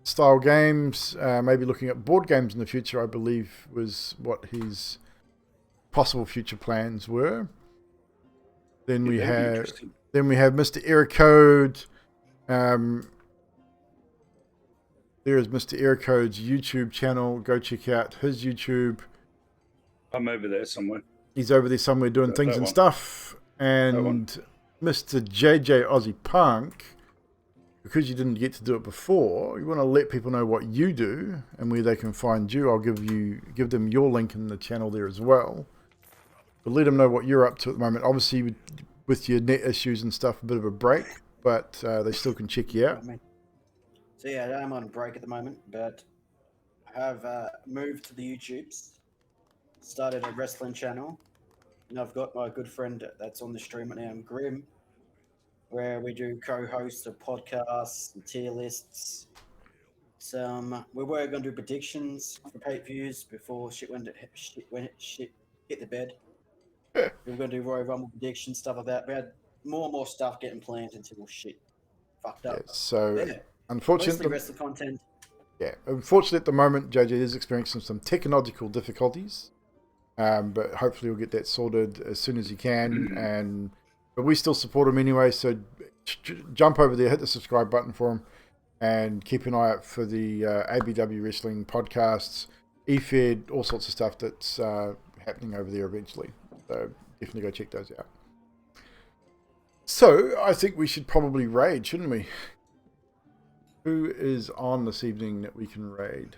style games. Maybe looking at board games in the future, I believe, was what his possible future plans were. Then we have Mr. Ericode. There is Mr. Ericode's YouTube channel. Go check out his YouTube. I'm over there somewhere. He's over there somewhere doing things and stuff. And Mr. JJ Aussie Punk, because you didn't get to do it before, you want to let people know what you do and where they can find you. I'll give them your link in the channel there as well. But let them know what you're up to at the moment. Obviously, with your net issues and stuff, a bit of a break, but they still can check you out. So yeah, I'm on break at the moment, but I have moved to the YouTubes, started a wrestling channel, and I've got my good friend that's on the stream right now, Grim, where we do co-host of podcasts and tier lists. We were going to do predictions for pay-per-views before shit hit the bed. We were going to do Royal Rumble prediction, stuff like that. We had more and more stuff getting planned until shit fucked up. So Yeah. Mostly unfortunately, wrestling content. unfortunately at the moment, JJ is experiencing some technological difficulties. But hopefully we'll get that sorted as soon as he can. But we still support him anyway, so jump over there, hit the subscribe button for him, and keep an eye out for the ABW Wrestling podcasts, EFED, all sorts of stuff that's happening over there eventually. So definitely go check those out. So I think we should probably raid, shouldn't we? Who is on this evening that we can raid?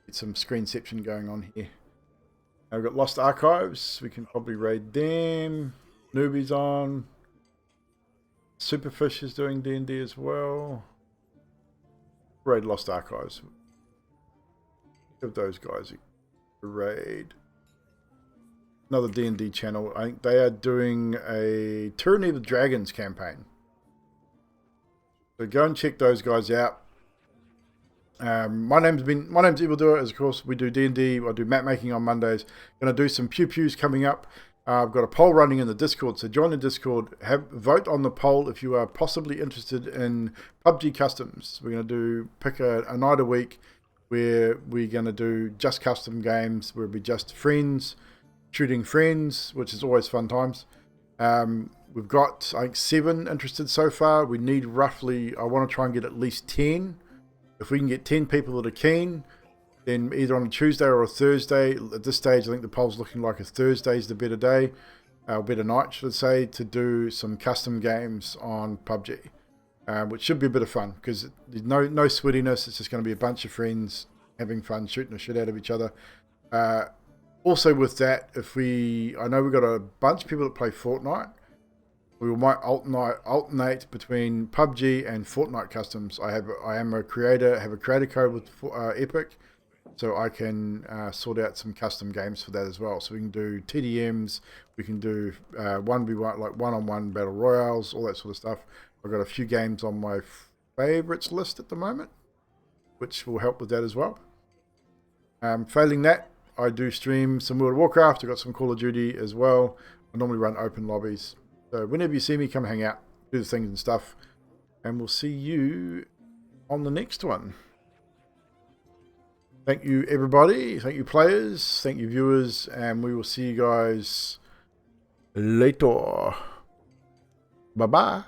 Get some screenception going on here. We've got Lost Archives. We can probably raid them. Newbie's on. Superfish is doing D&D as well. Raid Lost Archives. Give those guys a raid. Another D&D channel. I think they are doing a Tyranny of the Dragons campaign. So go and check those guys out. My name's Evldoa, as of course we do D&D. I do map making on Mondays. Going to do some pew-pews coming up. I've got a poll running in the Discord, so join the Discord. Vote on the poll if you are possibly interested in PUBG customs. We're going to pick a night a week where we're going to do just custom games, where it'll be just friends shooting friends, which is always fun times. We've got, I think, 7 interested so far. We need roughly, I want to try and get at least 10. If we can get 10 people that are keen, then either on a Tuesday or a Thursday, at this stage I think the poll's looking like a Thursday's the better day, better night should I say, to do some custom games on PUBG, which should be a bit of fun because there's no sweatiness. It's just going to be a bunch of friends having fun, shooting the shit out of each other. Also with that, I know we've got a bunch of people that play Fortnite. We might alternate between PUBG and Fortnite customs. I am a creator, have a creator code with Epic, so I can sort out some custom games for that as well. So we can do TDMs, we can do 1v1, like one-on-one battle royales, all that sort of stuff. I've got a few games on my favorites list at the moment, which will help with that as well. Failing that, I do stream some World of Warcraft. I've got some Call of Duty as well. I normally run open lobbies. So whenever you see me, come hang out, do the things and stuff, and we'll see you on the next one. Thank you, everybody. Thank you, players. Thank you, viewers, and we will see you guys later. Bye-bye.